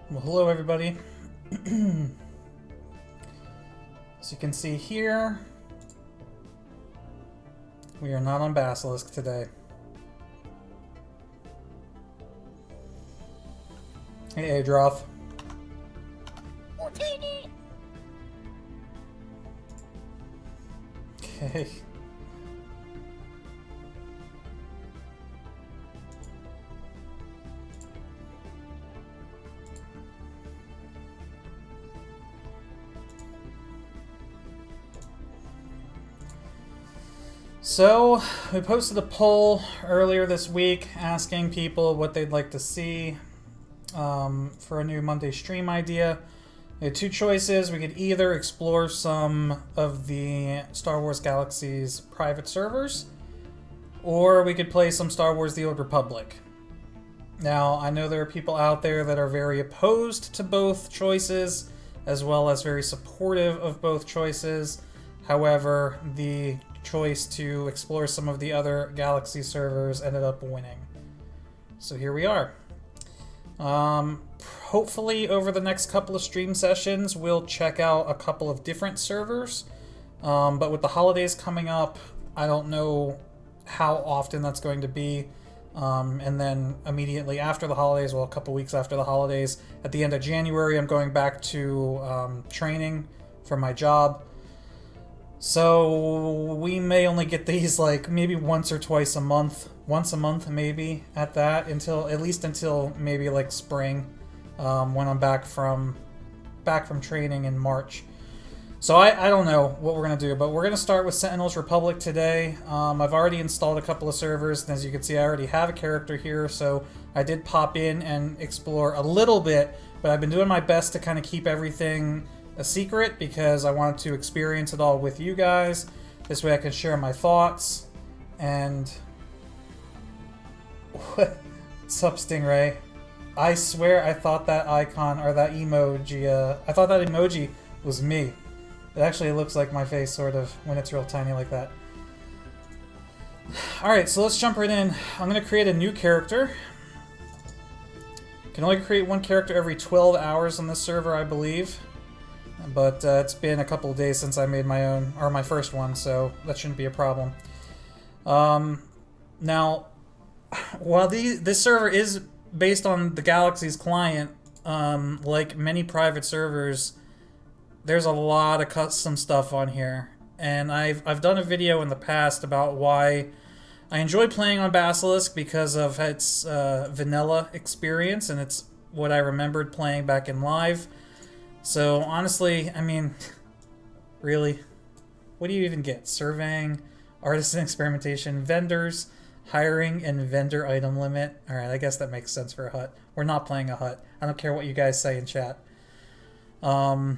Well, hello everybody. As you can see here, we are not on Basilisk today. Hey, Adroth. Okay. So, we posted a poll earlier this week asking people what they'd like to see for a new Monday stream idea. We had two choices. We could either explore some of the Star Wars Galaxy's private servers, or we could play some Star Wars The Old Republic. Now, I know there are people out there that are very opposed to both choices, as well as very supportive of both choices. However, the choice to explore some of the other Galaxy servers ended up winning. So here we are. Hopefully over the next couple of stream sessions we'll check out a couple of different servers, but with the holidays coming up, I don't know how often that's going to be. And then immediately after the holidays, well, a couple weeks after the holidays, at the end of January, I'm going back to training for my job. So we may only get these like maybe once or twice a month. Once a month maybe at that, at least until maybe like spring, when I'm back from training in March. So I don't know what we're gonna do, but we're gonna start with Sentinels Republic today. I've already installed a couple of servers, and as you can see, I already have a character here, so I did pop in and explore a little bit, but I've been doing my best to kind of keep everything a secret because I wanted to experience it all with you guys. This way I can share my thoughts. And what's up, Stingray? I swear I thought that icon or that emoji, I thought that emoji was me. It actually looks like my face, sort of, when it's real tiny like that. Alright, so let's jump right in. I'm going to create a new character. Can only create one character every 12 hours on this server, I believe. But it's been a couple of days since I made my own, or my first one, so that shouldn't be a problem. Now, while this server is based on the Galaxy's client, like many private servers, there's a lot of custom stuff on here. And I've done a video in the past about why I enjoy playing on Basilisk because of its vanilla experience, and it's what I remembered playing back in live. So honestly, I mean, really, what do you even get? Surveying, artisan experimentation, vendors, hiring, and vendor item limit. Alright, I guess that makes sense for a hut. We're not playing a hut. I don't care what you guys say in chat. I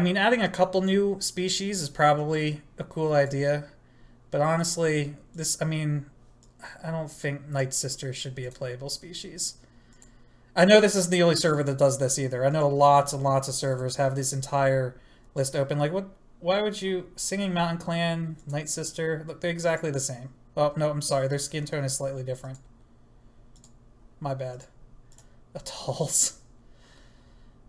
mean, adding a couple new species is probably a cool idea. But honestly, I don't think Night Sister should be a playable species. I know this isn't the only server that does this either. I know lots and lots of servers have this entire list open. Like, what? Why would you... Singing Mountain Clan, Night Sister, look, they're exactly the same. Oh, no, I'm sorry. Their skin tone is slightly different. My bad. Atolls.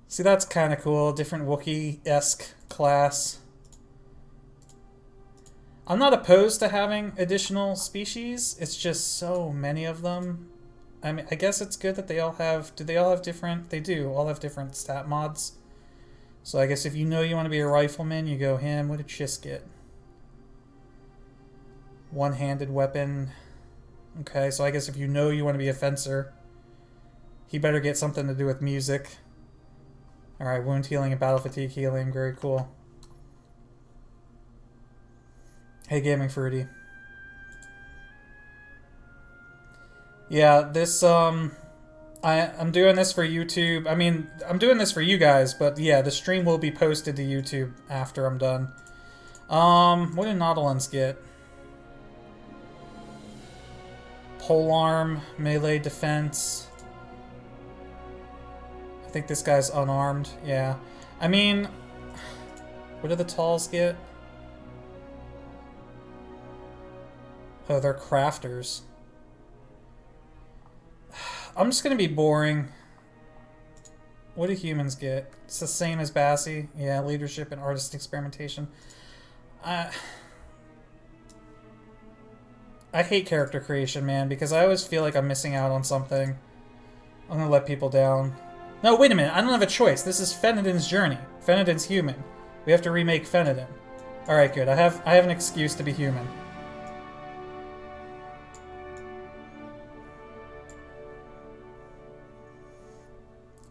See, that's kind of cool. Different Wookiee-esque class. I'm not opposed to having additional species. It's just so many of them. I mean, I guess it's good that they all have... Do they all have different... They do. All have different stat mods. So I guess if you know you want to be a rifleman, you go him. What did Chiss get? One-handed weapon. Okay, so I guess if you know you want to be a fencer, he better get something to do with music. Alright, wound healing and battle fatigue healing. Very cool. Hey, Gaming Fruity. Yeah, this, I'm doing this for YouTube. I mean, I'm doing this for you guys, but yeah, the stream will be posted to YouTube after I'm done. What do Nautilans get? Polearm, melee defense. I think this guy's unarmed, yeah. I mean, what do the Talls get? Oh, they're crafters. I'm just gonna be boring. What do humans get? It's the same as Bassi. Yeah, leadership and artist experimentation. I hate character creation, man, because I always feel like I'm missing out on something. I'm gonna let people down. No, wait a minute. I don't have a choice. This is Phenodin's journey. Phenodin's human. We have to remake Phenodin. Alright, good. I have an excuse to be human.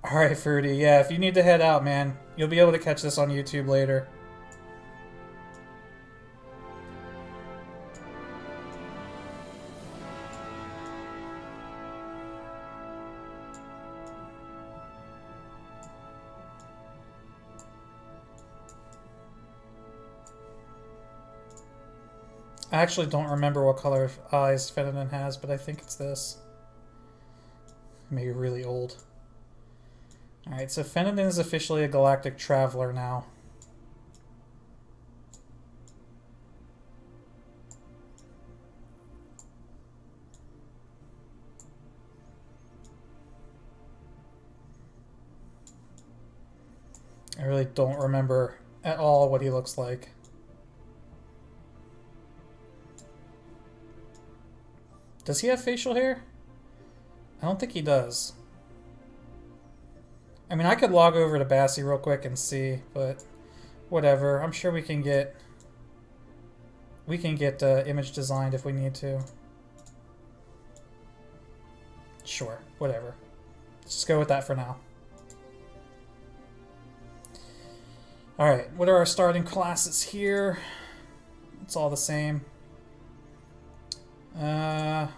Alright, Fruity. Yeah, if you need to head out, man, you'll be able to catch this on YouTube later. I actually don't remember what color of eyes Phenodin has, but I think it's this. Maybe really old. Alright, so Phenodin is officially a galactic traveler now. I really don't remember at all what he looks like. Does he have facial hair? I don't think he does. I mean, I could log over to Bassi real quick and see, but whatever. I'm sure we can get image designed if we need to. Sure, whatever. Let's just go with that for now. Alright, what are our starting classes here? It's all the same. Alright,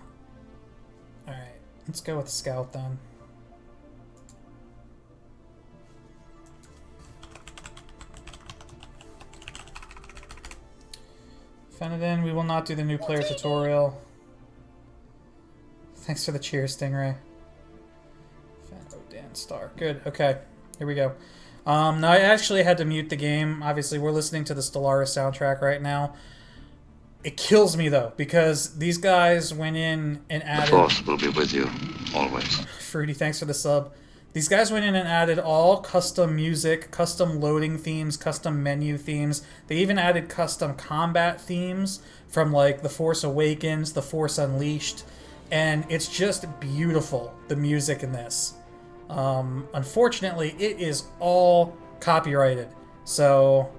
let's go with Scout then. Phenodin, we will not do the new player tutorial. Thanks for the cheer, Stingray. Phenodin star. Good, okay. Here we go. Now I actually had to mute the game. Obviously, we're listening to the Stellaris soundtrack right now. It kills me, though, because these guys went in and added... The Force will be with you, always. Fruity, thanks for the sub. These guys went in and added all custom music, custom loading themes, custom menu themes. They even added custom combat themes from, like, The Force Awakens, The Force Unleashed. And it's just beautiful, the music in this. Unfortunately, it is all copyrighted, so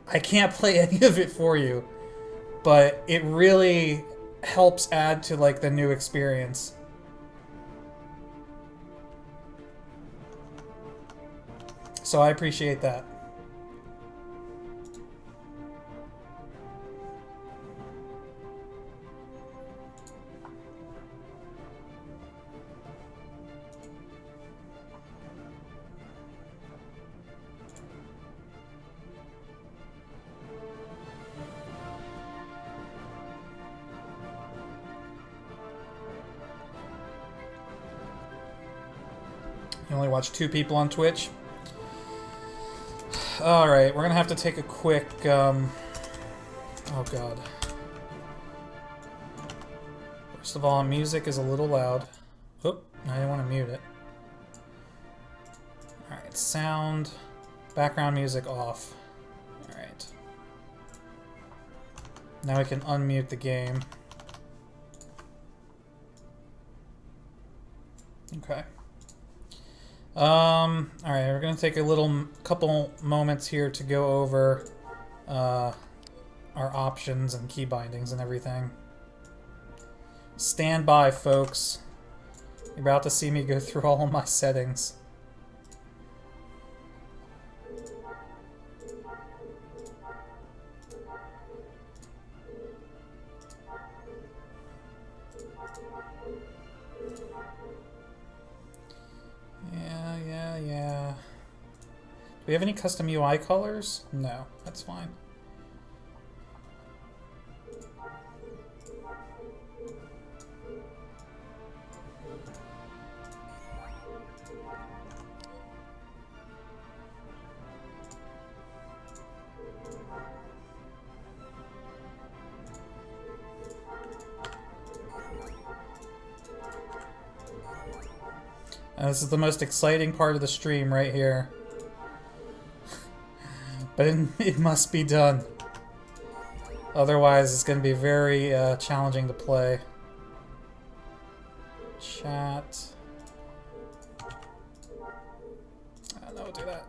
I can't play any of it for you. But it really helps add to, like, the new experience. So I appreciate that. You only watch 2 people on Twitch. Alright, we're gonna have to take a quick, oh god. First of all, music is a little loud. Oop, I didn't want to mute it. Alright, sound, background music off. Alright. Now we can unmute the game. Okay. Alright, we're gonna take a couple moments here to go over our options and key bindings and everything. Stand by, folks. You're about to see me go through all of my settings. Yeah. Do we have any custom UI colors? No, that's fine. And this is the most exciting part of the stream right here. But it must be done. Otherwise, it's going to be very challenging to play. Chat. No, we'll do that.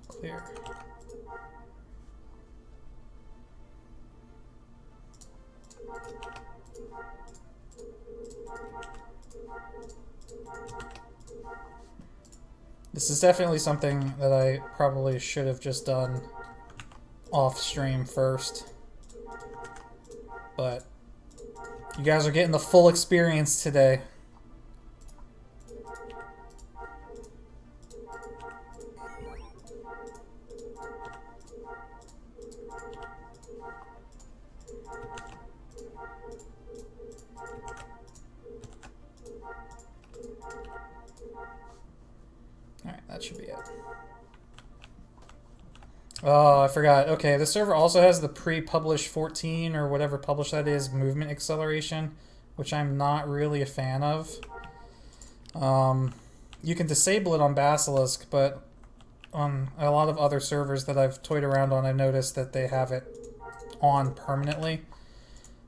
Clear. This is definitely something that I probably should have just done off stream first. But you guys are getting the full experience today. Alright, that should be it. Oh, I forgot. Okay, the server also has the pre-publish 14 or whatever publish that is, movement acceleration, which I'm not really a fan of. You can disable it on Basilisk, but on a lot of other servers that I've toyed around on, I've noticed that they have it on permanently.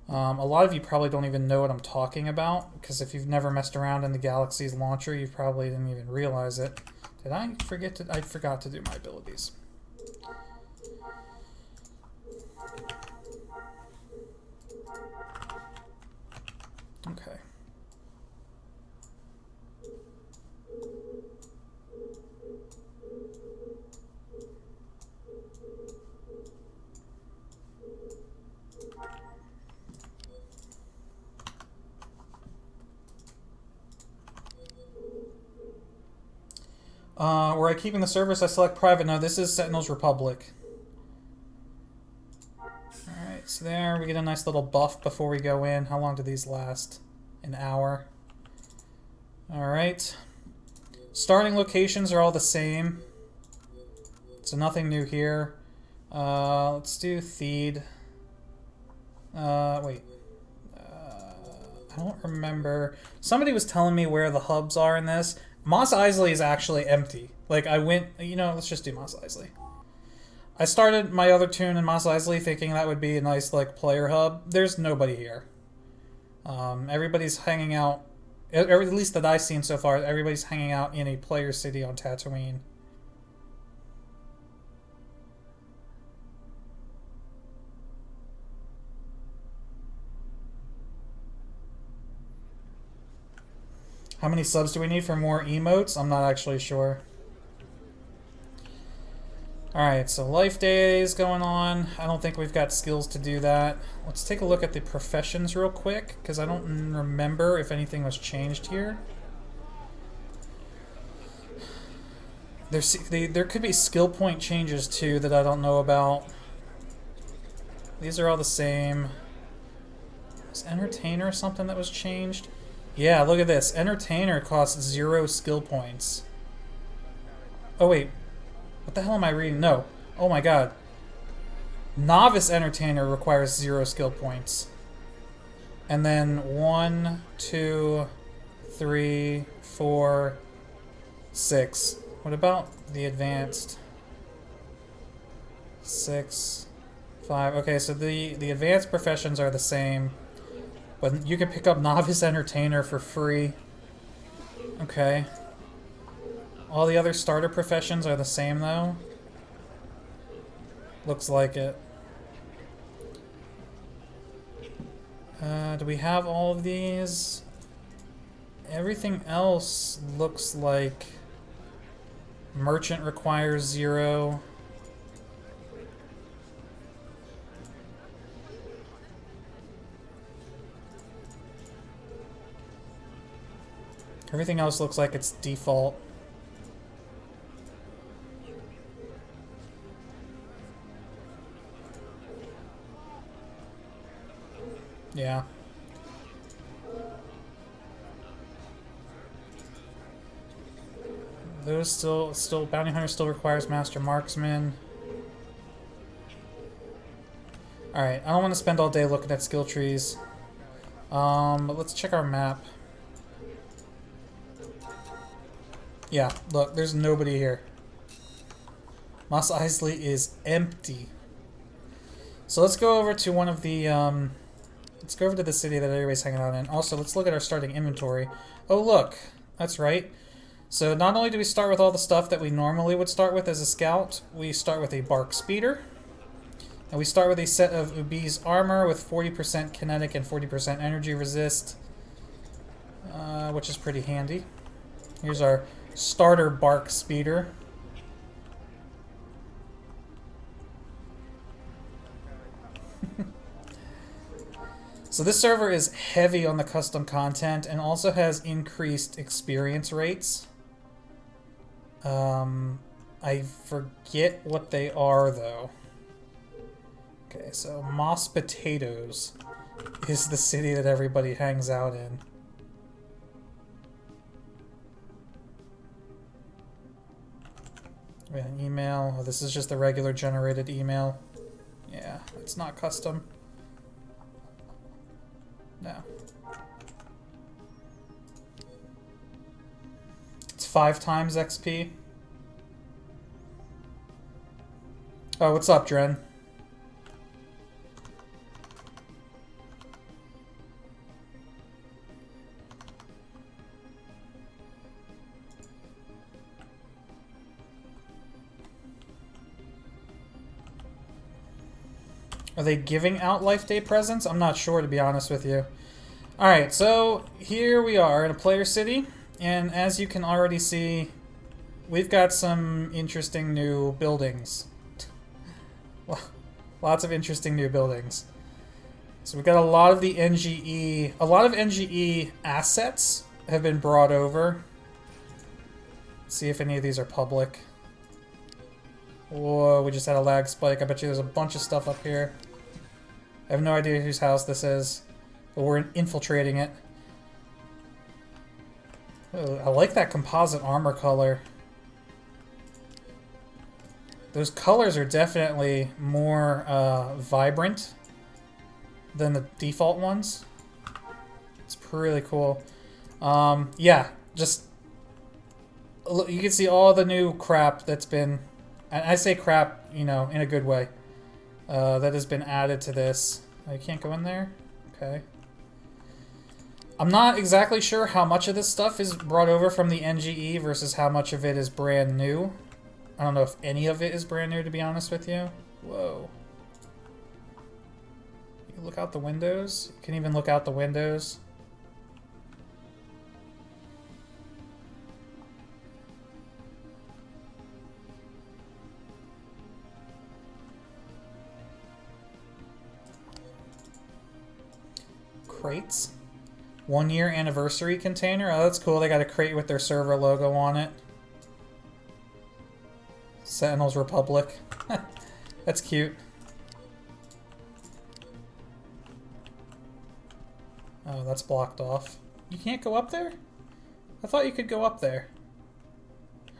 A lot of you probably don't even know what I'm talking about, because if you've never messed around in the Galaxy's launcher, you probably didn't even realize it. Did I forget to... I forgot to do my abilities. Okay. Were I keeping the service? I select private. No, this is Sentinels Republic. Alright, so there we get a nice little buff before we go in. How long do these last? An hour. Alright. Starting locations are all the same. So nothing new here. Let's do Theed. Wait. I don't remember. Somebody was telling me where the hubs are in this. Mos Eisley is actually empty. Like, I went... You know, let's just do Mos Eisley. I started my other tune in Mos Eisley thinking that would be a nice, like, player hub. There's nobody here. Everybody's hanging out... At least that I've seen so far, everybody's hanging out in a player city on Tatooine. How many subs do we need for more emotes? I'm not actually sure. Alright, so life days going on. I don't think we've got skills to do that. Let's take a look at the professions real quick, because I don't remember if anything was changed here. There could be skill point changes too that I don't know about. These are all the same. Was Entertainer something that was changed? Yeah, look at this. Entertainer costs 0 skill points. Oh, wait. What the hell am I reading? No. Oh, my God. Novice Entertainer requires 0 skill points. And then 1, 2, 3, 4, 6. What about the Advanced? 6, 5. Okay, so the Advanced professions are the same. But you can pick up Novice Entertainer for free. Okay. All the other starter professions are the same, though. Looks like it. Do we have all of these? Everything else looks like... Merchant requires 0. Everything else looks like it's default. Yeah. Those still Bounty Hunter still requires Master Marksman. Alright, I don't want to spend all day looking at skill trees. But let's check our map. Yeah, look, there's nobody here. Mos Eisley is empty. So let's go over to one of the, let's go over to the city that everybody's hanging out in. Also, let's look at our starting inventory. Oh, look. That's right. So not only do we start with all the stuff that we normally would start with as a scout, we start with a Bark Speeder. And we start with a set of Ubi's armor with 40% kinetic and 40% energy resist, which is pretty handy. Here's our starter Bark Speeder. So this server is heavy on the custom content and also has increased experience rates. I forget what they are though. Okay, so Moss Potatoes is the city that everybody hangs out in. We have an email. Oh, this is just the regular generated email. Yeah, it's not custom. No. It's 5 times XP. Oh, what's up, Dren? Are they giving out Life Day presents? I'm not sure, to be honest with you. Alright, so here we are in a player city, and as you can already see, we've got some interesting new buildings. Lots of interesting new buildings. So we've got a lot of the NGE assets have been brought over. Let's see if any of these are public. Whoa, we just had a lag spike. I bet you there's a bunch of stuff up here. I have no idea whose house this is, but we're infiltrating it. Oh, I like that composite armor color. Those colors are definitely more vibrant than the default ones. It's really cool. Yeah, just you can see all the new crap that's been, and I say crap, you know, in a good way, that has been added to this. Oh, you can't go in there? Okay. I'm not exactly sure how much of this stuff is brought over from the NGE versus how much of it is brand new. I don't know if any of it is brand new, to be honest with you. Whoa. You can look out the windows? You can even look out the windows. Crates. 1-year anniversary container. Oh, that's cool. They got a crate with their server logo on it. Sentinels Republic. That's cute. Oh, that's blocked off. You can't go up there? I thought you could go up there.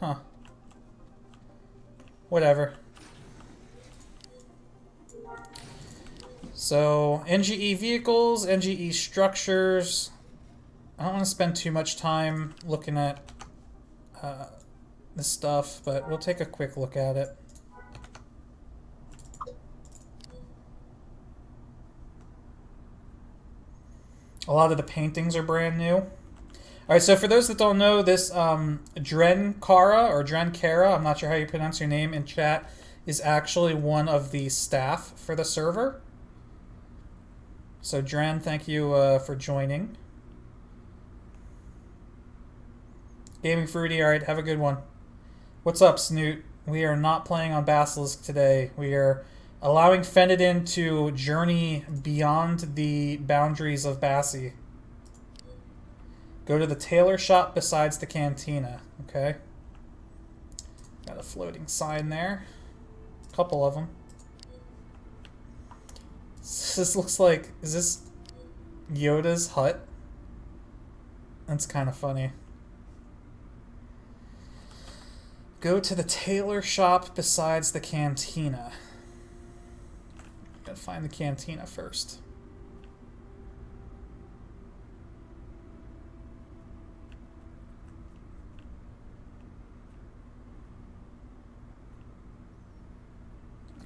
Huh. Whatever. So, NGE vehicles, NGE structures. I don't want to spend too much time looking at this stuff, but we'll take a quick look at it. A lot of the paintings are brand new. Alright, so for those that don't know, this Drenkara, or Drenkara, I'm not sure how you pronounce your name in chat, is actually one of the staff for the server. So Dren, thank you for joining. Gaming Fruity, alright, have a good one. What's up, Snoot? We are not playing on Basilisk today. We are allowing Phenodin to journey beyond the boundaries of Bassi. Go to the tailor shop besides the cantina. Okay. Got a floating sign there. A couple of them. This looks like... Is this Yoda's hut? That's kind of funny. Go to the tailor shop besides the cantina. Gotta find the cantina first.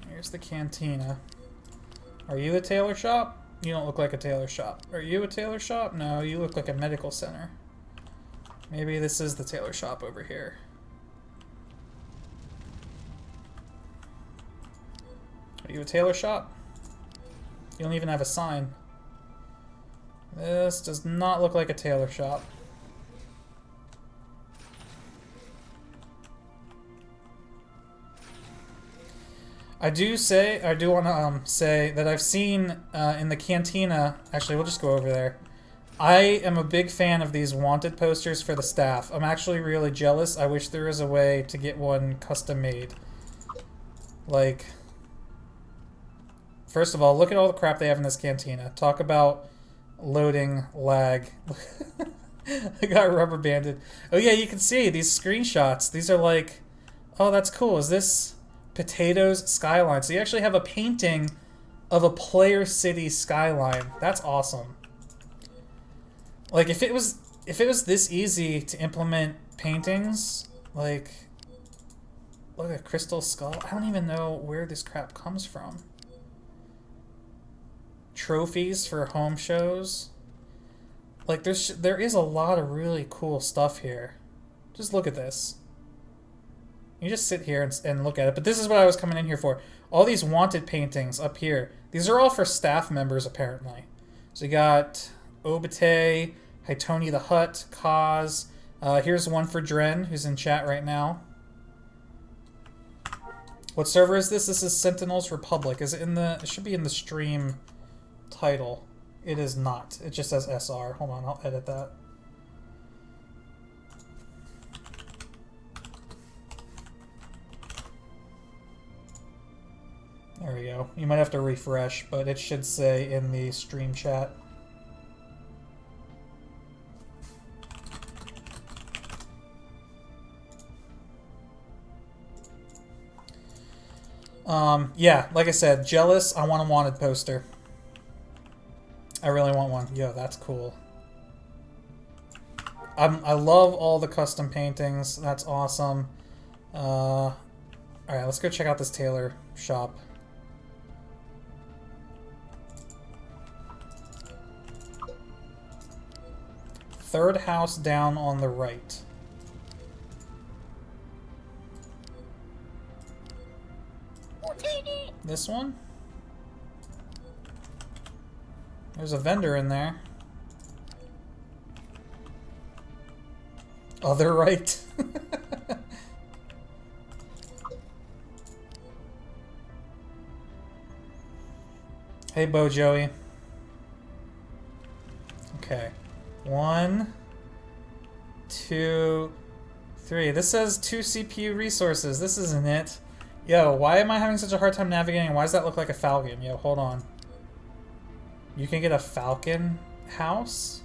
Here's the cantina. Are you a tailor shop? You don't look like a tailor shop. Are you a tailor shop? No, you look like a medical center. Maybe this is the tailor shop over here. Are you a tailor shop? You don't even have a sign. This does not look like a tailor shop. I do want to say that I've seen in the cantina. Actually, we'll just go over there. I am a big fan of these wanted posters for the staff. I'm actually really jealous. I wish there was a way to get one custom made. Like, first of all, look at all the crap they have in this cantina. Talk about loading lag. I got rubber banded. Oh yeah, you can see these screenshots. These are like, oh, that's cool. Is this Potatoes skyline? So you actually have a painting of a player city skyline. That's awesome. Like if it was this easy to implement paintings, like look at Crystal Skull. I don't even know where this crap comes from. Trophies for home shows. Like there is a lot of really cool stuff here. Just look at this. You just sit here and look at it. But this is what I was coming in here for. All these wanted paintings up here. These are all for staff members, apparently. So you got Obite, Hitoni the Hutt, Kaz. Here's one for Dren, who's in chat right now. What server is this? This is Sentinels Republic. Is it in the... It should be in the stream title. It is not. It just says SR. Hold on, I'll edit that. There we go. You might have to refresh, but it should say in the stream chat. Yeah, like I said, jealous. I want a wanted poster. I really want one. Yo, that's cool. I love all the custom paintings. That's awesome. Alright, let's go check out this tailor shop. Third house down on the right. This one? There's a vendor in there. Other right. Hey, Bo Joey. Okay. 1, 2, 3. This says 2 CPU resources. This isn't it. Yo, why am I having such a hard time navigating? Why does that look like a falcon? Yo, hold on. You can get a falcon house?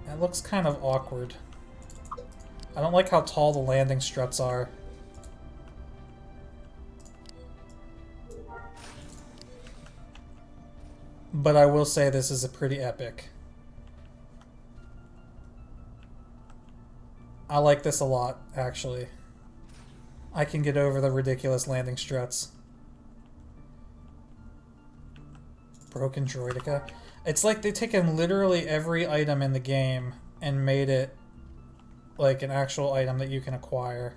That looks kind of awkward. I don't like how tall the landing struts are. But I will say this is a pretty epic. I like this a lot, actually. I can get over the ridiculous landing struts. Broken Droideka. It's like they've taken literally every item in the game and made it like an actual item that you can acquire.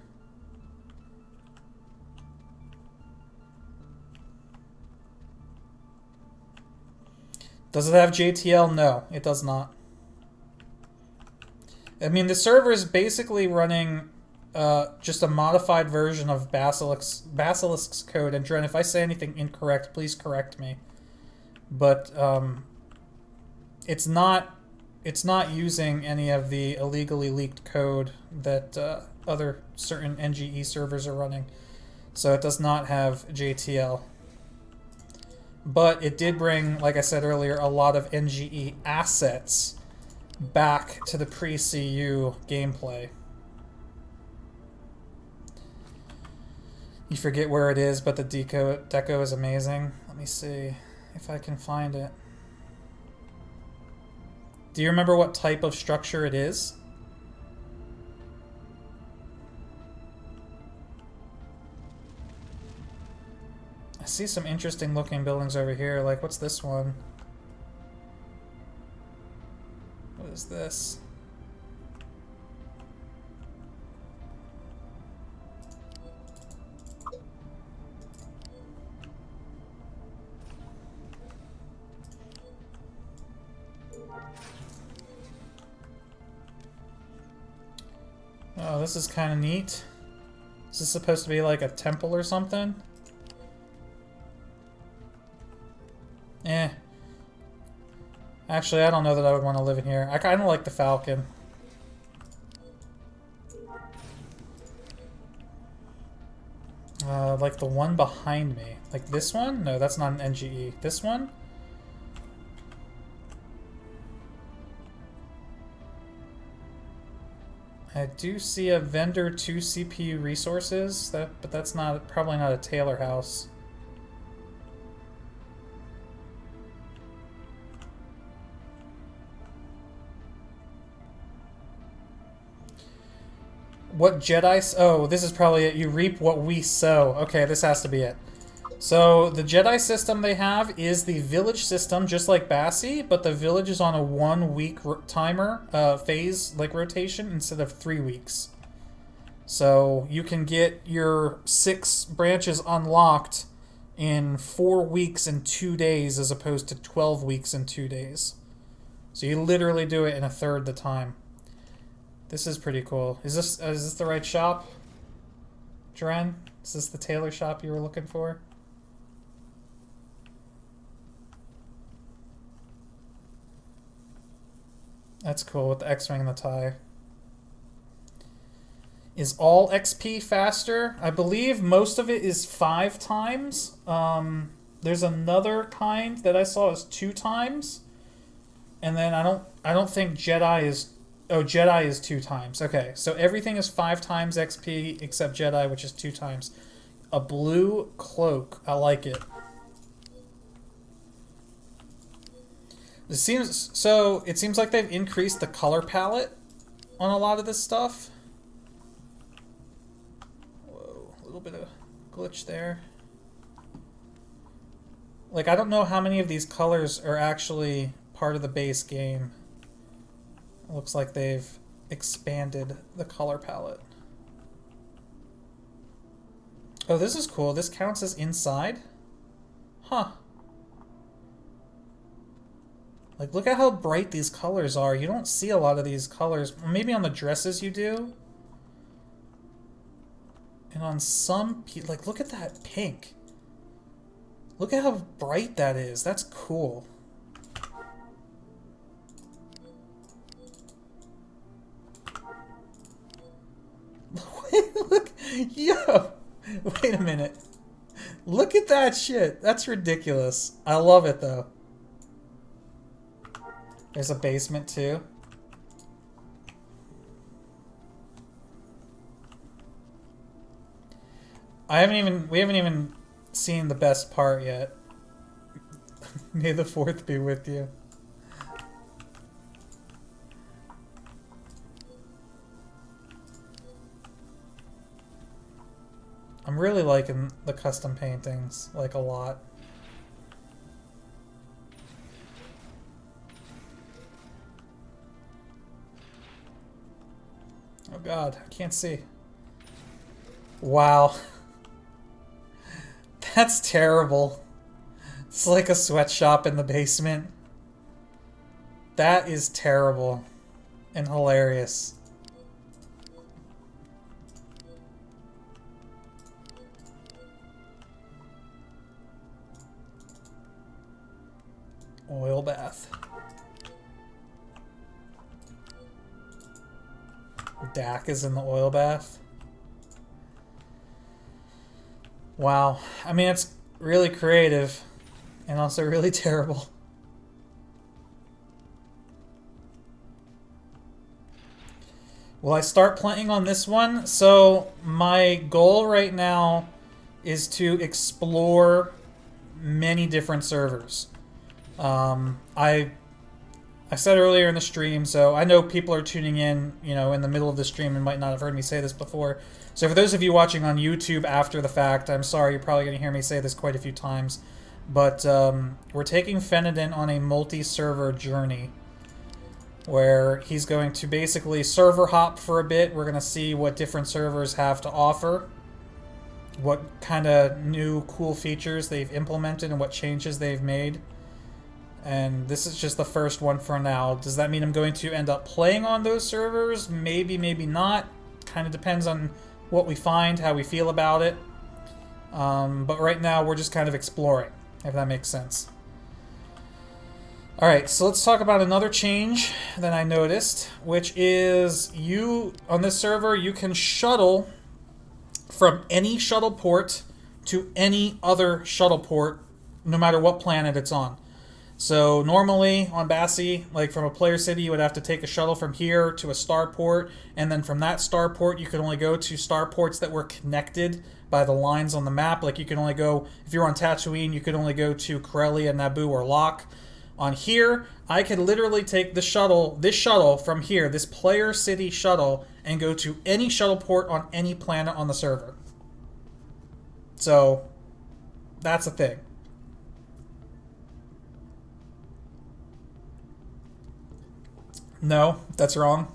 Does it have JTL? No, it does not. I mean, the server is basically running just a modified version of Basilisk's code. And Dren, if I say anything incorrect, please correct me. But it's not it's not using any of the illegally leaked code that other certain NGE servers are running. So it does not have JTL. But it did bring, like I said earlier, a lot of NGE assets back to the pre-CU gameplay. You forget where it is, but the deco is amazing. Let me see if I can find it. Do you remember what type of structure it is? I see some interesting looking buildings over here. Like, what's this one? What is this? Oh, this is kind of neat. Is this supposed to be like a temple or something? Eh. Actually, I don't know that I would want to live in here. I kind of like the Falcon. Like the one behind me. Like this one? No, that's not an NGE. This one? I do see a vendor 2 CPU resources, but that's not probably not a Taylor house. What Jedi... Oh, this is probably it. You reap what we sow. Okay, this has to be it. So, the Jedi system they have is the village system, just like Bassi, but the village is on a 1 week timer, phase, like rotation, instead of 3 weeks. So, you can get your 6 branches unlocked in 4 weeks and 2 days, as opposed to 12 weeks and 2 days. So, you literally do it in a third the time. This is pretty cool. Is this the right shop? Dren? Is this the tailor shop you were looking for? That's cool with the X-Wing and the TIE. Is all XP faster? I believe most of it is 5 times. There's another kind that I saw is 2 times. And then I don't think Jedi is... Oh, Jedi is 2 times. Okay, so everything is 5 times XP except Jedi, which is 2 times. A blue cloak. I like it. It seems like they've increased the color palette on a lot of this stuff. Whoa, a little bit of glitch there. Like, I don't know how many of these colors are actually part of the base game. It looks like they've expanded the color palette. Oh, this is cool. This counts as inside? Huh. Like, look at how bright these colors are. You don't see a lot of these colors. Maybe on the dresses you do. And on some people... Like, look at that pink. Look at how bright that is. That's cool. Look. Yo. Wait a minute. Look at that shit. That's ridiculous. I love it, though. There's a basement too. We haven't even seen the best part yet. May the 4th be with you. I'm really liking the custom paintings, like, a lot. Oh god, I can't see. Wow. That's terrible. It's like a sweatshop in the basement. That is terrible and hilarious. Oil bath. Dak is in the oil bath. Wow. I mean, it's really creative and also really terrible. Will I start playing on this one? So my goal right now is to explore many different servers. I said earlier in the stream, so I know people are tuning in, you know, in the middle of the stream and might not have heard me say this before. So for those of you watching on YouTube after the fact, I'm sorry, you're probably going to hear me say this quite a few times. But we're taking Phenodin on a multi-server journey where he's going to basically server hop for a bit. We're going to see what different servers have to offer, what kind of new cool features they've implemented and what changes they've made. And this is just the first one for now. Does that mean I'm going to end up playing on those servers? Maybe, maybe not. Kind of depends on what we find, how we feel about it. But right now we're just kind of exploring, if that makes sense. Alright, so let's talk about another change that I noticed, which is on this server, you can shuttle from any shuttle port to any other shuttle port, no matter what planet it's on. So normally on Bassi, like from a player city, you would have to take a shuttle from here to a starport, and then from that starport you could only go to starports that were connected by the lines on the map. Like you can only go, if you're on Tatooine, you could only go to Corellia, Naboo, or Locke. On here, I could literally take this shuttle from here, this player city shuttle, and go to any shuttle port on any planet on the server. So that's a thing. No, that's wrong.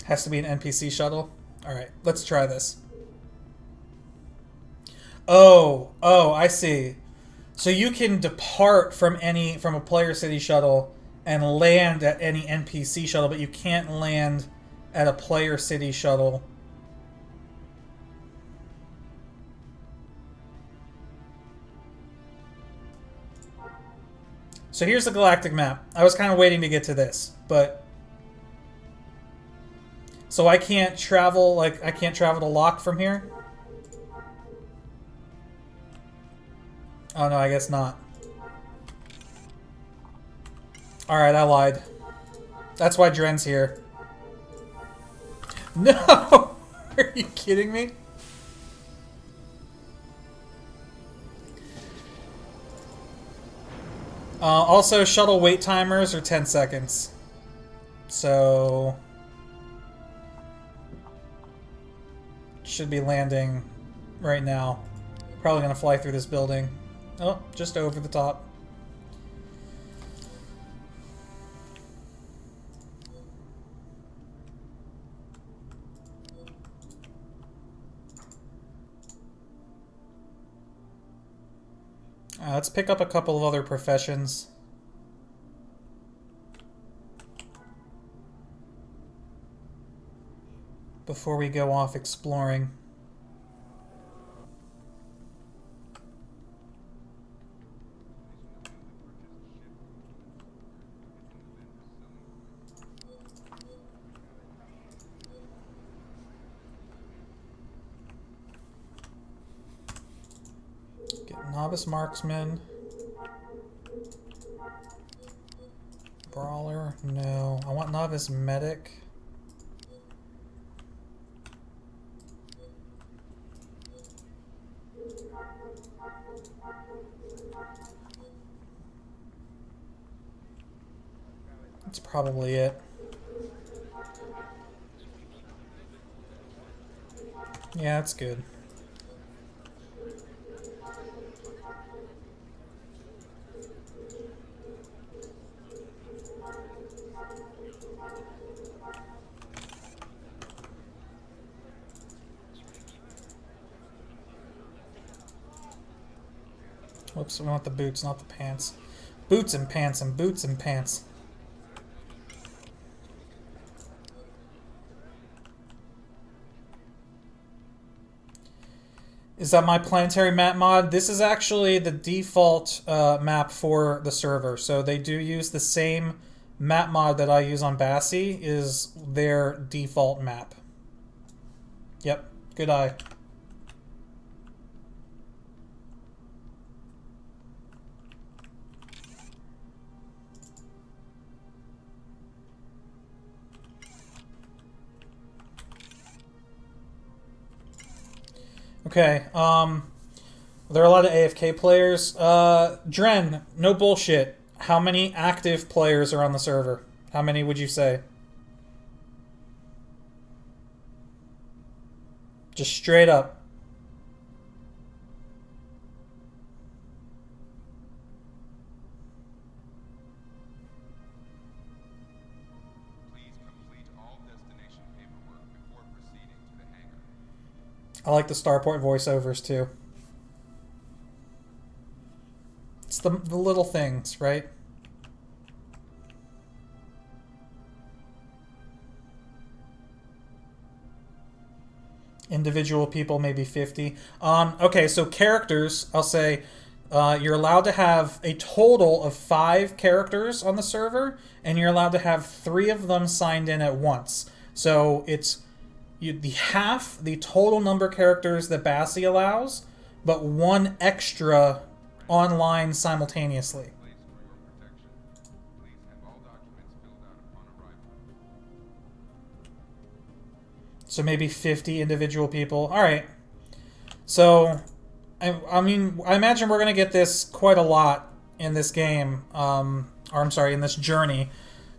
Has to be an NPC shuttle. Alright, let's try this. Oh, I see. So you can depart from a player city shuttle and land at any NPC shuttle, but you can't land at a player city shuttle. So here's the galactic map. I was kind of waiting to get to this, but so I can't travel to Locke from here? Oh no, I guess not. Alright, I lied. That's why Dren's here. No! Are you kidding me? Also, shuttle wait timers are 10 seconds. So should be landing right now. Probably gonna fly through this building. Oh, just over the top. Let's pick up a couple of other professions. Before we go off exploring. Novice Marksman. Brawler? No. I want Novice Medic. That's probably it. Yeah, that's good. Whoops, we want the boots, not the pants. Boots and pants and boots and pants. Is that my planetary map mod? This is actually the default map for the server. So they do use the same map mod that I use on Bassi is their default map. Yep, good eye. Okay, there are a lot of AFK players. Dren, no bullshit. How many active players are on the server? How many would you say? Just straight up. Please complete all destination paperwork before proceeding to the hangar. I like the starport voiceovers too. It's the little things, right? Individual people, maybe 50. Okay, so characters, I'll say you're allowed to have a total of 5 characters on the server, and you're allowed to have 3 of them signed in at once. So it's half the total number of characters that Bassi allows, but 1 extra online simultaneously. Place for your protection. Please have all documents filled out upon arrival. So maybe 50 individual people. All right. So, I mean, I imagine we're going to get this quite a lot in this game, or I'm sorry, in this journey,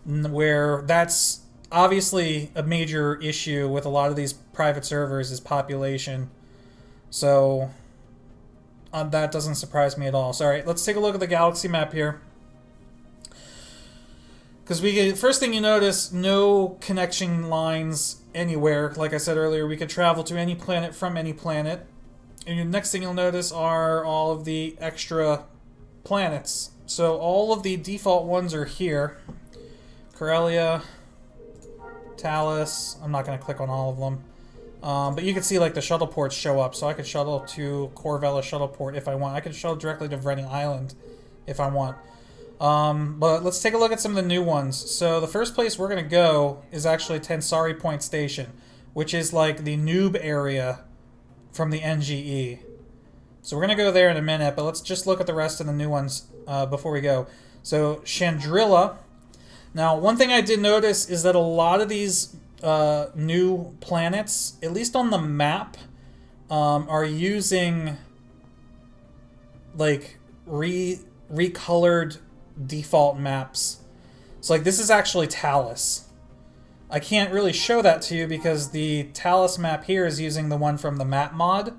where that's obviously a major issue with a lot of these private servers is population. So, that doesn't surprise me at all. So, all right, let's take a look at the galaxy map here. Because first thing you notice, no connection lines anywhere. Like I said earlier, we could travel to any planet from any planet. And the next thing you'll notice are all of the extra planets. So all of the default ones are here. Corellia, Talus. I'm not going to click on all of them. But you can see like the shuttle ports show up. So I could shuttle to Corvella shuttle port if I want. I could shuttle directly to Vrenny Island if I want. But let's take a look at some of the new ones. So the first place we're going to go is actually Tensari Point Station, which is like the noob area from the NGE. So we're going to go there in a minute, but let's just look at the rest of the new ones before we go. So Chandrilla. Now, one thing I did notice is that a lot of these new planets, at least on the map, are using like recolored default maps. So like this is actually Talus. I can't really show that to you because the Talus map here is using the one from the map mod.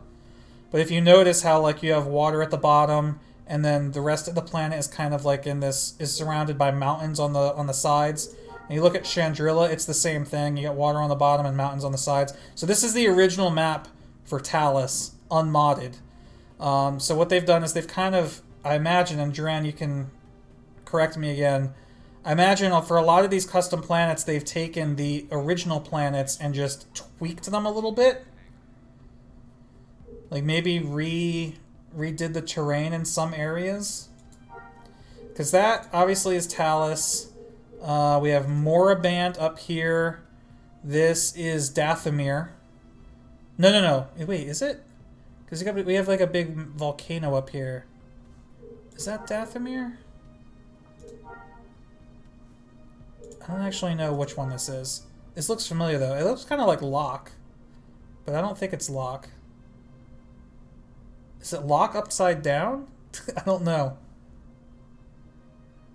But if you notice how like you have water at the bottom and then the rest of the planet is kind of like in this, is surrounded by mountains on the sides. And you look at Chandrilla, it's the same thing. You got water on the bottom and mountains on the sides. So this is the original map for Talus, unmodded. So what they've done is they've kind of, I imagine, and Duran, you can correct me again, I imagine for a lot of these custom planets, they've taken the original planets and just tweaked them a little bit. Like maybe redid the terrain in some areas. Because that obviously is Talus. We have Moraband up here. This is Dathomir. No. Wait, is it? Because we have like a big volcano up here. Is that Dathomir? I don't actually know which one this is. This looks familiar though. It looks kind of like Locke. But I don't think it's Locke. Is it Locke upside down? I don't know.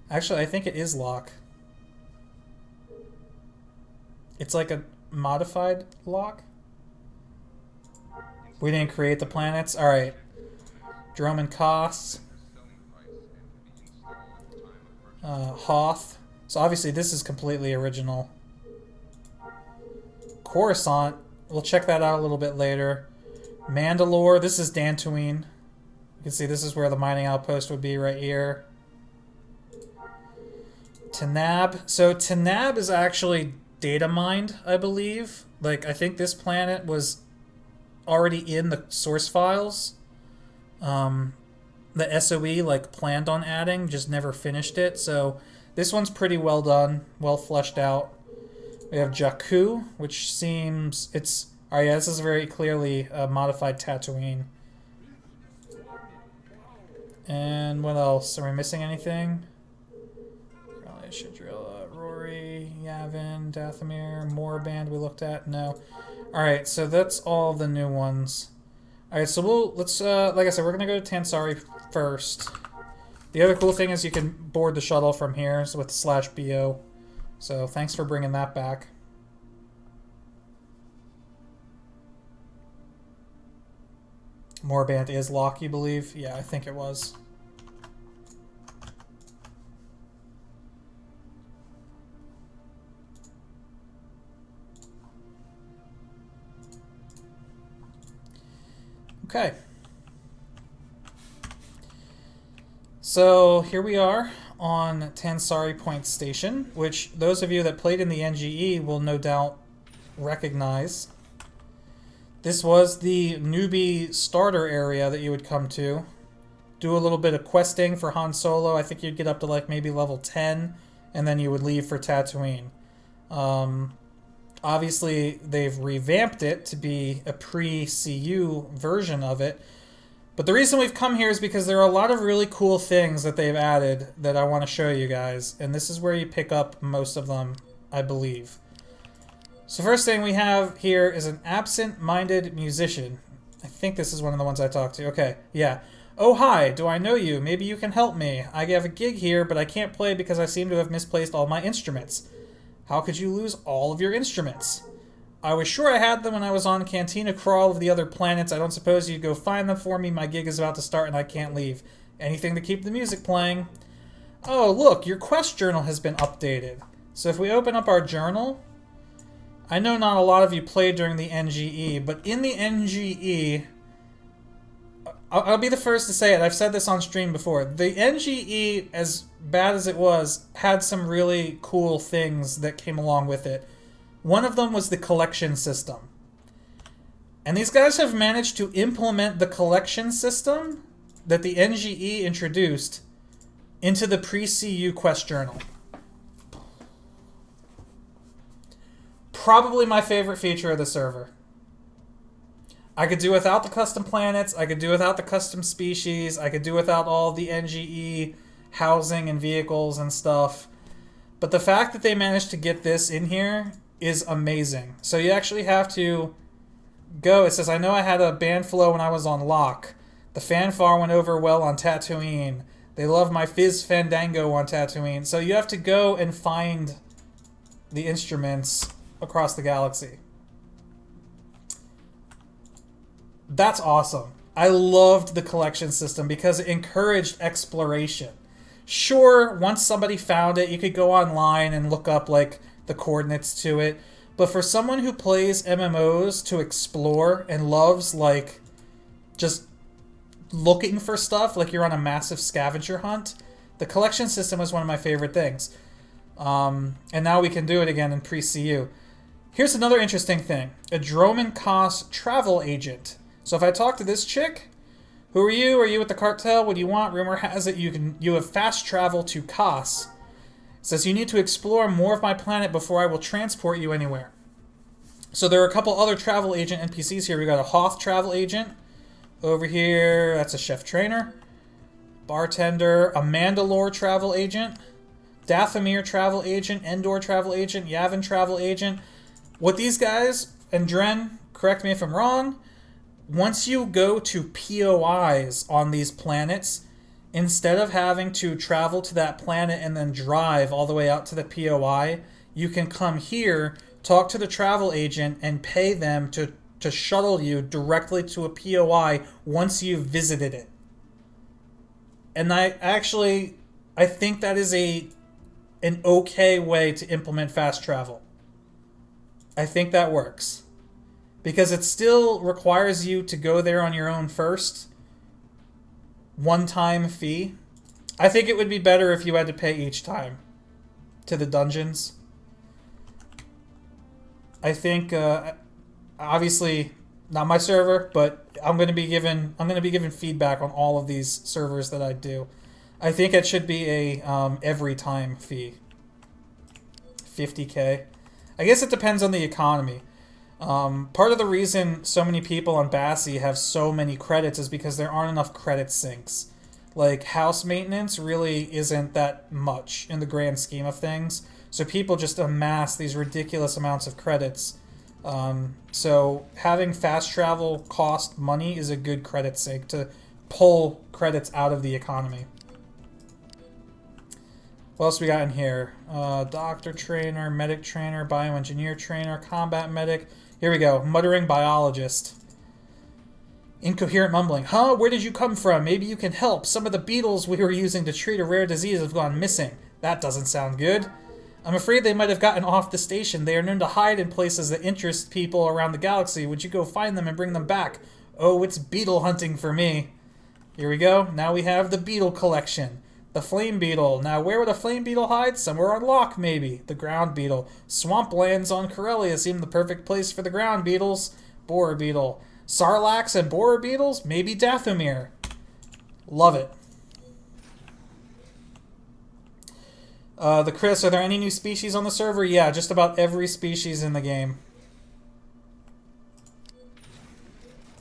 Actually, I think it is Locke. It's like a modified Locke. We didn't create the planets? Alright. Droman costs. Hoth. So obviously this is completely original. Coruscant. We'll check that out a little bit later. Mandalore. This is Dantooine. You can see this is where the mining outpost would be right here. Tanab. So Tanab is actually data mined, I believe. Like, I think this planet was already in the source files. The SOE, like, planned on adding, just never finished it. So This one's pretty well done, well fleshed out. We have Jakku, which seems it's. Oh yeah, this is very clearly a modified Tatooine. And what else? Are we missing anything? Shadrilla, Rory, Yavin, Dathomir, Moorband we looked at? No. Alright, so that's all the new ones. Alright, so let's, like I said, we're gonna go to Tansari first. The other cool thing is you can board the shuttle from here with /BO. So thanks for bringing that back. Moorband is lock, you believe? Yeah, I think it was. Okay. So here we are on Tansari Point Station, which those of you that played in the NGE will no doubt recognize. This was the newbie starter area that you would come to. Do a little bit of questing for Han Solo. I think you'd get up to like maybe level 10, and then you would leave for Tatooine. Obviously, they've revamped it to be a pre-CU version of it. But the reason we've come here is because there are a lot of really cool things that they've added that I want to show you guys. And this is where you pick up most of them, I believe. So first thing we have here is an absent-minded musician. I think this is one of the ones I talked to. Okay, yeah. Oh, hi, do I know you? Maybe you can help me. I have a gig here, but I can't play because I seem to have misplaced all my instruments. How could you lose all of your instruments? I was sure I had them when I was on Cantina Crawl of the other planets. I don't suppose you'd go find them for me. My gig is about to start and I can't leave. Anything to keep the music playing. Oh, look, your quest journal has been updated. So if we open up our journal, I know not a lot of you played during the NGE, but in the NGE, I'll be the first to say it. I've said this on stream before. The NGE, as bad as it was, had some really cool things that came along with it. One of them was the collection system. And these guys have managed to implement the collection system that the NGE introduced into the pre-CU quest journal. Probably my favorite feature of the server. I could do without the custom planets, I could do without the custom species, I could do without all the NGE housing and vehicles and stuff. But the fact that they managed to get this in here is amazing. So you actually have to go. It says, I know I had a band flow when I was on Locke. The fanfare went over well on Tatooine. They love my Fizz Fandango on Tatooine. So you have to go and find the instruments across the galaxy. That's awesome. I loved the collection system because it encouraged exploration. Sure, once somebody found it, you could go online and look up like the coordinates to it. But for someone who plays MMOs to explore and loves like just looking for stuff, like you're on a massive scavenger hunt, the collection system was one of my favorite things. And now we can do it again in pre-CU. Here's another interesting thing. A Droman Kos travel agent. So if I talk to this chick, who are you? Are you with the cartel? What do you want? Rumor has it you have fast travel to Kos. It says you need to explore more of my planet before I will transport you anywhere. So there are a couple other travel agent NPCs here. We got a Hoth travel agent. Over here, that's a chef trainer. Bartender, a Mandalore travel agent. Dathomir travel agent, Endor travel agent, Yavin travel agent. What these guys, and Dren, correct me if I'm wrong, once you go to POIs on these planets, instead of having to travel to that planet and then drive all the way out to the POI, you can come here, talk to the travel agent, and pay them to shuttle you directly to a POI once you've visited it. And I think that is an okay way to implement fast travel. I think that works. Because it still requires you to go there on your own first. One-time fee. I think it would be better if you had to pay each time to the dungeons. I think, obviously, not my server, but I'm going to be given feedback on all of these servers that I do. I think it should be a every time fee. 50K. I guess it depends on the economy. Part of the reason so many people on Bassi have so many credits is because there aren't enough credit sinks. Like, house maintenance really isn't that much in the grand scheme of things. So people just amass these ridiculous amounts of credits. So having fast travel cost money is a good credit sink to pull credits out of the economy. What else we got in here? Doctor trainer, medic trainer, bioengineer trainer, combat medic. Here we go. Muttering biologist. Incoherent mumbling. Huh? Where did you come from? Maybe you can help. Some of the beetles we were using to treat a rare disease have gone missing. That doesn't sound good. I'm afraid they might have gotten off the station. They are known to hide in places that interest people around the galaxy. Would you go find them and bring them back? Oh, it's beetle hunting for me. Here we go. Now we have the Beetle Collection. The Flame Beetle. Now, where would a Flame Beetle hide? Somewhere on Locke, maybe. The Ground Beetle. Swamplands on Corellia seem the perfect place for the Ground Beetles. Borer Beetle. Sarlacc and Borer Beetles? Maybe Dathomir. Love it. The Chris, are there any new species on the server? Yeah, just about every species in the game.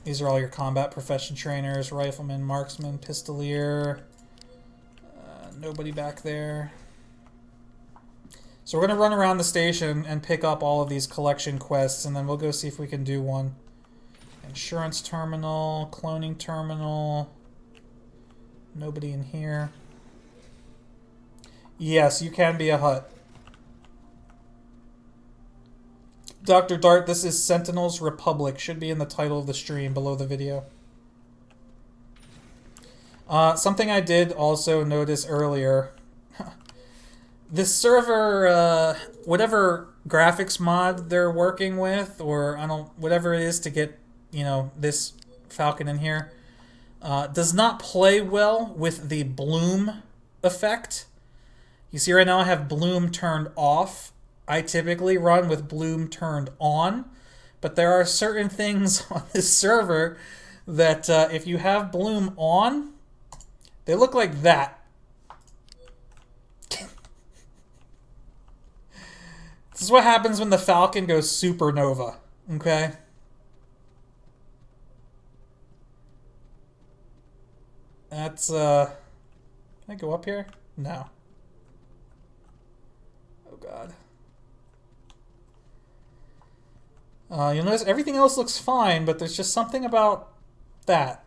These are all your combat profession trainers. Rifleman, marksman, pistolier. Nobody back there. So we're going to run around the station and pick up all of these collection quests, and then we'll go see if we can do one. Insurance terminal, cloning terminal. Nobody in here. Yes, you can be a hut. Dr. Dart, this is Sentinels Republic. Should be in the title of the stream below the video. Something I did also notice earlier. This server, whatever graphics mod they're working with, or whatever it is to get, you know, this Falcon in here, does not play well with the bloom effect. You see right now I have bloom turned off. I typically run with bloom turned on, but there are certain things on this server that if you have bloom on, they look like that. This is what happens when the Falcon goes supernova, okay? That's, can I go up here? No. Oh, God. You'll notice everything else looks fine, but there's just something about that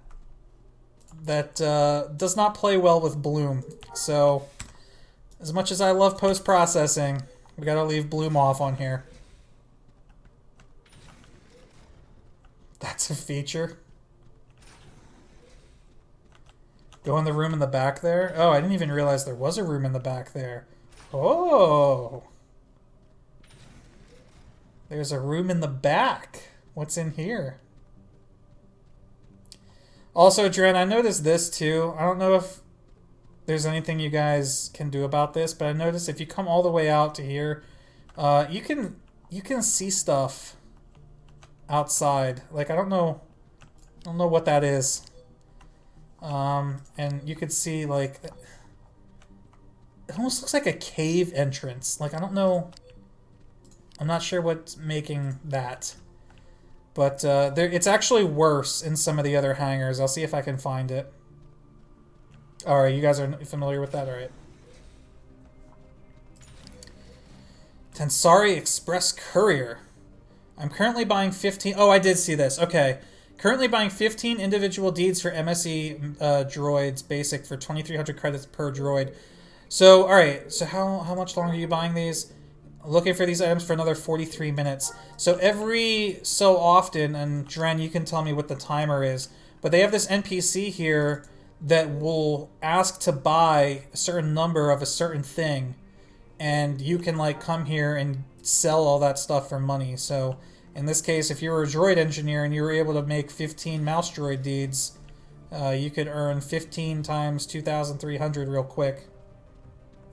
does not play well with bloom. So, as much as I love post-processing, we gotta leave bloom off on here. That's a feature. Go in the room in the back there. Oh, I didn't even realize there was a room in the back there. Oh. There's a room in the back. What's in here? Also, Dren, I noticed this too. I don't know if there's anything you guys can do about this, but I noticed if you come all the way out to here, you can see stuff outside. Like, I don't know what that is. And you could see, like, it almost looks like a cave entrance. Like, I don't know. I'm not sure what's making that. But it's actually worse in some of the other hangars. I'll see if I can find it. Alright, you guys are familiar with that? Alright. Tensari Express Courier. I'm currently buying 15... Oh, I did see this. Okay. Currently buying 15 individual deeds for MSE droids, basic, for 2,300 credits per droid. So, alright. So how much longer are you buying these? Looking for these items for another 43 minutes. So every so often, and Dren, you can tell me what the timer is, but they have this NPC here that will ask to buy a certain number of a certain thing, and you can, like, come here and sell all that stuff for money. So in this case, if you were a droid engineer and you were able to make 15 mouse droid deeds, you could earn 15 times 2,300 real quick.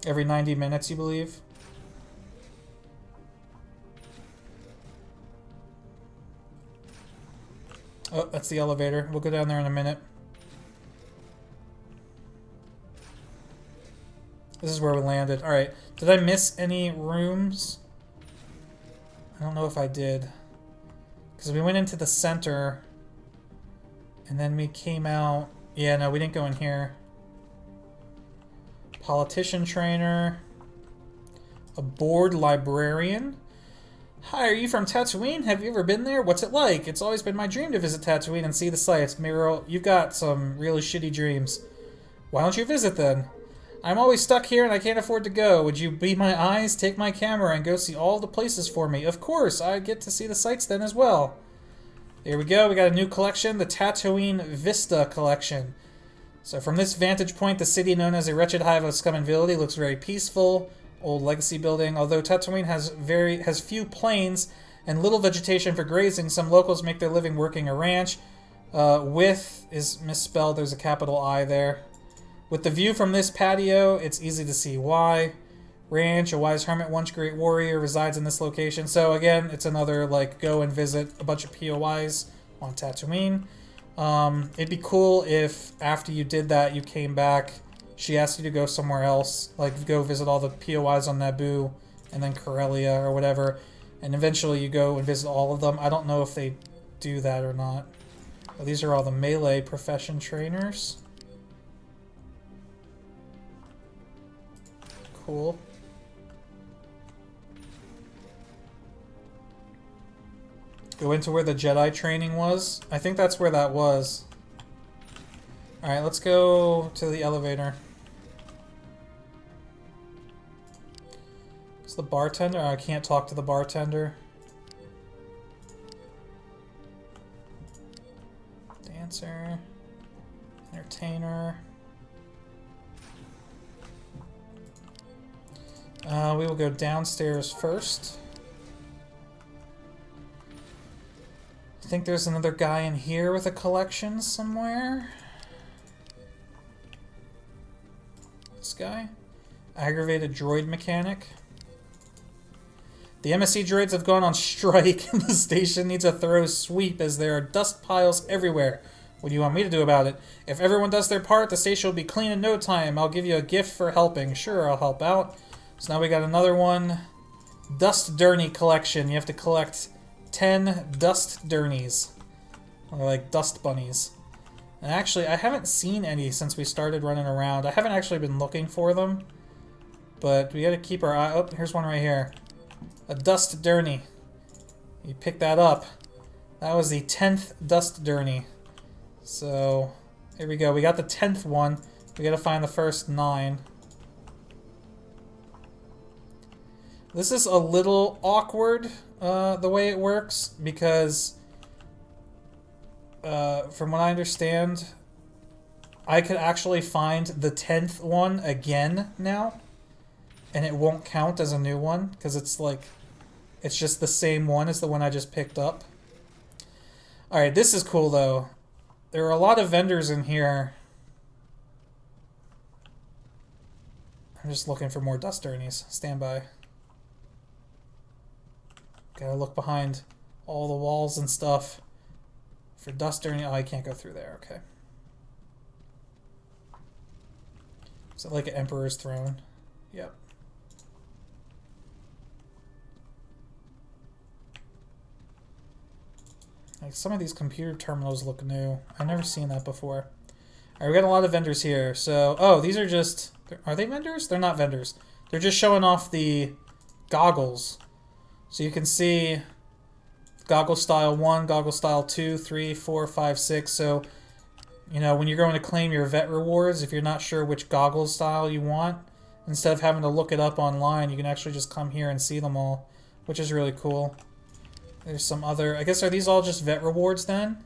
Every 90 minutes, you believe? Oh, that's the elevator. We'll go down there in a minute. This is where we landed. Alright. Did I miss any rooms? I don't know if I did. Because we went into the center. And then we came out. Yeah, no, we didn't go in here. Politician trainer. A bored librarian. Hi, are you from Tatooine? Have you ever been there? What's it like? It's always been my dream to visit Tatooine and see the sights. Miro, you've got some really shitty dreams. Why don't you visit then? I'm always stuck here and I can't afford to go. Would you be my eyes, take my camera, and go see all the places for me? Of course, I get to see the sights then as well. There we go, we got a new collection, the Tatooine Vista Collection. So from this vantage point, the city known as a wretched hive of scum and villainy looks very peaceful. Old legacy building. Although Tatooine has few plains and little vegetation for grazing, some locals make their living working a ranch. With is misspelled, there's a capital I there. With the view from this patio, it's easy to see why. Ranch, a wise hermit, once great warrior, resides in this location. So again, it's another, like, go and visit a bunch of POIs on Tatooine. It'd be cool if after you did that, you came back, she asked you to go somewhere else, like go visit all the POIs on Naboo, and then Corellia or whatever, and eventually you go and visit all of them. I don't know if they do that or not. Well, these are all the melee profession trainers. Cool. Go into where the Jedi training was. I think that's where that was. Alright, let's go to the elevator. It's the bartender? Oh, I can't talk to the bartender. Dancer. Entertainer. We will go downstairs first. I think there's another guy in here with a collection somewhere. This guy? Aggravated droid mechanic. The MSC droids have gone on strike and the station needs a thorough sweep as there are dust piles everywhere. What do you want me to do about it? If everyone does their part, the station will be clean in no time. I'll give you a gift for helping. Sure, I'll help out. So now we got another one. Dust Durney collection. You have to collect 10 Dust Durnies. Or like dust bunnies. And actually, I haven't seen any since we started running around. I haven't actually been looking for them. But we gotta keep our eye... Oh, here's one right here. A Dust Durney. You pick that up. That was the 10th Dust Durney. So, here we go. We got the 10th one. We gotta find the first 9. This is a little awkward, the way it works, because from what I understand, I could actually find the 10th one again now, and it won't count as a new one, because it's like, it's just the same one as the one I just picked up. Alright, this is cool though. There are a lot of vendors in here. I'm just looking for more Dust Durnies. Stand by. Gotta look behind all the walls and stuff for Dust Durnie. Oh, I can't go through there. Okay. Is it like an Emperor's Throne? Yep. Like some of these computer terminals look new. I've never seen that before. Alright, we got a lot of vendors here. So, oh, these are just... Are they vendors? They're not vendors. They're just showing off the goggles. So you can see goggle style 1, goggle style 2, 3, 4, 5, 6. So, you know, when you're going to claim your vet rewards, if you're not sure which goggle style you want, instead of having to look it up online, you can actually just come here and see them all, which is really cool. There's some other... I guess, are these all just vet rewards then?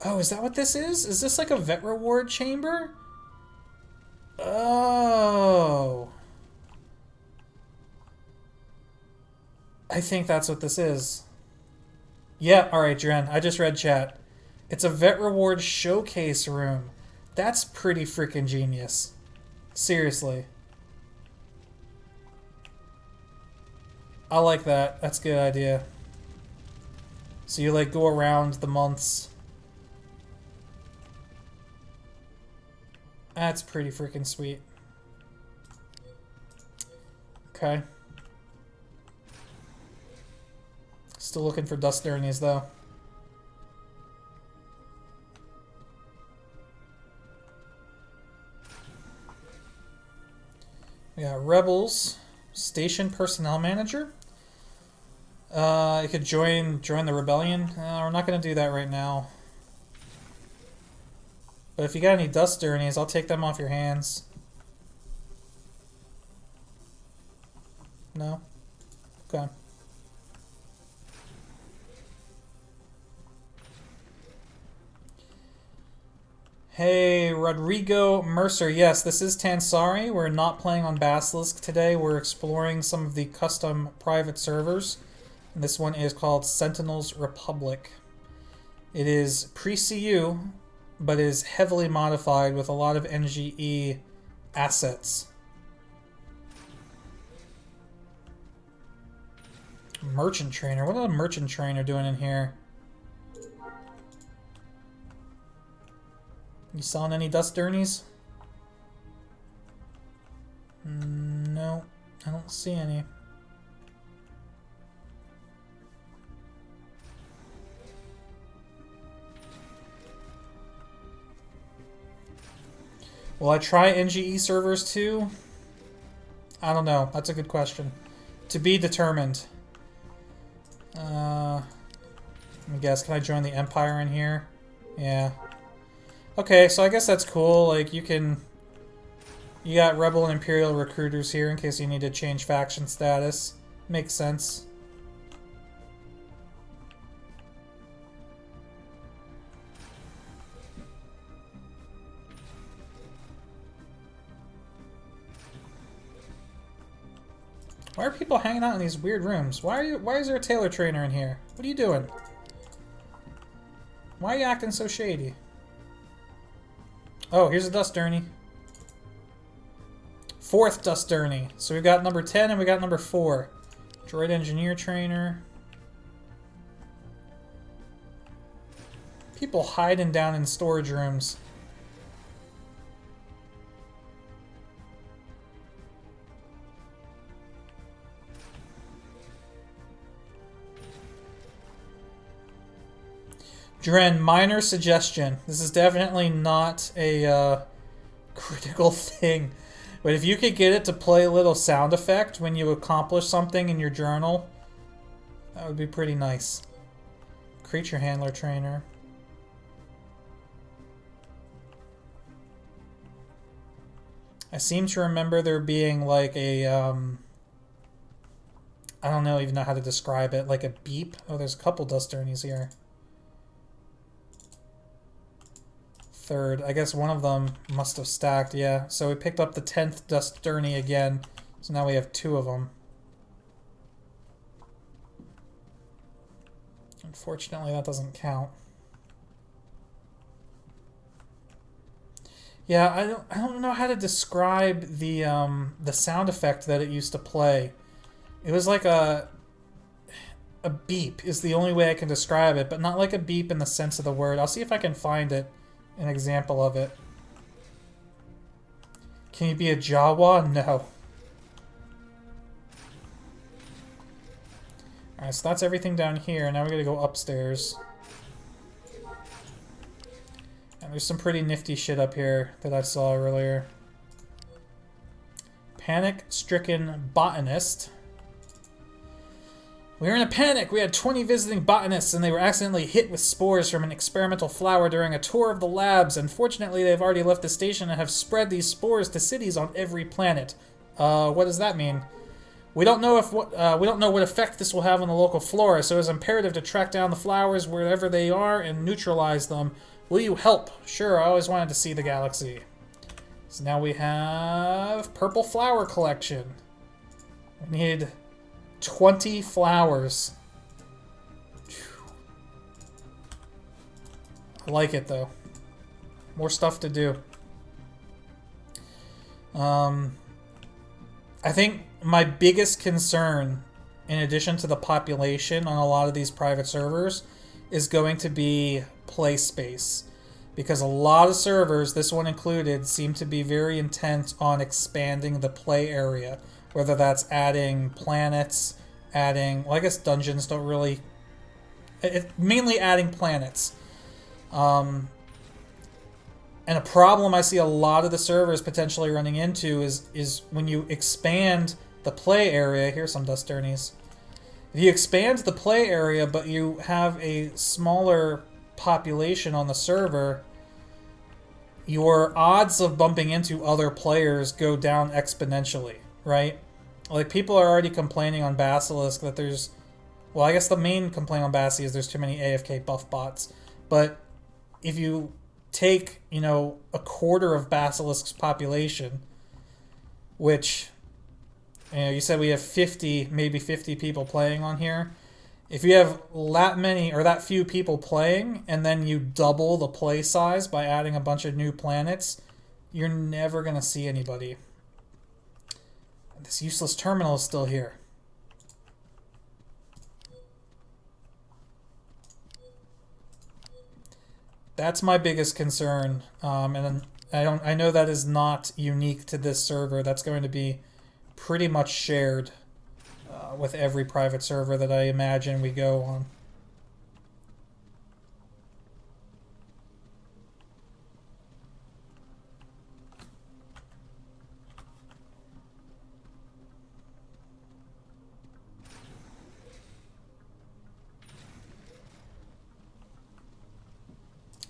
Oh, is that what this is? Is this like a vet reward chamber? Oh... I think that's what this is. Yeah, alright, Dren. I just read chat. It's a vet reward showcase room. That's pretty freaking genius. Seriously. I like that. That's a good idea. So you like go around the months. That's pretty freaking sweet. Okay. Still looking for dust journeys, though. We got Rebels, Station Personnel Manager. You could join the rebellion. We're not going to do that right now. But if you got any dust journeys, I'll take them off your hands. No? Okay. Hey, Rodrigo Mercer. Yes, this is Tansari. We're not playing on Basilisk today. We're exploring some of the custom private servers. And this one is called Sentinels Republic. It is pre-CU, but is heavily modified with a lot of NGE assets. Merchant Trainer. What is a Merchant Trainer doing in here? You selling any dust journeys? No, I don't see any. Will I try NGE servers too? I don't know. That's a good question. To be determined. Let me guess. Can I join the Empire in here? Yeah. Okay, so I guess that's cool. Like, you got Rebel and Imperial recruiters here in case you need to change faction status. Makes sense. Why are people hanging out in these weird rooms? Why is there a tailor trainer in here? What are you doing? Why are you acting so shady? Oh, here's a dust journey. 4th dust journey. So we've got number 10 and we got number 4. Droid engineer trainer. People hiding down in storage rooms. Dren, minor suggestion. This is definitely not a critical thing. But if you could get it to play a little sound effect when you accomplish something in your journal, that would be pretty nice. Creature handler trainer. I seem to remember there being like a, I don't even know how to describe it, like a beep. Oh, there's a couple dust journeys here. 3rd. I guess one of them must have stacked, yeah. So we picked up the 10th dust journey again. So now we have 2 of them. Unfortunately, that doesn't count. Yeah, I don't know how to describe the sound effect that it used to play. It was like a beep is the only way I can describe it, but not like a beep in the sense of the word. I'll see if I can find it. An example of it. Can you be a Jawa? No. Alright, so that's everything down here. Now we're going to go upstairs. And there's some pretty nifty shit up here that I saw earlier. Panic-stricken botanist. We were in a panic. We had 20 visiting botanists, and they were accidentally hit with spores from an experimental flower during a tour of the labs. Unfortunately, they've already left the station and have spread these spores to cities on every planet. What does that mean? We don't know what effect this will have on the local flora, so it's imperative to track down the flowers wherever they are and neutralize them. Will you help? Sure, I always wanted to see the galaxy. So now we have Purple Flower Collection. We need 20 flowers. I like it, though. More stuff to do. I think my biggest concern, in addition to the population on a lot of these private servers, is going to be play space. Because a lot of servers, this one included, seem to be very intent on expanding the play area. Whether that's adding planets, adding... Well, I guess dungeons don't really... mainly adding planets. And a problem I see a lot of the servers potentially running into is when you expand the play area... Here's some dust journeys. If you expand the play area, but you have a smaller population on the server, your odds of bumping into other players go down exponentially, right? Like, people are already complaining on Basilisk that there's... Well, I guess the main complaint on Bassi is there's too many AFK buff bots. But if you take, you know, a quarter of Basilisk's population, which... You know, you said we have 50, maybe 50 people playing on here. If you have that many or that few people playing, and then you double the play size by adding a bunch of new planets, you're never going to see anybody. This useless terminal is still here. That's my biggest concern, and I know that is not unique to this server. That's going to be pretty much shared with every private server that I imagine we go on.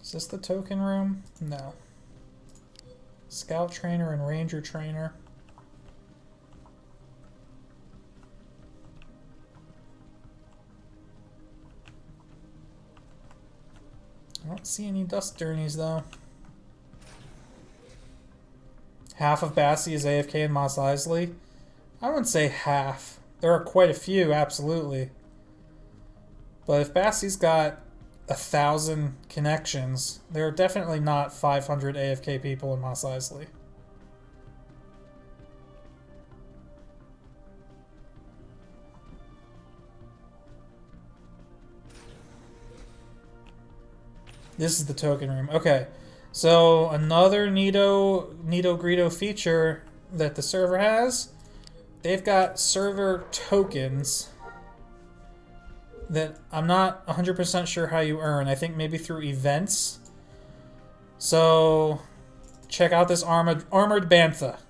Is this the token room? No. Scout trainer and ranger trainer. I don't see any dust journeys though. Half of Bassi is AFK and Mos Eisley. I wouldn't say half. There are quite a few, absolutely. But if Bassi's got 1,000 connections, there are definitely not 500 AFK people in Mos Eisley. This is the token room. Okay, so another Nito Greedo feature that the server has, they've got server tokens that I'm not 100% sure how you earn. I think maybe through events. So check out this armored bantha.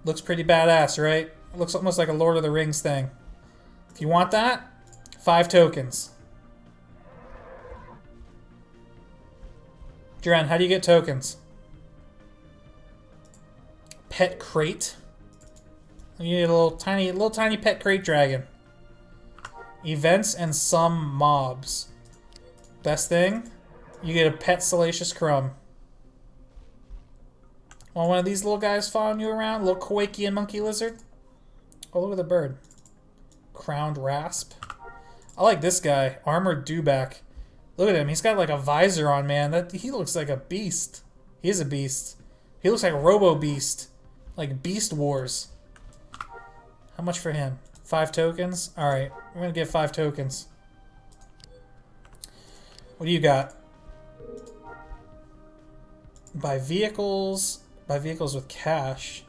Looks pretty badass, right? It looks almost like a Lord of the Rings thing. If you want that, 5 tokens. Dren, how do you get tokens? Pet crate. You need a little tiny pet crate dragon. Events and some mobs. Best thing, you get a pet salacious crumb. Want one of these little guys following you around? Little Kowakian monkey lizard? Oh, look at the bird. Crowned rasp. I like this guy. Armored dewback. Look at him. He's got like a visor on, man. He looks like a beast. He is a beast. He looks like a Robo Beast. Like Beast Wars. How much for him? 5 tokens? Alright. We're going to get 5 tokens. What do you got? Buy vehicles. Buy vehicles with cash.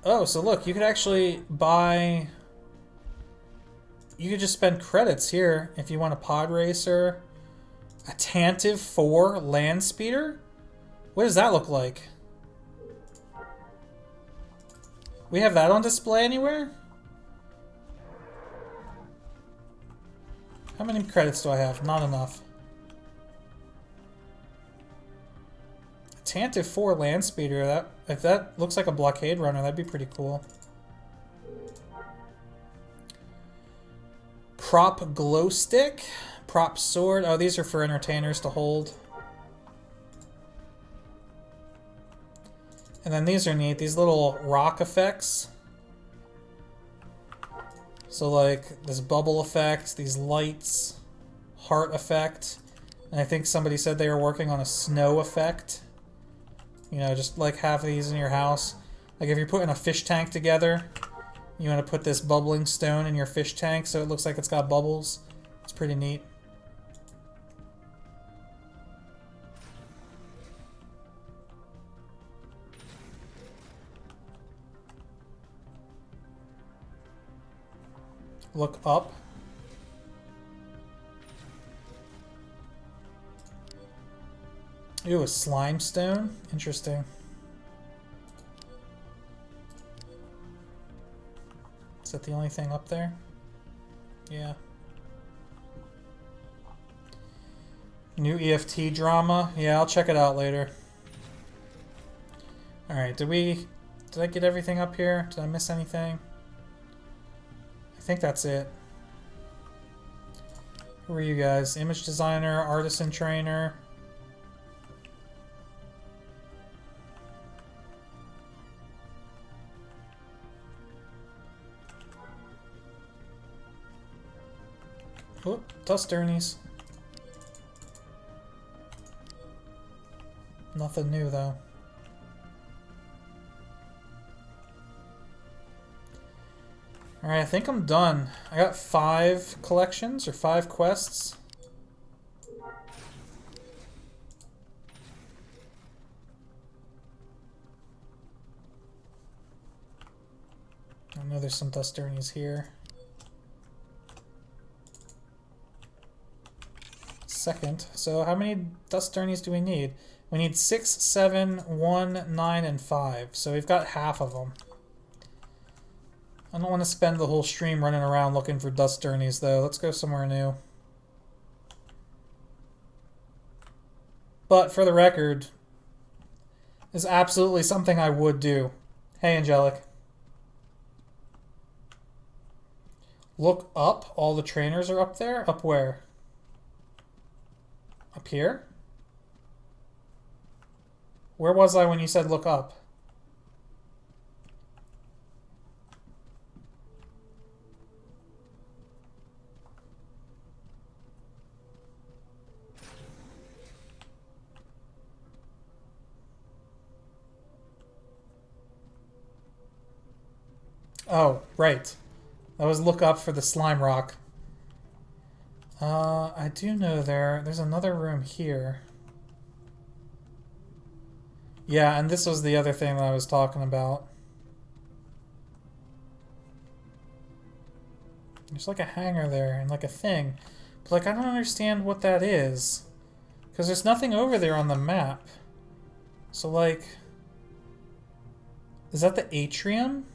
Oh, so look. You could actually buy... You could just spend credits here if you want a pod racer. A Tantive 4 land speeder? What does that look like? We have that on display anywhere? How many credits do I have? Not enough. A Tantive 4 land speeder. If that looks like a blockade runner, that'd be pretty cool. Prop glow stick, prop sword. Oh, these are for entertainers to hold. And then these are neat. These little rock effects. So like this bubble effect, these lights, heart effect. And I think somebody said they were working on a snow effect. You know, just like have these in your house. Like if you're putting a fish tank together, you want to put this bubbling stone in your fish tank so it looks like it's got bubbles. It's pretty neat. Look up. Ooh, a slime stone? Interesting. Is that the only thing up there? Yeah. New EFT drama? Yeah, I'll check it out later. Alright, did I get everything up here? Did I miss anything? I think that's it. Who are you guys? Image designer, artisan trainer. Oh, dust Ernies. Nothing new though. Alright, I think I'm done. I got 5 collections or 5 quests. I know there's some dust Ernies here. Second. So how many dust Ernies do we need? We need 6, 7, 1, 9, and 5. So we've got half of them. I don't want to spend the whole stream running around looking for dust Ernies, though. Let's go somewhere new. But for the record, is absolutely something I would do. Hey, Angelic. Look up. All the trainers are up there? Up where? Up here? Where was I when you said look up? Oh, right. That was look up for the slime rock. I do know there's another room here. Yeah, and this was the other thing that I was talking about. There's like a hangar there and like a thing. But like I don't understand what that is. Because there's nothing over there on the map. So like... Is that the atrium?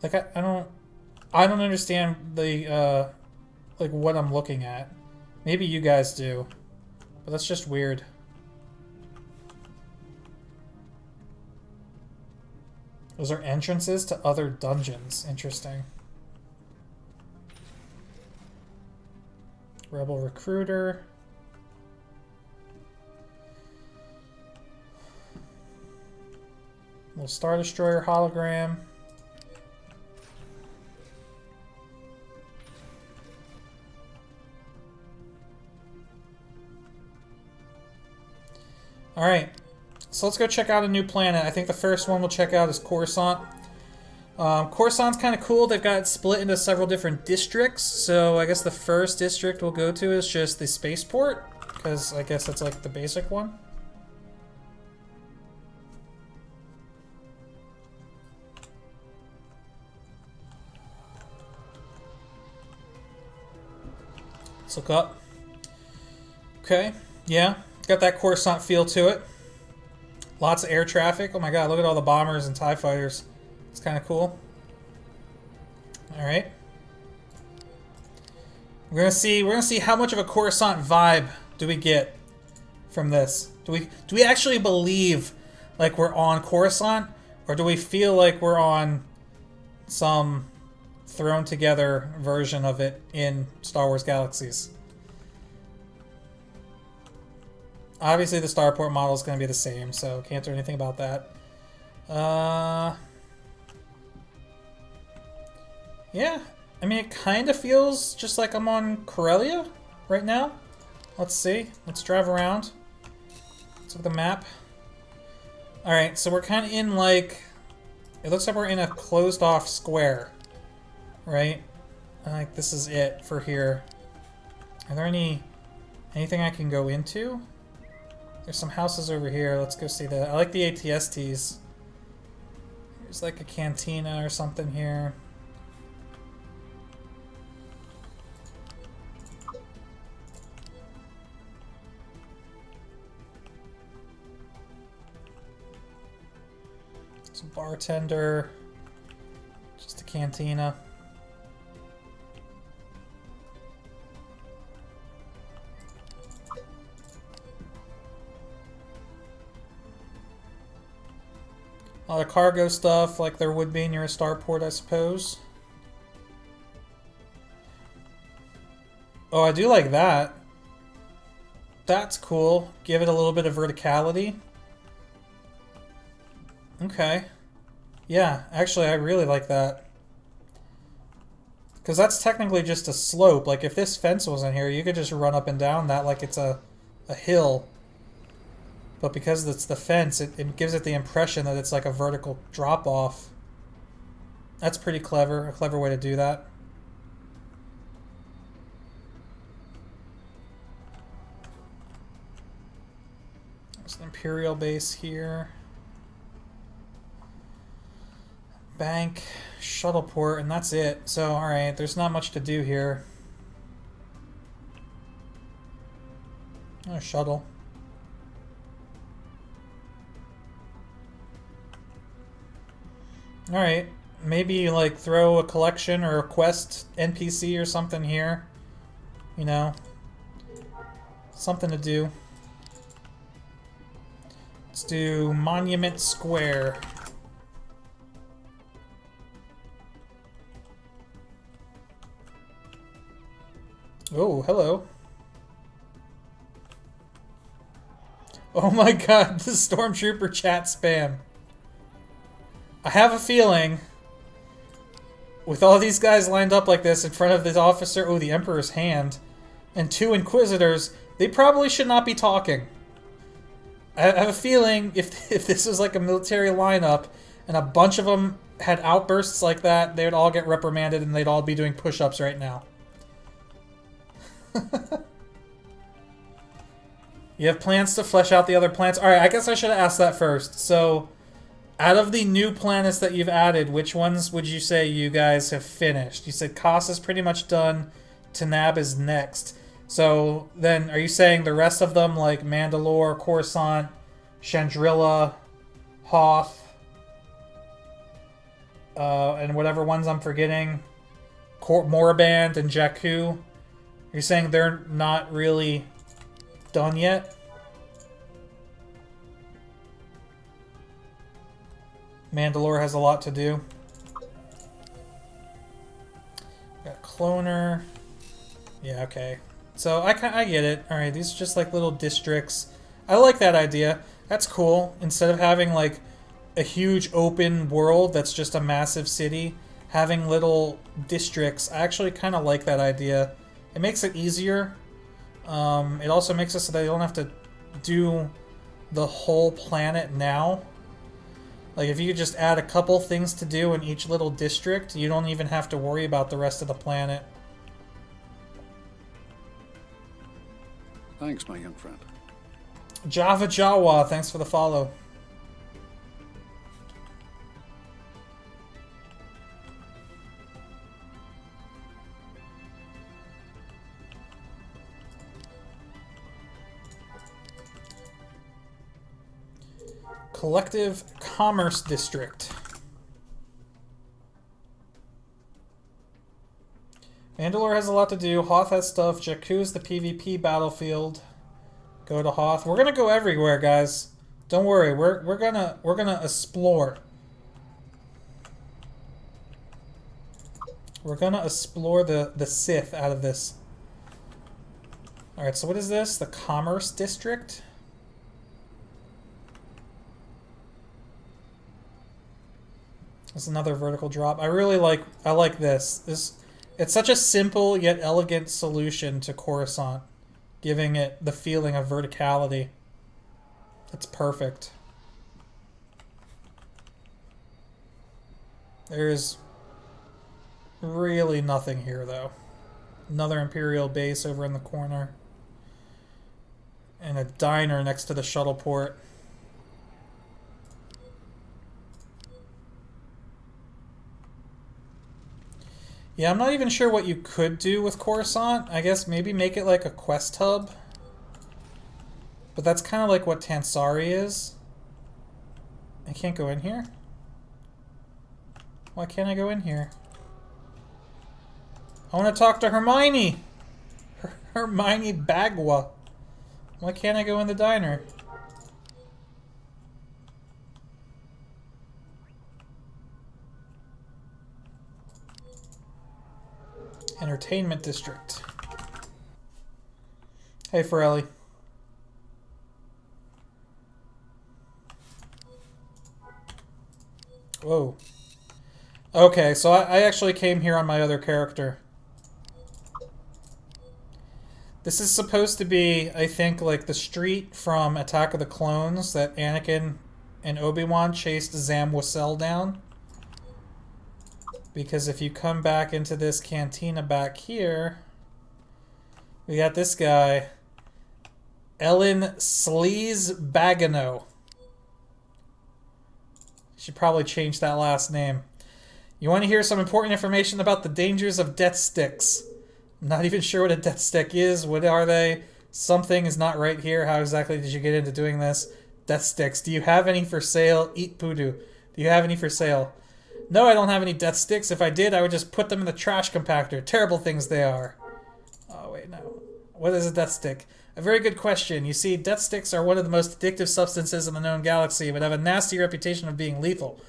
Like I don't understand the like what I'm looking at. Maybe you guys do. But that's just weird. Those are entrances to other dungeons. Interesting. Rebel Recruiter. Little Star Destroyer hologram. Alright, so let's go check out a new planet. I think the first one we'll check out is Coruscant. Coruscant's kind of cool. They've got it split into several different districts. So I guess the first district we'll go to is just the spaceport, because I guess that's like the basic one. Let's look up. Okay, yeah. Got that Coruscant feel to it. Lots of air traffic. Oh my god, look at all the bombers and TIE fighters. It's kind of cool. Alright. We're gonna see how much of a Coruscant vibe do we get from this. Do we actually believe like we're on Coruscant? Or do we feel like we're on some thrown together version of it in Star Wars Galaxies? Obviously, the starport model is going to be the same, so can't do anything about that. Yeah, I mean, it kind of feels just like I'm on Corellia right now. Let's see. Let's drive around. Let's look at the map. Alright, so we're kind of in, like... It looks like we're in a closed-off square. Right? Like, this is it for here. Are there anything I can go into? There's some houses over here. Let's go see that. I like the ATSTs. There's like a cantina or something here. There's a bartender. Just a cantina. A lot of cargo stuff, like there would be near a starport, I suppose. Oh, I do like that. That's cool. Give it a little bit of verticality. Okay. Yeah, actually, I really like that. Because that's technically just a slope. Like, if this fence wasn't here, you could just run up and down that like it's a hill. But because it's the fence, it gives it the impression that it's like a vertical drop-off. That's pretty clever. A clever way to do that. There's an Imperial base here. Bank, shuttle port, and that's it. So, alright, there's not much to do here. Oh, shuttle. Alright, maybe like throw a collection or a quest NPC or something here. You know, something to do. Let's do Monument Square. Oh, hello. Oh my god, the Stormtrooper chat spam. I have a feeling, with all these guys lined up like this in front of this officer, oh, the Emperor's hand, and 2 Inquisitors, they probably should not be talking. I have a feeling if this was like a military lineup and a bunch of them had outbursts like that, they would all get reprimanded and they'd all be doing push-ups right now. You have plans to flesh out the other planets? Alright, I guess I should have asked that first. So, out of the new planets that you've added, which ones would you say you guys have finished? You said Kos is pretty much done. Tanab is next. So, then, are you saying the rest of them, like Mandalore, Coruscant, Chandrilla, Hoth, and whatever ones I'm forgetting, Moraband and Jakku, you're saying they're not really done yet? Mandalore has a lot to do. Got Cloner. Yeah, okay. So I get it. Alright, these are just like little districts. I like that idea. That's cool. Instead of having like a huge open world that's just a massive city, having little districts, I actually kind of like that idea. It makes it easier. It also makes it so that you don't have to do the whole planet now. Like, if you could just add a couple things to do in each little district, you don't even have to worry about the rest of the planet. Thanks, my young friend. Java Jawa, thanks for the follow. Collective Commerce District. Mandalore has a lot to do. Hoth has stuff. Jakku is the PvP battlefield. Go to Hoth. We're gonna go everywhere, guys. Don't worry. We're gonna explore. We're gonna explore the Sith out of this. All right. So what is this? The Commerce District. It's another vertical drop. I like this. It's such a simple yet elegant solution to Coruscant, giving it the feeling of verticality. It's perfect. There's really nothing here, though. Another Imperial base over in the corner. And a diner next to the shuttle port. Yeah, I'm not even sure what you could do with Coruscant. I guess maybe make it like a quest hub. But that's kind of like what Tansari is. I can't go in here? Why can't I go in here? I want to talk to Hermione! Hermione Bagua. Why can't I go in the diner? Entertainment District. Hey, Forelli. Whoa. Okay, so I actually came here on my other character. This is supposed to be, I think, like the street from Attack of the Clones that Anakin and Obi-Wan chased Zam Wesell down. Because if you come back into this cantina back here, we got this guy, Ellen Sleaze Bagano. Should probably change that last name. You want to hear some important information about the dangers of death sticks. I'm not even sure what a death stick is. What are they? Something is not right here. How exactly did you get into doing this? Death sticks. Do you have any for sale? Eat poodoo. Do you have any for sale? No, I don't have any death sticks. If I did, I would just put them in the trash compactor. Terrible things they are. Oh, wait, no. What is a death stick? A very good question. You see, death sticks are one of the most addictive substances in the known galaxy, but have a nasty reputation of being lethal.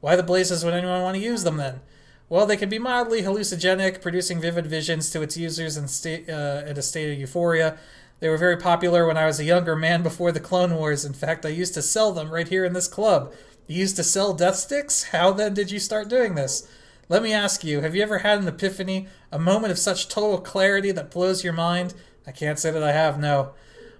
Why the blazes would anyone want to use them, then? Well, they can be mildly hallucinogenic, producing vivid visions to its users in a state of euphoria. They were very popular when I was a younger man before the Clone Wars. In fact, I used to sell them right here in this club. You used to sell death sticks? How then did you start doing this? Let me ask you, have you ever had an epiphany, a moment of such total clarity that blows your mind? I can't say that I have, no.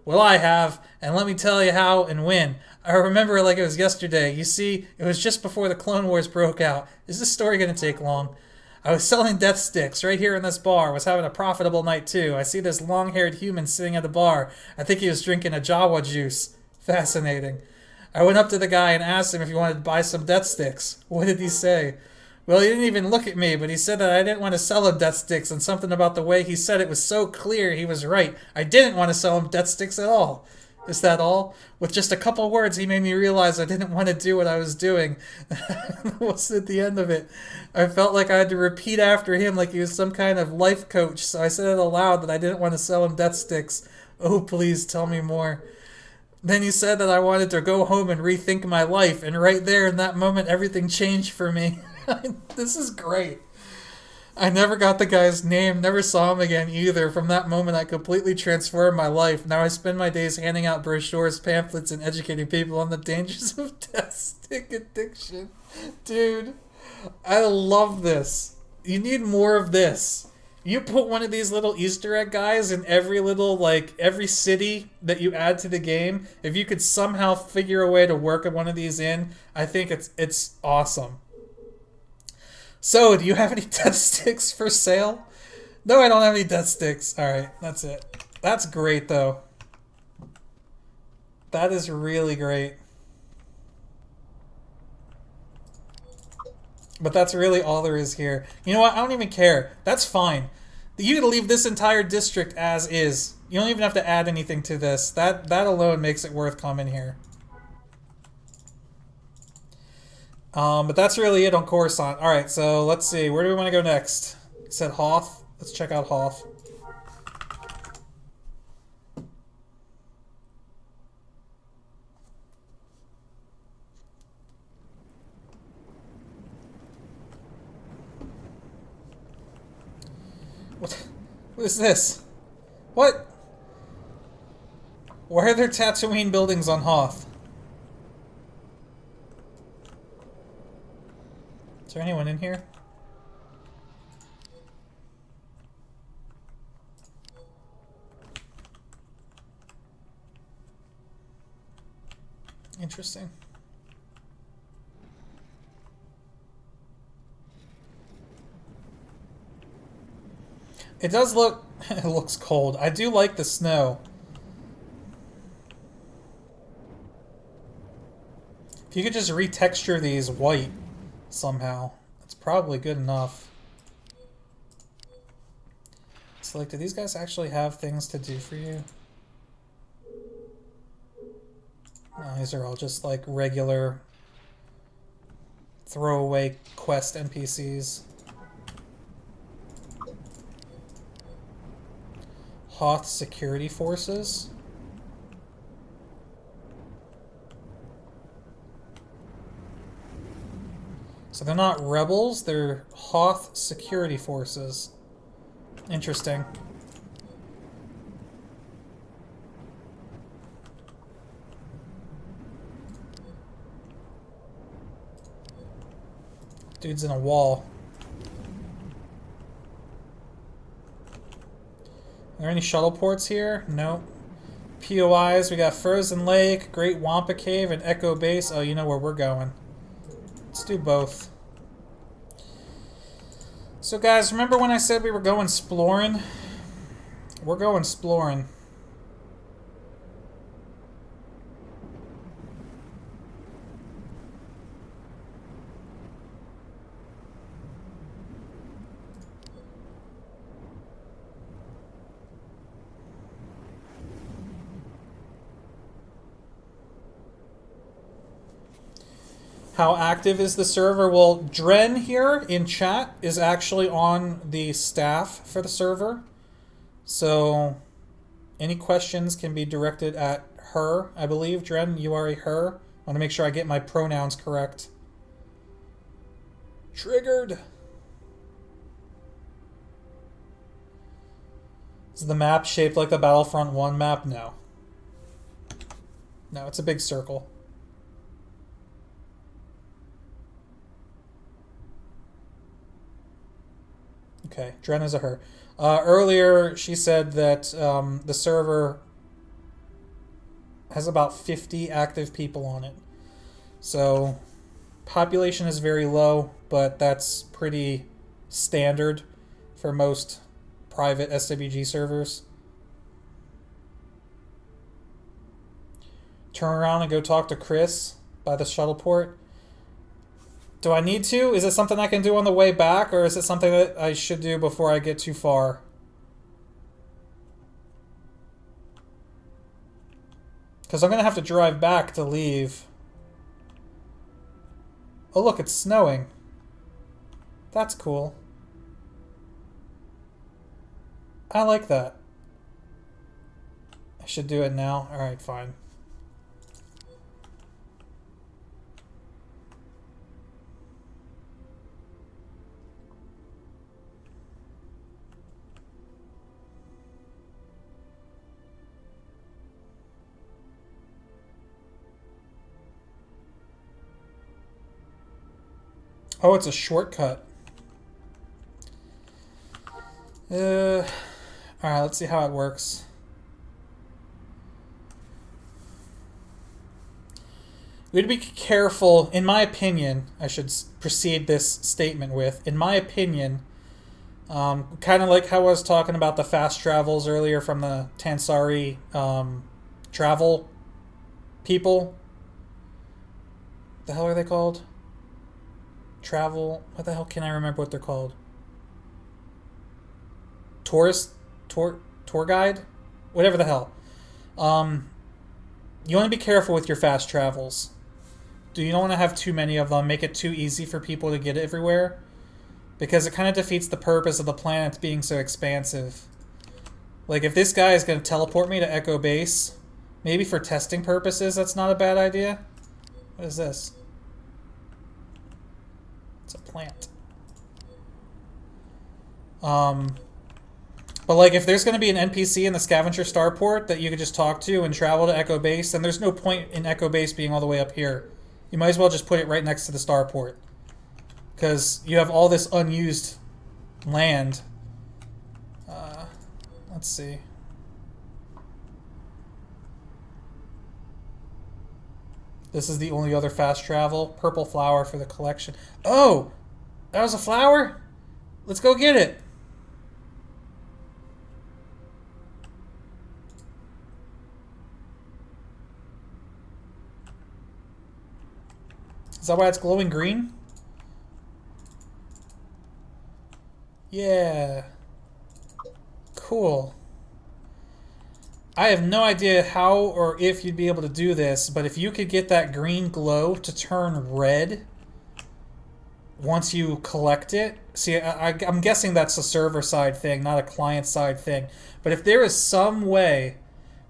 Well, I have, and let me tell you how and when. I remember it like it was yesterday. You see, it was just before the Clone Wars broke out. Is this story going to take long? I was selling death sticks right here in this bar. Was having a profitable night, too. I see this long-haired human sitting at the bar. I think he was drinking a Jawa juice. Fascinating. I went up to the guy and asked him if he wanted to buy some death sticks. What did he say? Well, he didn't even look at me, but he said that I didn't want to sell him death sticks, and something about the way he said it was so clear he was right. I didn't want to sell him death sticks at all. Is that all? With just a couple words, he made me realize I didn't want to do what I was doing. That was at the end of it. I felt like I had to repeat after him like he was some kind of life coach, so I said it aloud that I didn't want to sell him death sticks. Oh, please tell me more. Then he said that I wanted to go home and rethink my life, and right there in that moment, everything changed for me. This is great. I never got the guy's name, never saw him again either. From that moment, I completely transformed my life. Now I spend my days handing out brochures, pamphlets, and educating people on the dangers of death stick addiction. Dude, I love this. You need more of this. You put one of these little Easter egg guys in every little, every city that you add to the game. If you could somehow figure a way to work one of these in, I think it's awesome. So, do you have any death sticks for sale? No, I don't have any death sticks. Alright, that's it. That's great, though. That is really great. But that's really all there is here. You know what? I don't even care. That's fine. You can leave this entire district as is. You don't even have to add anything to this. That alone makes it worth coming here. But that's really it on Coruscant. Alright, so let's see. Where do we want to go next? It said Hoth. Let's check out Hoth. What is this? What? Why are there Tatooine buildings on Hoth? Is there anyone in here? Interesting. It does look... it looks cold. I do like the snow. If you could just retexture these white somehow, it's probably good enough. So, do these guys actually have things to do for you? No, these are all just, regular throwaway quest NPCs. Hoth security forces. So they're not rebels, they're Hoth security forces. Interesting. Dude's in a wall. Are there any shuttle ports here? Nope. POIs, we got Frozen Lake, Great Wampa Cave, and Echo Base. Oh, you know where we're going. Let's do both. So guys, remember when I said we were going exploring? We're going exploring. How active is the server? Well, Dren here in chat is actually on the staff for the server. So any questions can be directed at her, I believe. Dren, you are a her. I want to make sure I get my pronouns correct. Triggered. Is the map shaped like the Battlefront 1 map? No. No, it's a big circle. Okay, Dren is a her. Earlier, she said that the server has about 50 active people on it. So, population is very low, but that's pretty standard for most private SWG servers. Turn around and go talk to Chris by the shuttle port. Do I need to? Is it something I can do on the way back, or is it something that I should do before I get too far? Because I'm going to have to drive back to leave. Oh look, it's snowing. That's cool. I like that. I should do it now. Alright, fine. Oh, it's a shortcut. Alright, let's see how it works. We'd be careful, in my opinion, I should precede this statement with, in my opinion, kind of like how I was talking about the fast travels earlier from the Tansari travel people. The hell are they called? Travel, what the hell can I remember what they're called? Tour guide? Whatever the hell. You want to be careful with your fast travels. You don't want to have too many of them, make it too easy for people to get everywhere. Because it kind of defeats the purpose of the planet being so expansive. Like, if this guy is going to teleport me to Echo Base, maybe for testing purposes, that's not a bad idea. What is this? It's a plant. But like, if there's going to be an NPC in the scavenger starport that you could just talk to and travel to Echo Base, then there's no point in Echo Base being all the way up here. You might as well just put it right next to the starport. Because you have all this unused land. Let's see. This is the only other fast travel. Purple flower for the collection. Oh! That was a flower? Let's go get it. Is that why it's glowing green? Yeah. Cool. I have no idea how or if you'd be able to do this, but if you could get that green glow to turn red, once you collect it. See, I'm guessing that's a server side thing, not a client side thing. But if there is some way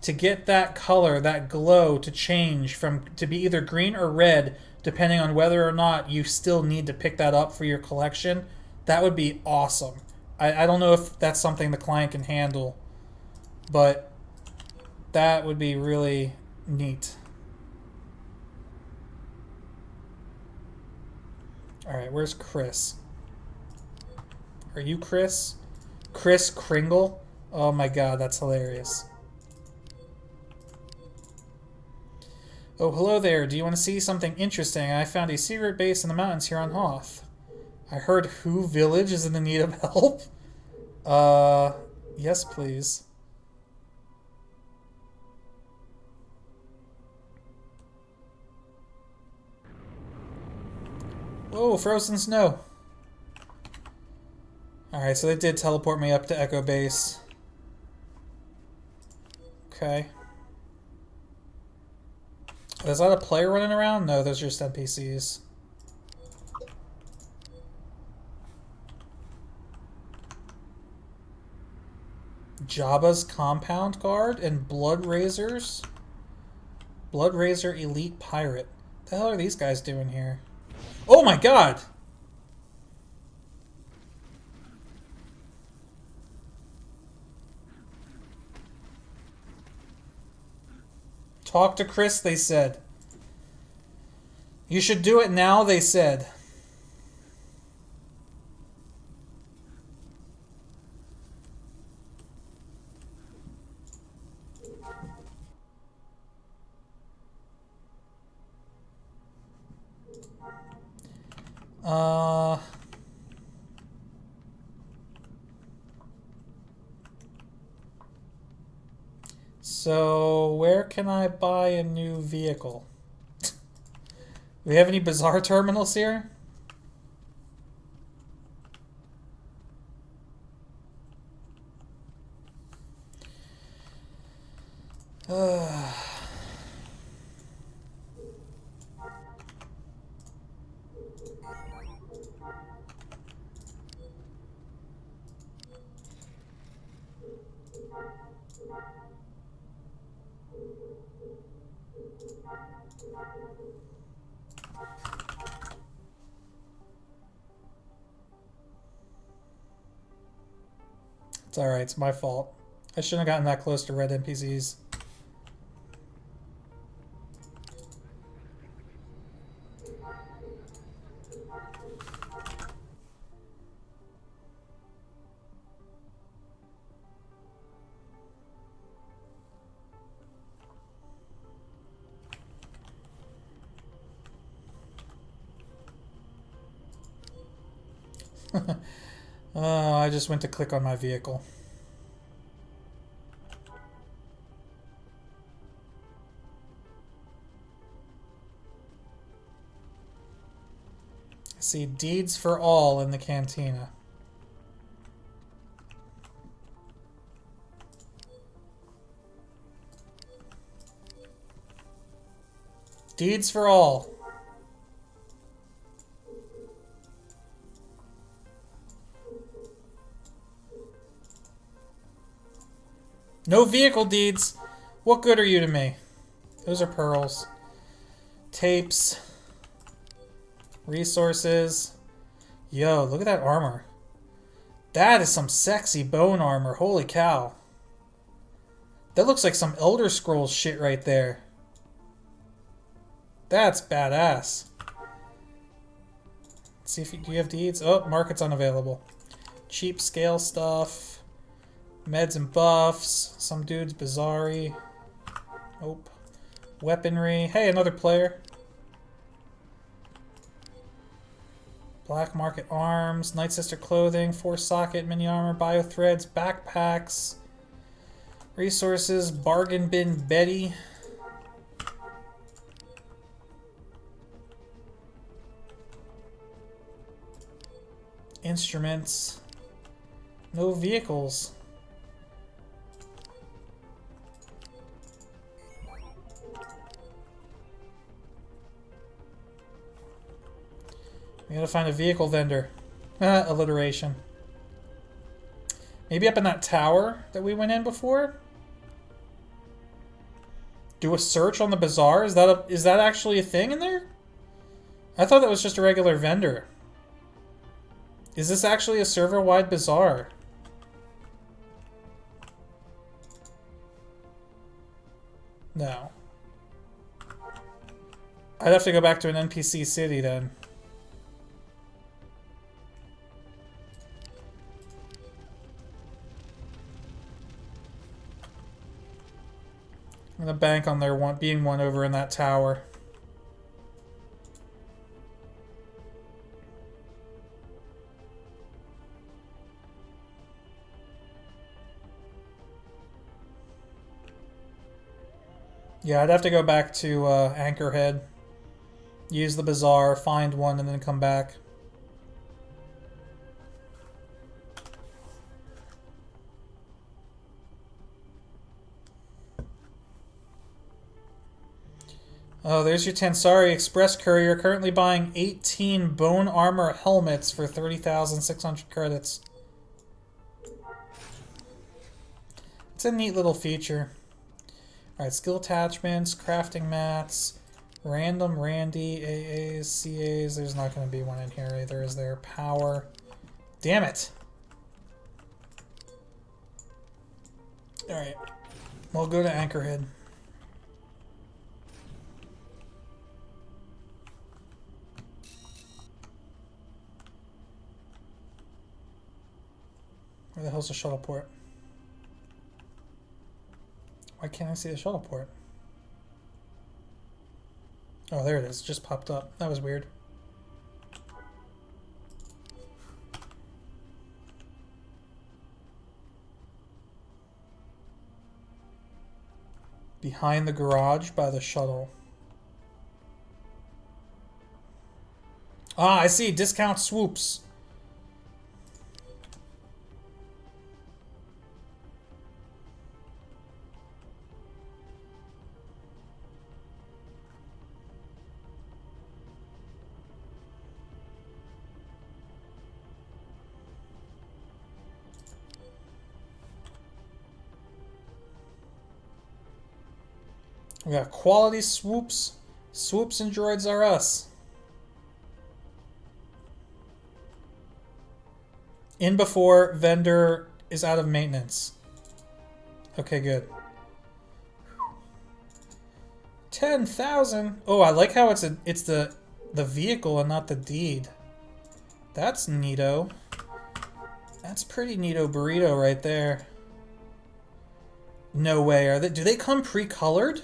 to get that color, that glow, to change from to be either green or red, depending on whether or not you still need to pick that up for your collection, that would be awesome. I don't know if that's something the client can handle, but that would be really neat. Alright, where's Chris? Are you Chris? Chris Kringle? Oh my god, that's hilarious. Oh, hello there. Do you want to see something interesting? I found a secret base in the mountains here on Hoth. I heard Who Village is in the need of help. Yes, please. Whoa, frozen snow. Alright, so they did teleport me up to Echo Base. Okay. Is that a player running around? No, those are just NPCs. Jabba's Compound Guard and Blood Razors? Blood Razor Elite Pirate. What the hell are these guys doing here? Oh my god! Talk to Chris, they said. You should do it now, they said. So, where can I buy a new vehicle? Do we have any bizarre terminals here? It's alright, it's my fault. I shouldn't have gotten that close to red NPCs. Oh, I just went to click on my vehicle. I see Deeds for All in the cantina. Deeds for All. No vehicle deeds. What good are you to me? Those are pearls. Tapes. Resources. Yo, look at that armor. That is some sexy bone armor. Holy cow. That looks like some Elder Scrolls shit right there. That's badass. Let's see if do you have deeds? Oh, market's unavailable. Cheap scale stuff. Meds and buffs. Some dude's bizarre. Nope. Weaponry. Hey, another player. Black market arms. Night Sister clothing. 4-socket mini armor. Bio threads. Backpacks. Resources. Bargain bin Betty. Instruments. No vehicles. We gotta find a vehicle vendor. Alliteration. Maybe up in that tower that we went in before? Do a search on the bazaar? Is that actually a thing in there? I thought that was just a regular vendor. Is this actually a server-wide bazaar? No. I'd have to go back to an NPC city then. I'm gonna bank on there being one over in that tower. Yeah, I'd have to go back to Anchorhead, use the bazaar, find one, and then come back. Oh, there's your Tansari Express Courier, currently buying 18 bone armor helmets for 30,600 credits. It's a neat little feature. Alright, skill attachments, crafting mats, random Randy, AAs, CAs. There's not going to be one in here either, is there? Power. Damn it! Alright, we'll go to Anchorhead. Where the hell's the shuttle port? Why can't I see the shuttle port? Oh, there it is. It just popped up. That was weird. Behind the garage by the shuttle. Ah, I see. Discount swoops. We got quality swoops. Swoops and droids are us. In before vendor is out of maintenance. Okay, good. 10,000. Oh, I like how it's the vehicle and not the deed. That's neato. That's pretty neato burrito right there. No way. Do they come pre-colored?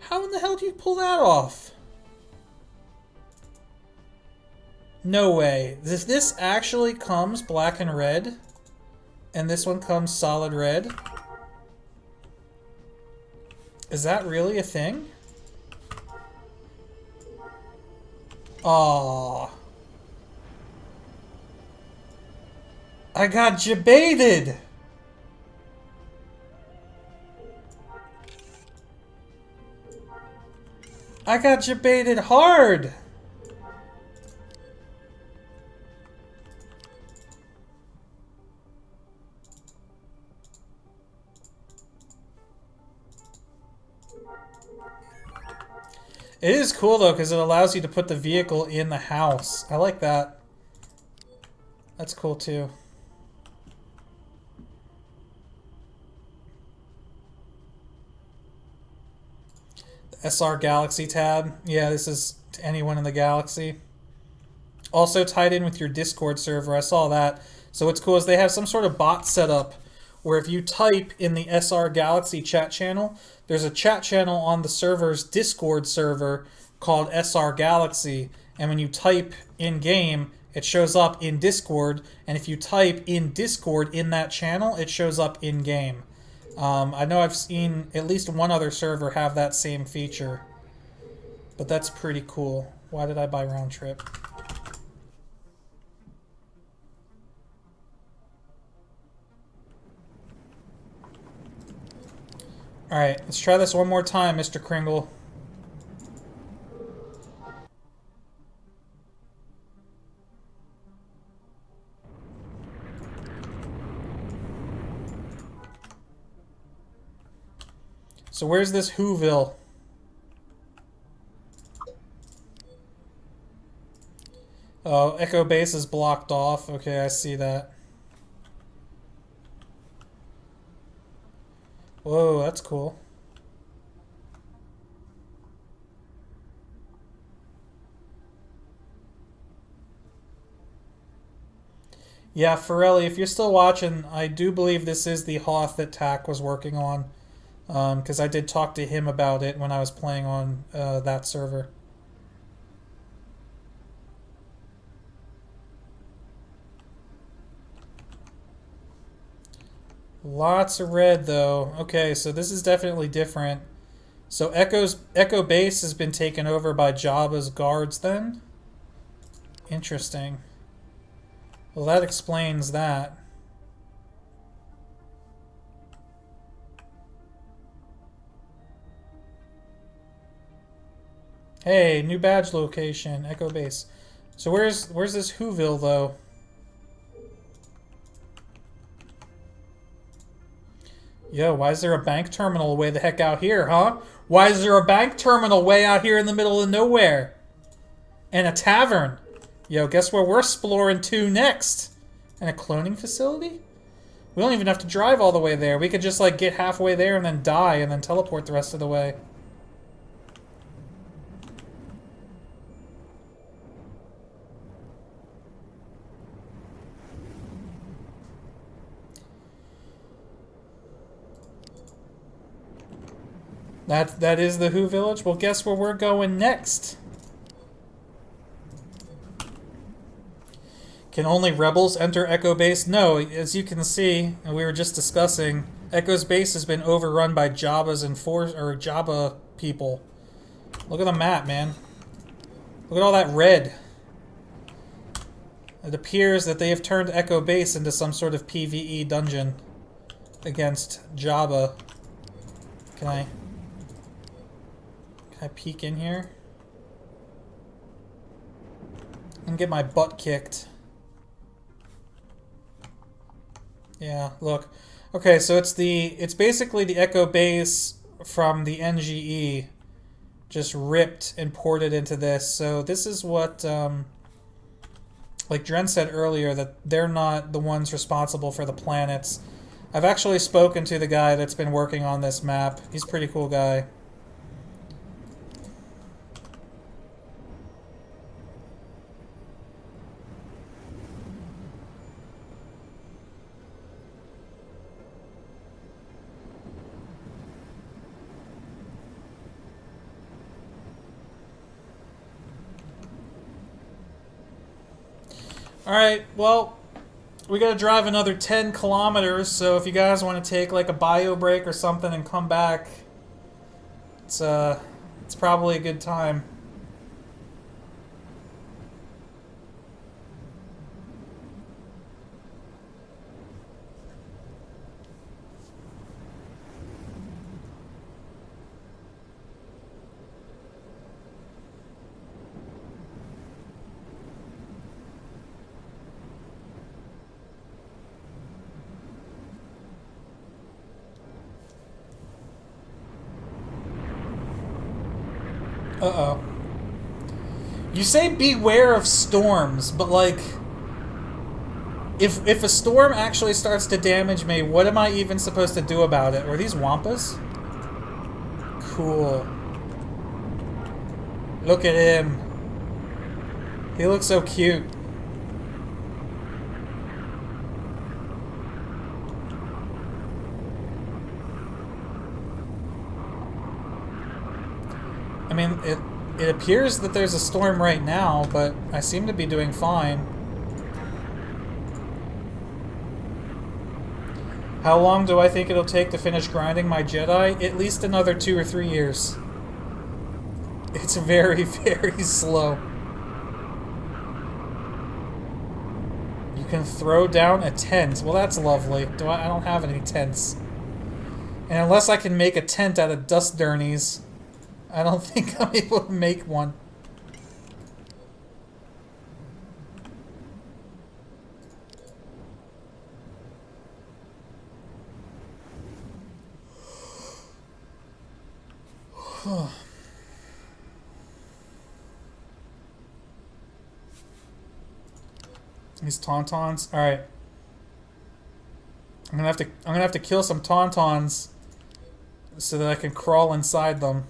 How in the hell do you pull that off? No way. This actually comes black and red, and this one comes solid red? Is that really a thing? Aww. I got jebaited! I got jebaited hard! It is cool though, because it allows you to put the vehicle in the house. I like that. That's cool too. SR Galaxy tab. Yeah, this is to anyone in the galaxy. Also tied in with your Discord server. I saw that. So what's cool is they have some sort of bot set up where if you type in the SR Galaxy chat channel, there's a chat channel on the server's Discord server called SR Galaxy. And when you type in-game, it shows up in Discord. And if you type in Discord in that channel, it shows up in-game. I know I've seen at least one other server have that same feature. But that's pretty cool. Why did I buy round trip? Alright, let's try this one more time, Mr. Kringle. So where's this Whoville? Oh, Echo Base is blocked off. Okay, I see that. Whoa, that's cool. Yeah, Forelli, if you're still watching, I do believe this is the Hoth that Tack was working on. Because I did talk to him about it when I was playing on that server. Lots of red, though. Okay, so this is definitely different. So Echo Base has been taken over by Jabba's guards, then? Interesting. Well, that explains that. Hey, new badge location, Echo Base. So where's this Whoville, though? Yo, why is there a bank terminal way the heck out here, huh? Why is there a bank terminal way out here in the middle of nowhere? And a tavern. Yo, guess where we're exploring to next? And a cloning facility? We don't even have to drive all the way there. We could just, like, get halfway there and then die and then teleport the rest of the way. That is the Who Village? Well, guess where we're going next? Can only rebels enter Echo Base? No, as you can see, and we were just discussing, Echo's base has been overrun by Jabba people. Look at the map, man. Look at all that red. It appears that they have turned Echo Base into some sort of PvE dungeon against Jabba. Can I peek in here? And get my butt kicked. Yeah, look. Okay, so it's basically the Echo Base from the NGE just ripped and ported into this. So this is what like Dren said earlier, that they're not the ones responsible for the planets. I've actually spoken to the guy that's been working on this map. He's a pretty cool guy. Alright, well, we gotta drive another 10 kilometers, so if you guys want to take like a bio break or something and come back, it's probably a good time. Uh-oh. You say beware of storms, but like, if a storm actually starts to damage me, what am I even supposed to do about it? Are these Wampas? Cool. Look at him. He looks so cute. I mean, it appears that there's a storm right now, but I seem to be doing fine. How long do I think it'll take to finish grinding my Jedi? At least another 2 or 3 years. It's very, very slow. You can throw down a tent. Well, that's lovely. I don't have any tents. And unless I can make a tent out of dust durnies, I don't think I'm able to make one. These tauntauns. All right. I'm gonna have to kill some tauntauns so that I can crawl inside them.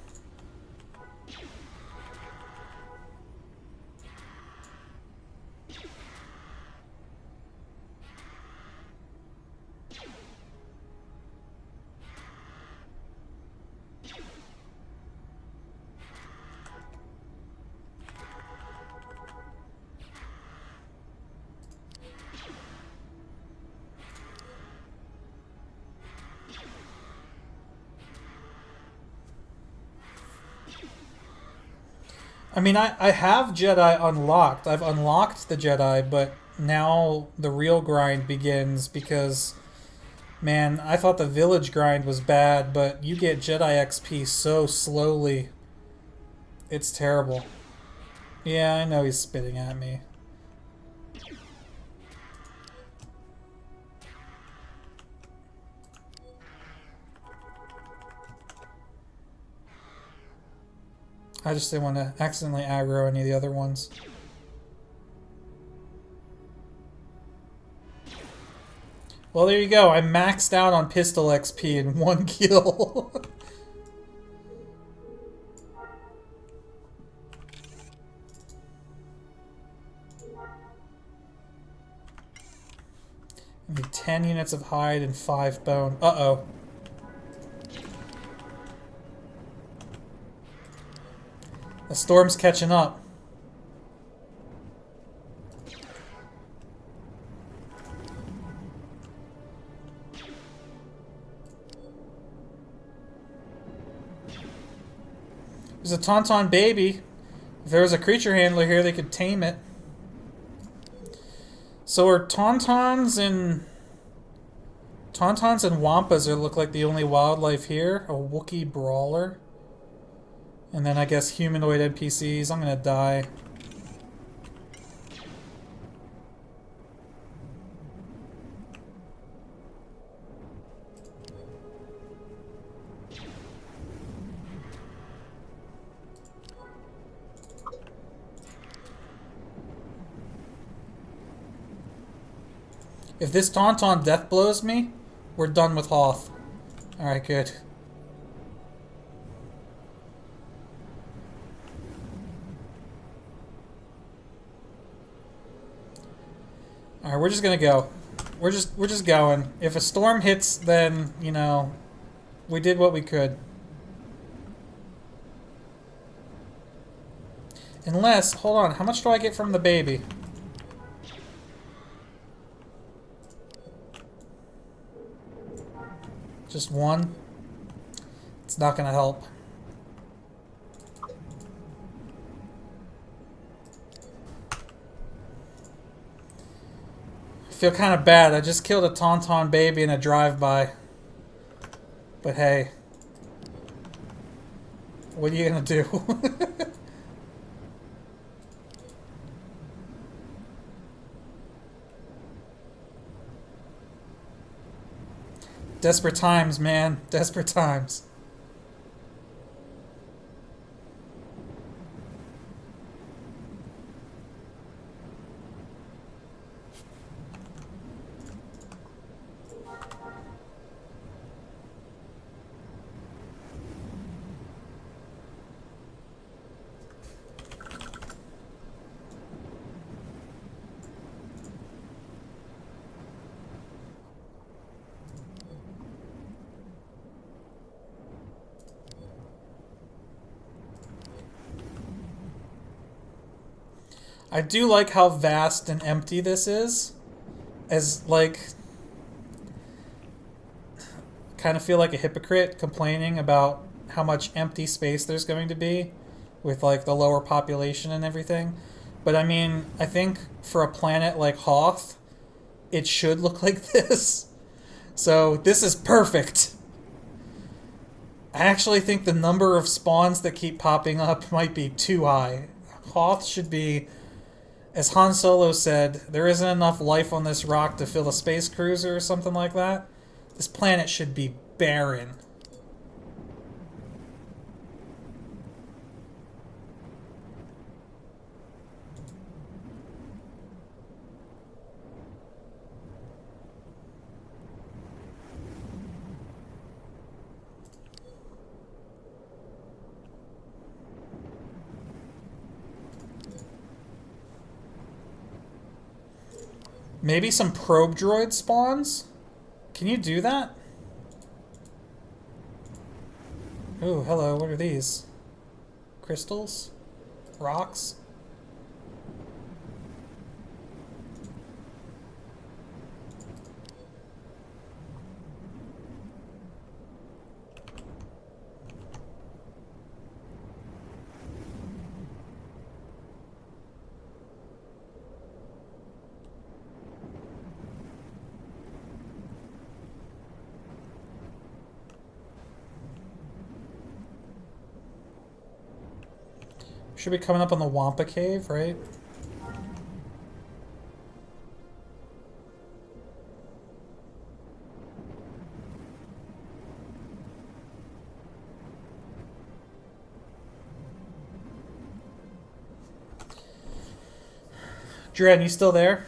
I mean, I have Jedi unlocked. I've unlocked the Jedi, but now the real grind begins because, man, I thought the village grind was bad, but you get Jedi XP so slowly. It's terrible. Yeah, I know he's spitting at me. I just didn't want to accidentally aggro any of the other ones. Well, there you go. I maxed out on pistol XP in one kill. I need 10 units of hide and 5 bone. Uh-oh. The storm's catching up. There's a tauntaun baby. If there was a creature handler here, they could tame it. So are tauntauns and wampas look like the only wildlife here? A Wookiee brawler. And then I guess humanoid NPCs. I'm gonna die. If this tauntaun death blows me, we're done with Hoth. Alright, good. Alright, we're just gonna go. We're just going. If a storm hits, then, you know, we did what we could. Unless, hold on, how much do I get from the baby? Just one? It's not gonna help. I feel kind of bad. I just killed a tauntaun baby in a drive-by. But hey. What are you gonna do? Desperate times, man. Desperate times. I do like how vast and empty this is. As, like... kind of feel like a hypocrite complaining about how much empty space there's going to be with, like, the lower population and everything. But, I mean, I think for a planet like Hoth, it should look like this. So, this is perfect. I actually think the number of spawns that keep popping up might be too high. Hoth should be... As Han Solo said, there isn't enough life on this rock to fill a space cruiser or something like that. This planet should be barren. Maybe some probe droid spawns? Can you do that? Oh, hello. What are these? Crystals? Rocks? Should be coming up on the Wampa Cave, right? Dren, you still there?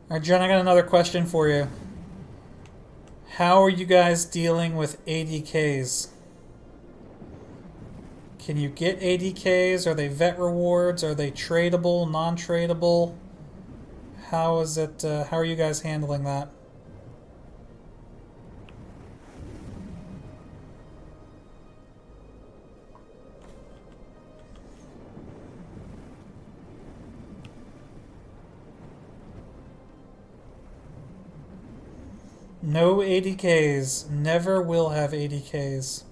Alright, Jen, I got another question for you. How are you guys dealing with ADKs? Can you get ADKs? Are they vet rewards? Are they tradable, non-tradable? How is it, how are you guys handling that? No ADKs. Never will have ADKs.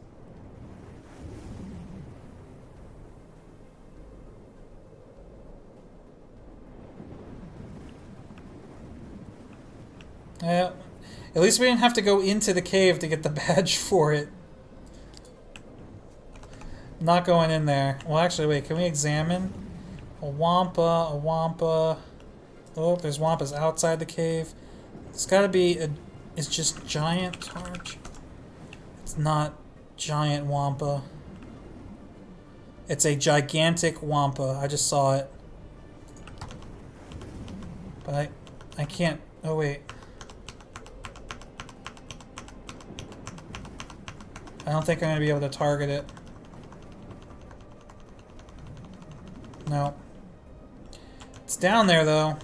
Yeah. At least we didn't have to go into the cave to get the badge for it. Not going in there. Well, actually, wait. Can we examine? A Wampa, a Wampa. Oh, there's Wampas outside the cave. It's got to be a... It's just giant Targe. It's not giant Wampa. It's a gigantic Wampa. I just saw it. But I can't... Oh, wait. I don't think I'm going to be able to target it. No. It's down there, though.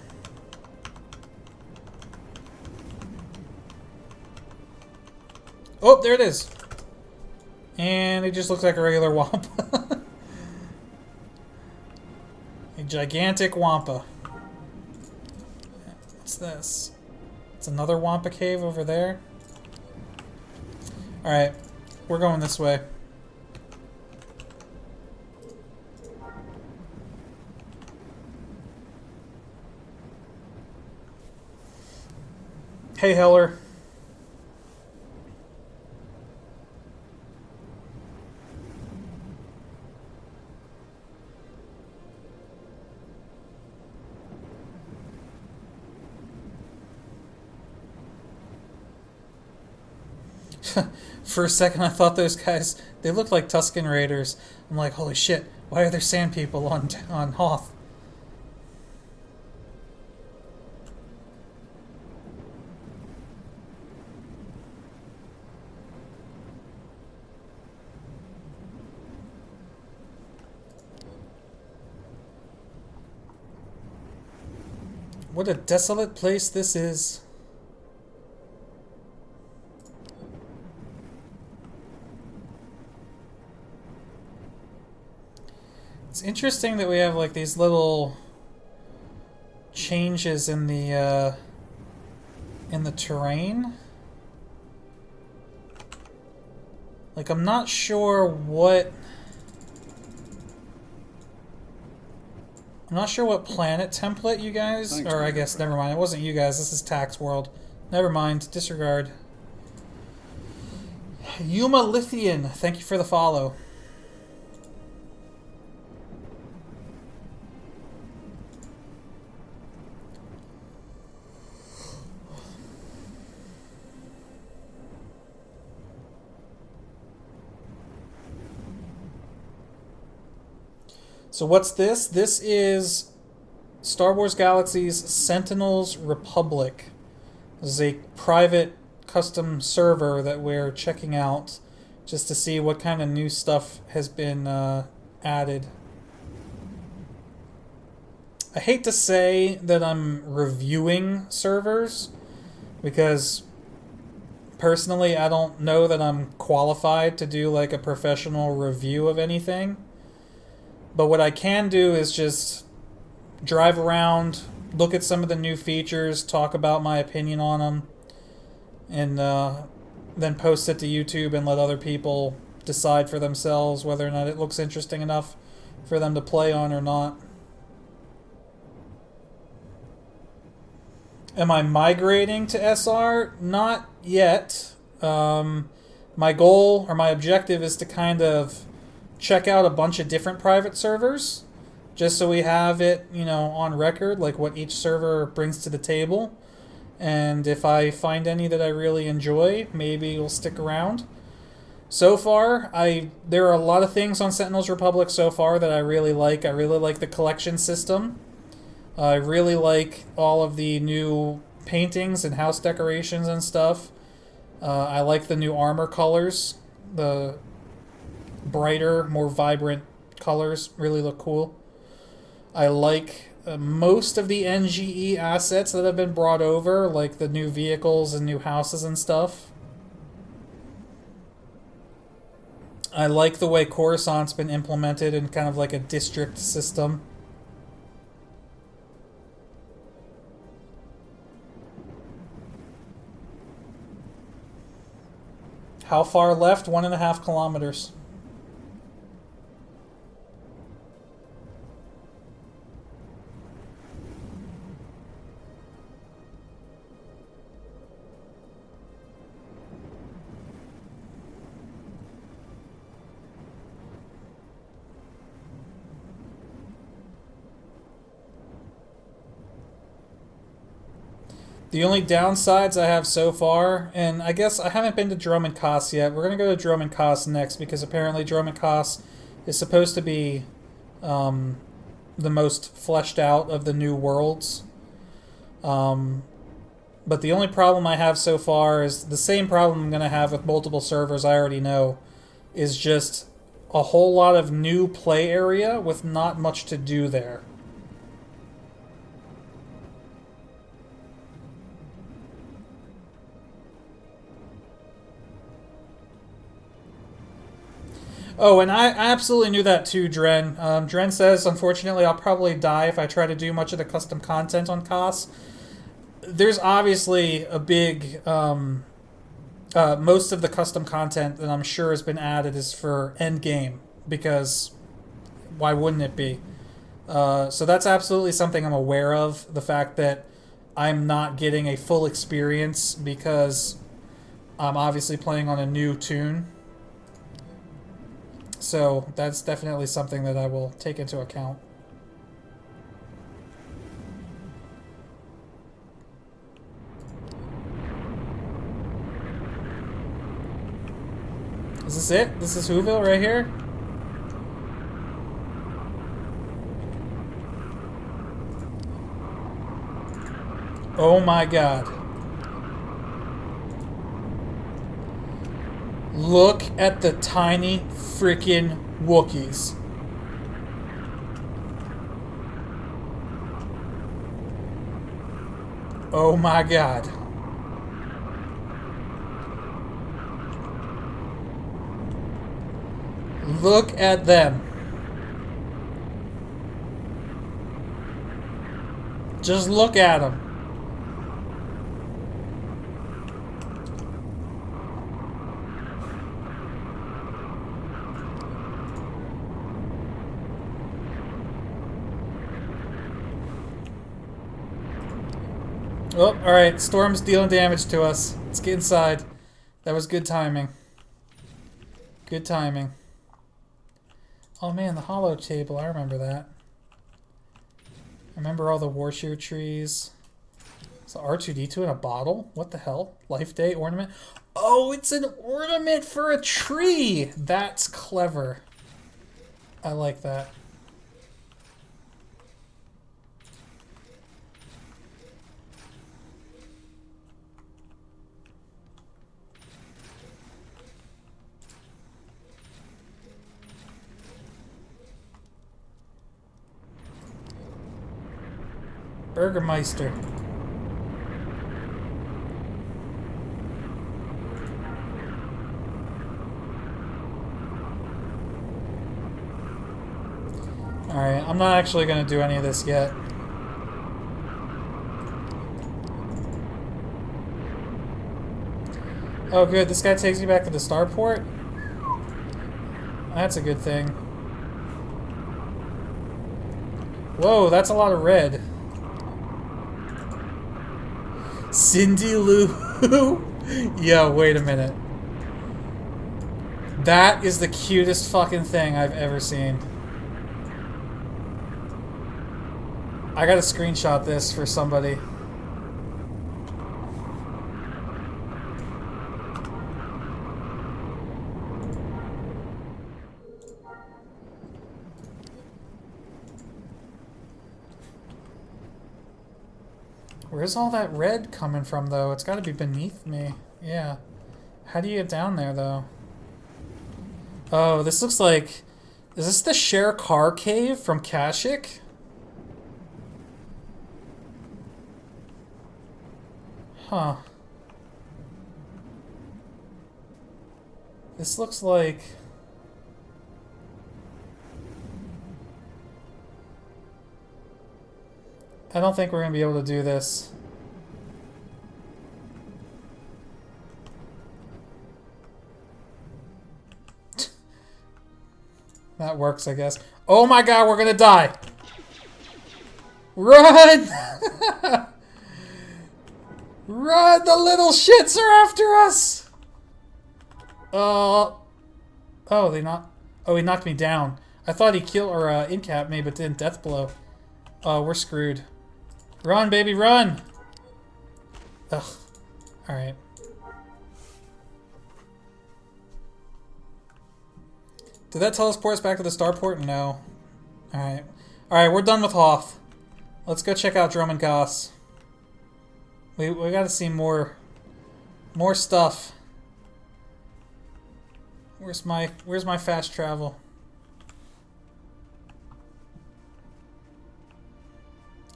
Oh, there it is. And it just looks like a regular Wampa. A gigantic Wampa. What's this? It's another Wampa cave over there. Alright. We're going this way. Hey, Heller. For a second, I thought those guys, they looked like Tusken Raiders. I'm like, holy shit, why are there sand people on Hoth? What a desolate place this is. It's interesting that we have like these little changes in the terrain. Like, I'm not sure what planet template you guys, Thanks, or I guess never mind. It wasn't you guys. This is Tax World. Never mind. Disregard. Yuma Lithian, thank you for the follow. So what's this? This is Star Wars Galaxy's Sentinels Republic. This is a private custom server that we're checking out just to see what kind of new stuff has been added. I hate to say that I'm reviewing servers because personally I don't know that I'm qualified to do like a professional review of anything. But what I can do is just drive around, look at some of the new features, talk about my opinion on them, and then post it to YouTube and let other people decide for themselves whether or not it looks interesting enough for them to play on or not. Am I migrating to SR? Not yet. My goal or my objective is to kind of check out a bunch of different private servers just so we have it, you know, on record, like what each server brings to the table. And if I find any that I really enjoy, maybe we'll stick around. So far, there are a lot of things on Sentinels Republic so far that I really like. I really like the collection system. I really like all of the new paintings and house decorations and stuff. I like the new armor colors. The brighter, more vibrant colors really look cool. I like most of the NGE assets that have been brought over, like the new vehicles and new houses and stuff. I like the way Coruscant's been implemented in kind of like a district system. How far left? 1.5 kilometers. The only downsides I have so far, and I guess I haven't been to Drome and Kos yet. We're going to go to Drome and Kos next because apparently Drome and Kos is supposed to be the most fleshed out of the new worlds. But the only problem I have so far is the same problem I'm going to have with multiple servers I already know, is just a whole lot of new play area with not much to do there. Oh, and I absolutely knew that too, Dren. Dren says, unfortunately, I'll probably die if I try to do much of the custom content on Kos. There's obviously a big... most of the custom content that I'm sure has been added is for endgame, because why wouldn't it be? So that's absolutely something I'm aware of, the fact that I'm not getting a full experience because I'm obviously playing on a new tune. So that's definitely something that I will take into account. Is this it? This is Whoville right here? Oh my god. Look at the tiny freaking Wookiees. Oh my god. Look at them. Just look at them. Oh, alright. Storm's dealing damage to us. Let's get inside. That was good timing. Good timing. Oh man, the hollow table. I remember that. I remember all the Warshear trees. Is the R2-D2 in a bottle? What the hell? Life Day ornament? Oh, it's an ornament for a tree! That's clever. I like that. Burgermeister. Alright, I'm not actually going to do any of this yet. Oh good, this guy takes you back to the starport? That's a good thing. Whoa, that's a lot of red. Cindy Lou. Yo, wait a minute. That is the cutest fucking thing I've ever seen. I gotta screenshot this for somebody. Where's all that red coming from, though? It's gotta be beneath me. Yeah. How do you get down there, though? Oh, this looks like... Is this the Share Car Cave from Kashyyyk? Huh. This looks like... I don't think we're going to be able to do this. That works, I guess. Oh my god, we're going to die! Run! Run! The little shits are after us! Oh, they not... Oh, he knocked me down. I thought he killed or incapped me, but didn't death blow. Oh, we're screwed. Run, baby, run! Ugh. Alright. Did that teleport us back to the starport? No. Alright. Alright, we're done with Hoth. Let's go check out Drum and Goss. We gotta see more stuff. Where's my fast travel?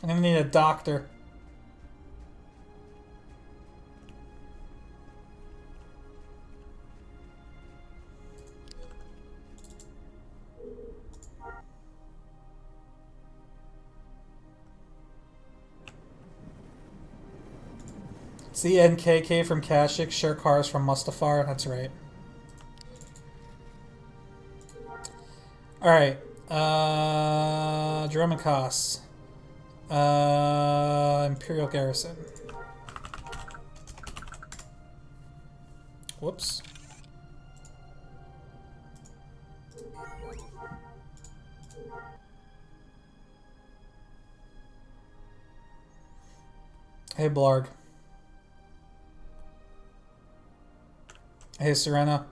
I'm gonna need a doctor. It's the NKK from Kashyyyk, Share Cars from Mustafar, that's right. Alright, Drum and Goss. Imperial Garrison. Whoops. Hey, Blarg. Hey, Serena.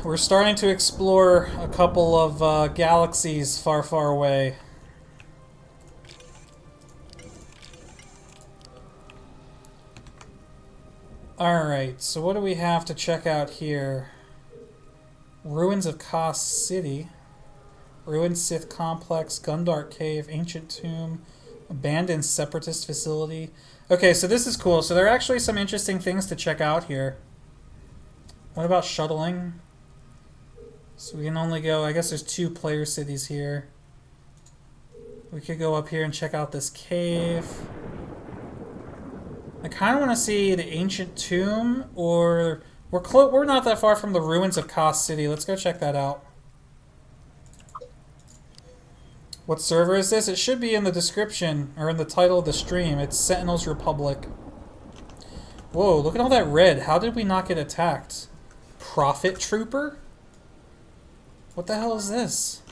We're starting to explore a couple of galaxies far, far away. Alright, so what do we have to check out here? Ruins of Kos City. Ruined Sith Complex. Gundark Cave. Ancient Tomb. Abandoned Separatist Facility. Okay, so this is cool. So there are actually some interesting things to check out here. What about shuttling? So we can only go... I guess there's 2 player cities here. We could go up here and check out this cave. I kind of want to see the Ancient Tomb, or... We're not that far from the ruins of Kos City. Let's go check that out. What server is this? It should be in the description, or in the title of the stream. It's Sentinels Republic. Whoa, look at all that red. How did we not get attacked? Prophet Trooper? What the hell is this?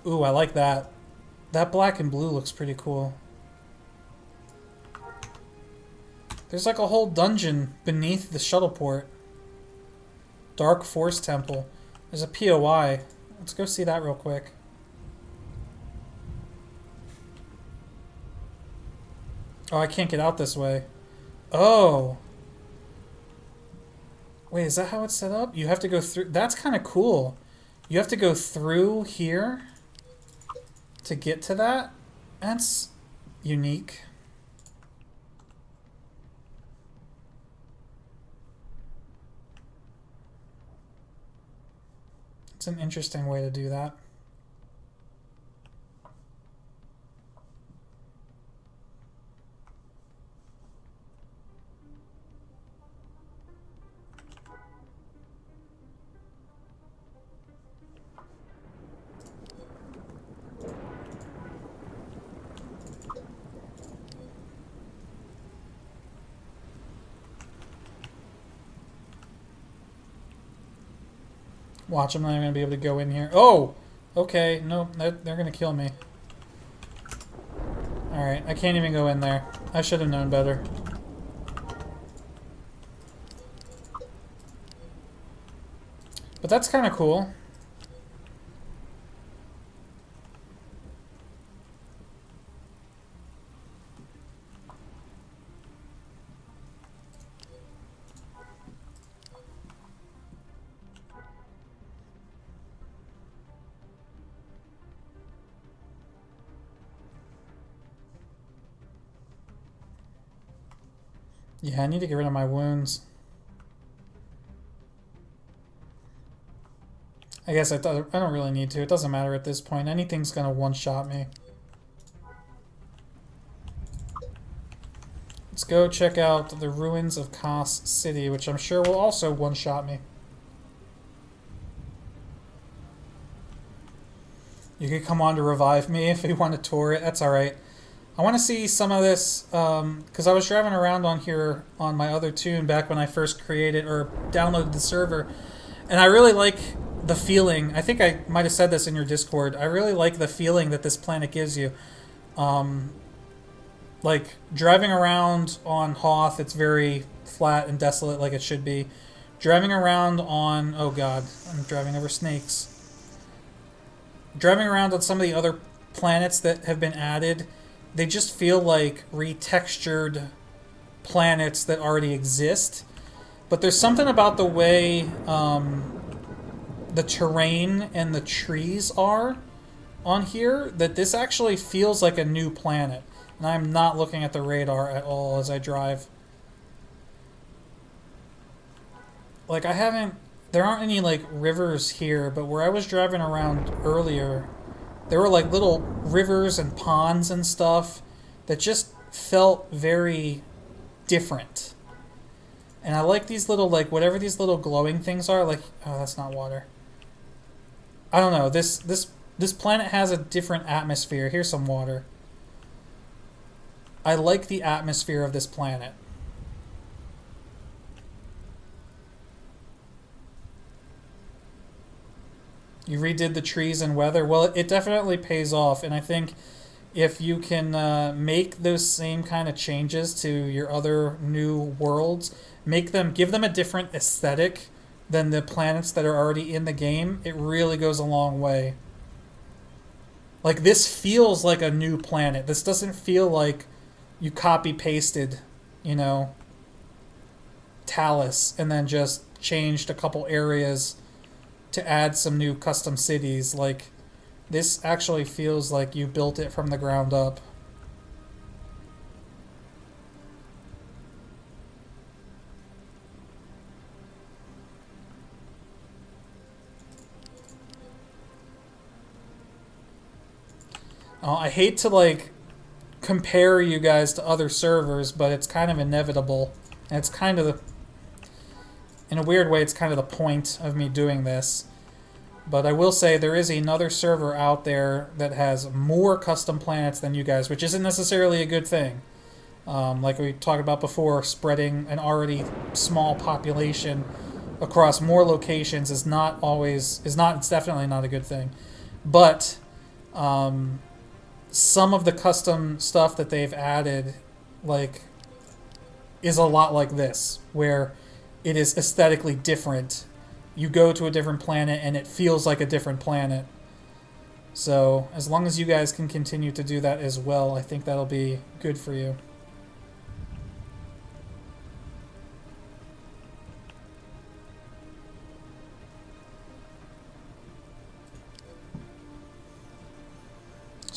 Ooh, I like that. That black and blue looks pretty cool. There's like a whole dungeon beneath the shuttle port. Dark Force Temple. There's a POI. Let's go see that real quick. Oh, I can't get out this way. Oh. Wait, is that how it's set up? You have to go through... That's kind of cool. You have to go through here to get to that. That's unique. It's an interesting way to do that. Watch, I'm not even going to be able to go in here. Oh! Okay, no, they're going to kill me. Alright, I can't even go in there. I should have known better. But that's kind of cool. Yeah, I need to get rid of my wounds. I guess I don't really need to. It doesn't matter at this point. Anything's gonna one-shot me. Let's go check out the ruins of Kos City, which I'm sure will also one-shot me. You could come on to revive me if you want to tour it. That's alright. I want to see some of this, because I was driving around on here on my other tune back when I first created or downloaded the server, and I really like the feeling. I think I might have said this in your Discord. I really like the feeling that this planet gives you. Like, driving around on Hoth, it's very flat and desolate like it should be. Driving around on... Oh god, I'm driving over snakes. Driving around on some of the other planets that have been added, they just feel like retextured planets that already exist. But there's something about the way the terrain and the trees are on here that this actually feels like a new planet. And I'm not looking at the radar at all as I drive. Like, I haven't... There aren't any, like, rivers here, but where I was driving around earlier, there were, like, little rivers and ponds and stuff that just felt very different. And I like these little, like, whatever these little glowing things are, like... Oh, that's not water. I don't know. This planet has a different atmosphere. Here's some water. I like the atmosphere of this planet. You redid the trees and weather. Well, it definitely pays off, and I think if you can make those same kind of changes to your other new worlds, give them a different aesthetic than the planets that are already in the game, it really goes a long way. Like, this feels like a new planet. This doesn't feel like you copy-pasted, you know, Talus and then just changed a couple areas to add some new custom cities. Like, this actually feels like you built it from the ground up. I hate to, like, compare you guys to other servers, but it's kind of inevitable. And it's kind of the... In a weird way, it's kind of the point of me doing this. But I will say there is another server out there that has more custom planets than you guys, which isn't necessarily a good thing. Like we talked about before, spreading an already small population across more locations is it's definitely not a good thing. But some of the custom stuff that they've added, like, is a lot like this, where it is aesthetically different. You go to a different planet and it feels like a different planet. So as long as you guys can continue to do that as well, I think that'll be good for you.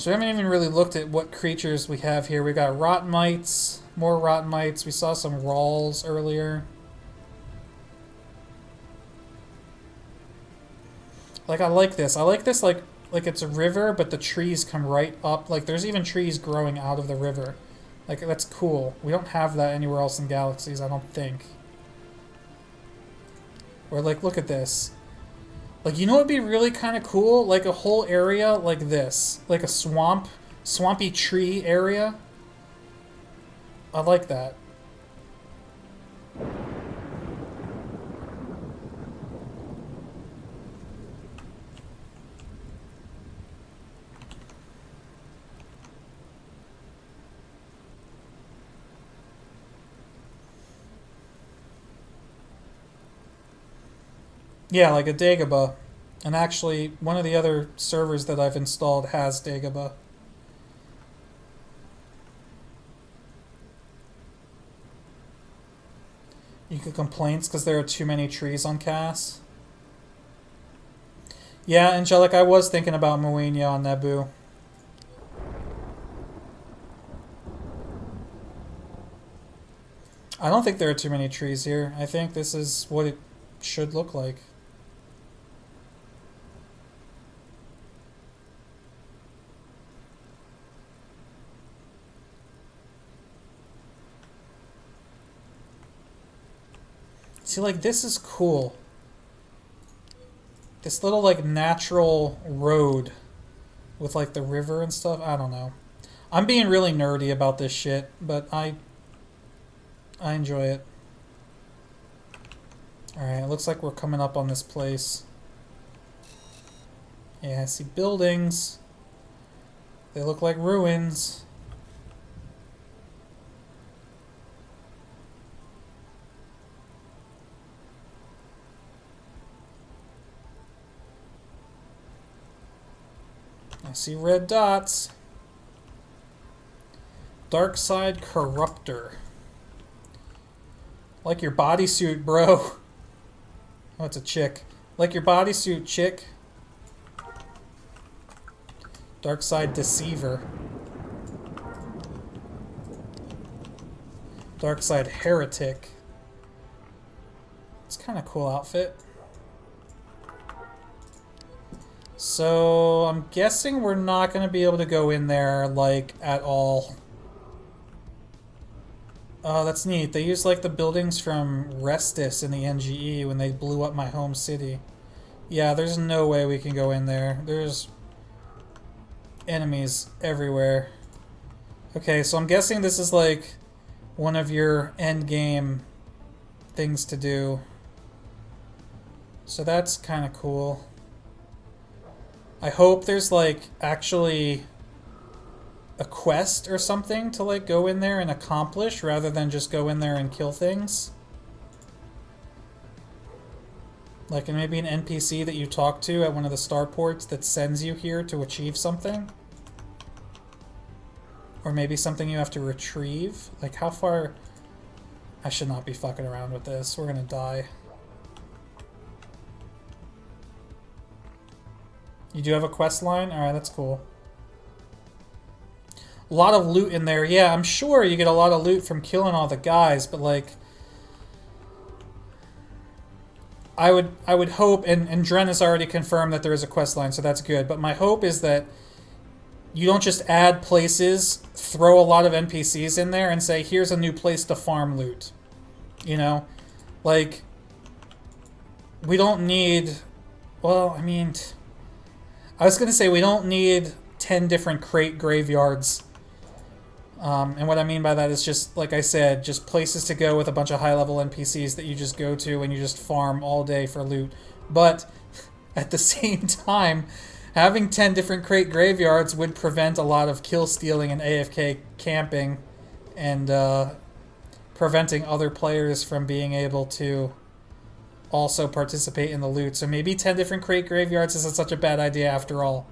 So we haven't even really looked at what creatures we have here. We got rot mites, more rot mites. We saw some rawls earlier. Like, I like this. I like this like it's a river, but the trees come right up. Like, there's even trees growing out of the river. Like, that's cool. We don't have that anywhere else in Galaxies, I don't think. Or, like, look at this. Like, you know what would be really kind of cool? Like, a whole area like this. Like a swampy tree area. I like that. Yeah, like a Dagobah. And actually, one of the other servers that I've installed has Dagobah. You get complaints because there are too many trees on Cass. Yeah, Angelic, I was thinking about Moenia on Naboo. I don't think there are too many trees here. I think this is what it should look like. See, like, this is cool. This little, like, natural road with, like, the river and stuff. I don't know. I'm being really nerdy about this shit, but I enjoy it. Alright, it looks like we're coming up on this place. Yeah, I see buildings. They look like ruins. I see red dots. Dark Side Corruptor. Like your bodysuit, bro. Oh, it's a chick. Like your bodysuit, chick. Dark Side Deceiver. Dark Side Heretic. It's kind of cool outfit. So, I'm guessing we're not going to be able to go in there, like, at all. Oh, that's neat. They used, like, the buildings from Restis in the NGE when they blew up my home city. Yeah, there's no way we can go in there. There's enemies everywhere. Okay, so I'm guessing this is, like, one of your endgame things to do. So that's kind of cool. I hope there's, like, actually a quest or something to, like, go in there and accomplish rather than just go in there and kill things. Like, maybe an NPC that you talk to at one of the starports that sends you here to achieve something. Or maybe something you have to retrieve. Like, how far... I should not be fucking around with this. We're gonna die. You do have a quest line? Alright, that's cool. A lot of loot in there. Yeah, I'm sure you get a lot of loot from killing all the guys, but like... I would hope, and Dren has already confirmed that there is a quest line, so that's good, but my hope is that you don't just add places, throw a lot of NPCs in there, and say, here's a new place to farm loot. You know? Like, we don't need... Well, I mean... I was going to say we don't need 10 different crate graveyards. And what I mean by that is just, like I said, just places to go with a bunch of high-level NPCs that you just go to and you just farm all day for loot. But at the same time, having 10 different crate graveyards would prevent a lot of kill stealing and AFK camping and preventing other players from being able to also participate in the loot. So maybe 10 different crate graveyards isn't such a bad idea after all.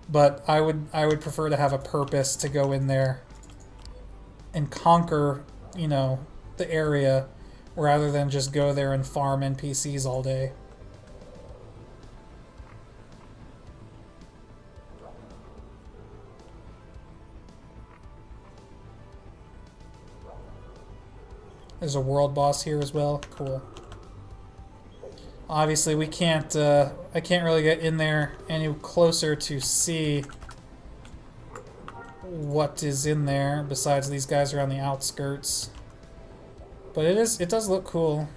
But I would prefer to have a purpose to go in there and conquer, you know, the area rather than just go there and farm NPCs all day. There's a world boss here as well. Cool. Obviously, we can't. I can't really get in there any closer to see what is in there besides these guys around the outskirts. But it does look cool.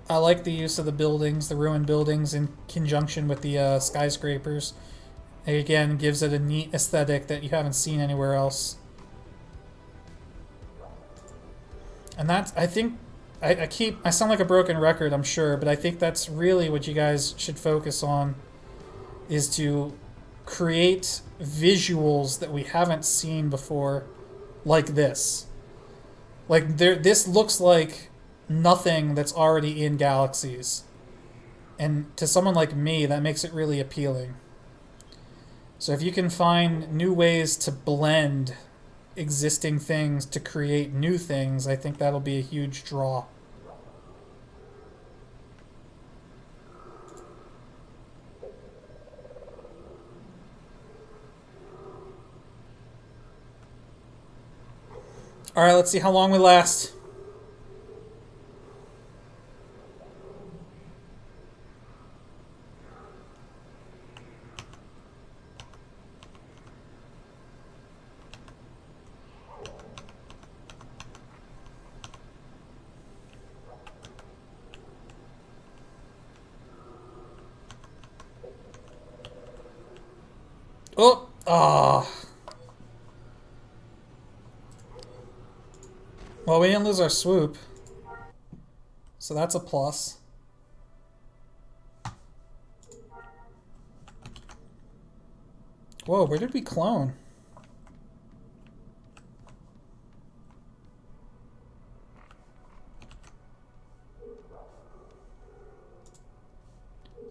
I like the use of the buildings, the ruined buildings, in conjunction with the skyscrapers. It again gives it a neat aesthetic that you haven't seen anywhere else. And that's, I think, I sound like a broken record, I'm sure, but I think that's really what you guys should focus on, is to create visuals that we haven't seen before, like this. Like, this looks like nothing that's already in Galaxies. And to someone like me, that makes it really appealing. So if you can find new ways to blend existing things to create new things, I think that'll be a huge draw. Alright, let's see how long we last. Oh! Ah. Well, we didn't lose our swoop. So that's a plus. Whoa, where did we clone?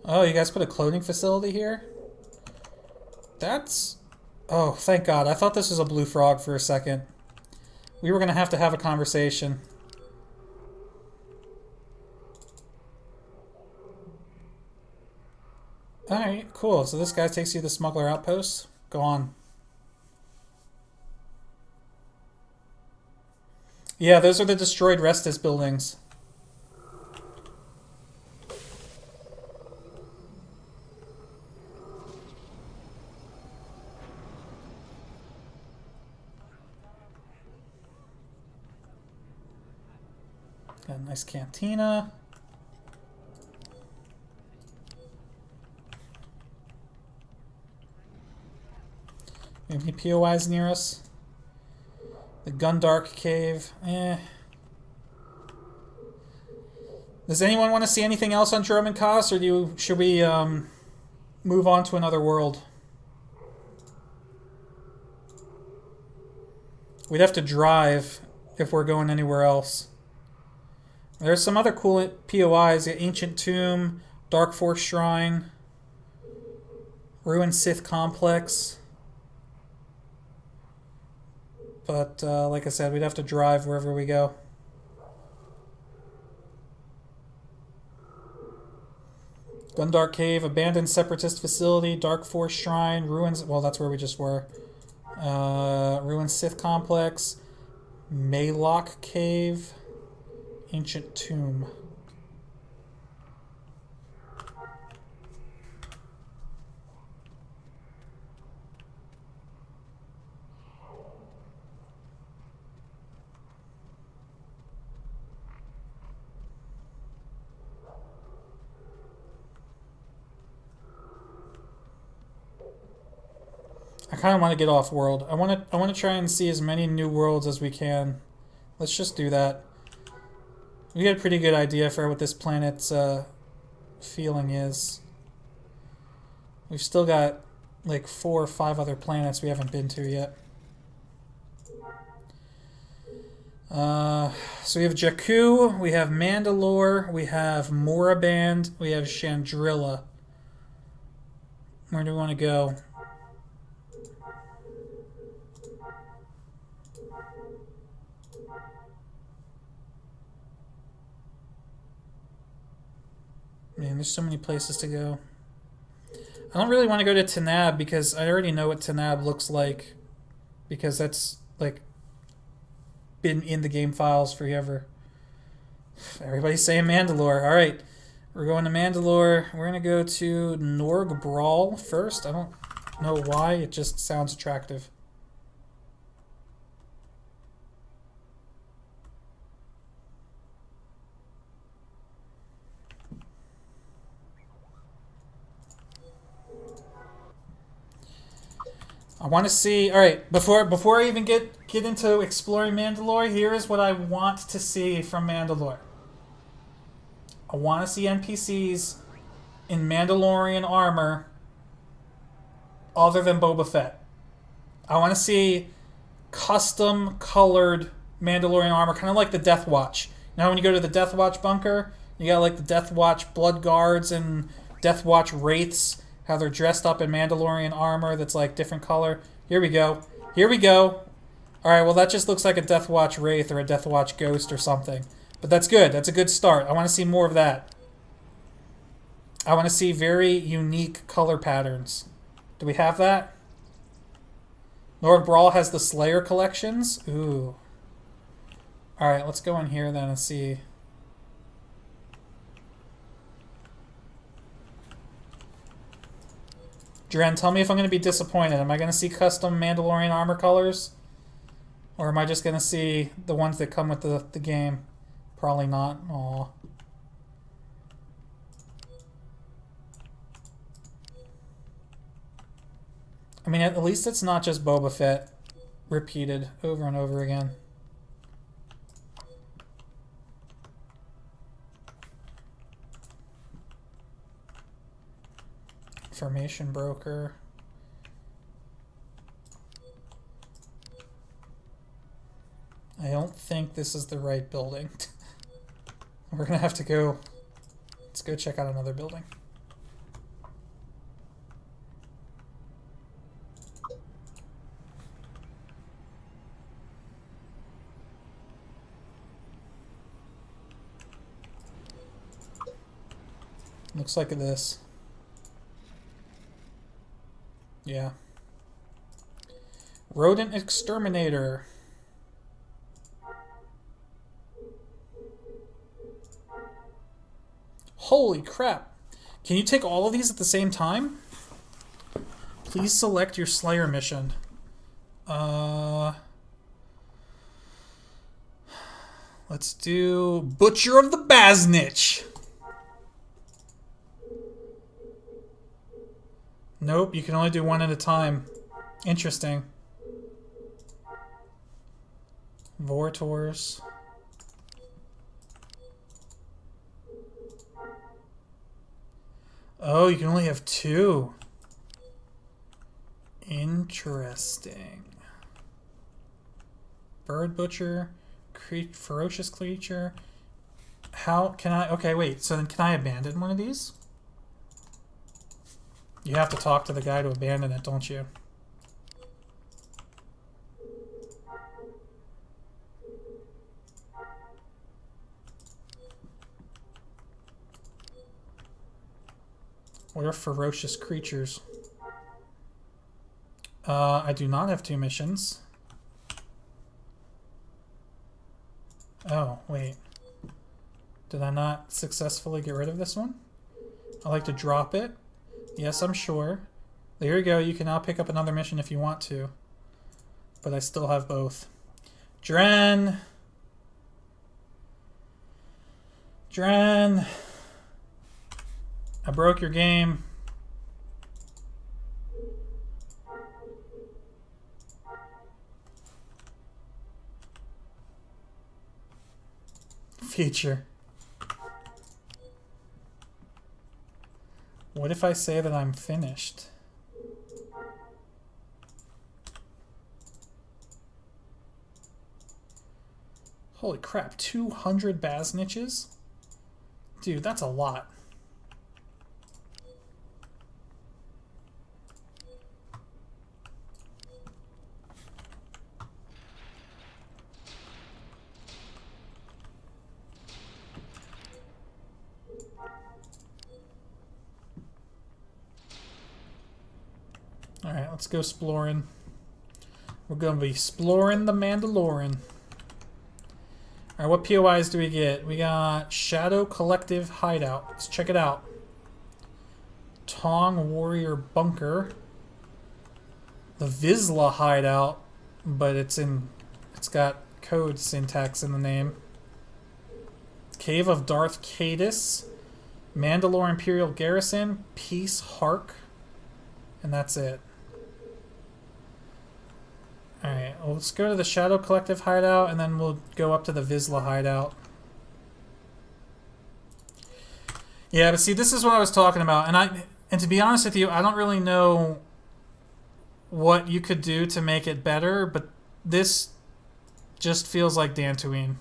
Oh, you guys put a cloning facility here? That's... Oh, thank God. I thought this was a blue frog for a second. We were going to have a conversation. Alright, cool. So this guy takes you to the smuggler outpost. Go on. Yeah, those are the destroyed Restus buildings. Got a nice cantina. We have any POIs near us? The Gundark Cave. Does anyone want to see anything else on Dromund Kaas, or should we move on to another world? We'd have to drive if we're going anywhere else. There's some other cool POIs. The Ancient Tomb, Dark Force Shrine, Ruined Sith Complex. But, like I said, we'd have to drive wherever we go. Gundark Cave, Abandoned Separatist Facility, Dark Force Shrine, Ruins... Well, that's where we just were. Ruined Sith Complex, Maylock Cave, Ancient Tomb. I kind of want to get off world. I want to try and see as many new worlds as we can. Let's just do that. We get a pretty good idea for what this planet's feeling is. We've still got like 4 or 5 other planets we haven't been to yet. So we have Jakku, we have Mandalore, we have Moraband, we have Chandrilla. Where do we want to go? Man, there's so many places to go. I don't really want to go to Tanab because I already know what Tanab looks like. Because that's, like, been in the game files forever. Everybody's saying Mandalore. All right, we're going to Mandalore. We're gonna go to Norg Brawl first. I don't know why. It just sounds attractive. I want to see. All right, before I even get into exploring Mandalore, here is what I want to see from Mandalore. I want to see NPCs in Mandalorian armor other than Boba Fett. I want to see custom colored Mandalorian armor, kind of like the Death Watch. Now, when you go to the Death Watch bunker, you got like the Death Watch Blood Guards and Death Watch Wraiths. How they're dressed up in Mandalorian armor that's like different color. Here we go. Here we go. Alright, well that just looks like a Death Watch Wraith or a Death Watch Ghost or something. But that's good. That's a good start. I want to see more of that. I want to see very unique color patterns. Do we have that? Norg Brawl has the Slayer collections. Ooh. Alright, let's go in here then and see. Dren, tell me if I'm going to be disappointed. Am I going to see custom Mandalorian armor colors? Or am I just going to see the ones that come with the game? Probably not. Aw. I mean, at least it's not just Boba Fett repeated over and over again. Information broker. I don't think this is the right building. We're gonna have to go. Let's go check out another building. Looks like this. Yeah. Rodent exterminator. Holy crap. Can you take all of these at the same time? Please select your Slayer mission. Let's do Butcher of the Baznich. Nope, you can only do one at a time. Interesting. Vortors. Oh, you can only have two. Interesting. Bird Butcher. Ferocious Creature. How can I... Okay, wait. So then can I abandon one of these? You have to talk to the guy to abandon it, don't you? What are ferocious creatures? I do not have two missions. Oh, wait. Did I not successfully get rid of this one? I like to drop it. Yes, I'm sure. There you go. You can now pick up another mission if you want to. But I still have both. Dren! Dren! I broke your game. Future. What if I say that I'm finished? Holy crap, 200 Bazniches? Dude, that's a lot. Alright, let's go exploring. We're going to be exploring the Mandalorian. Alright, what POIs do we get? We got Shadow Collective Hideout. Let's check it out. Tong Warrior Bunker. The Vizsla Hideout, but it's got code syntax in the name. Cave of Darth Cadus. Mandalore Imperial Garrison. Peace Hark. And that's it. Alright, well, let's go to the Shadow Collective Hideout, and then we'll go up to the Vizsla Hideout. Yeah, but see, this is what I was talking about, and to be honest with you, I don't really know what you could do to make it better, but this just feels like Tatooine.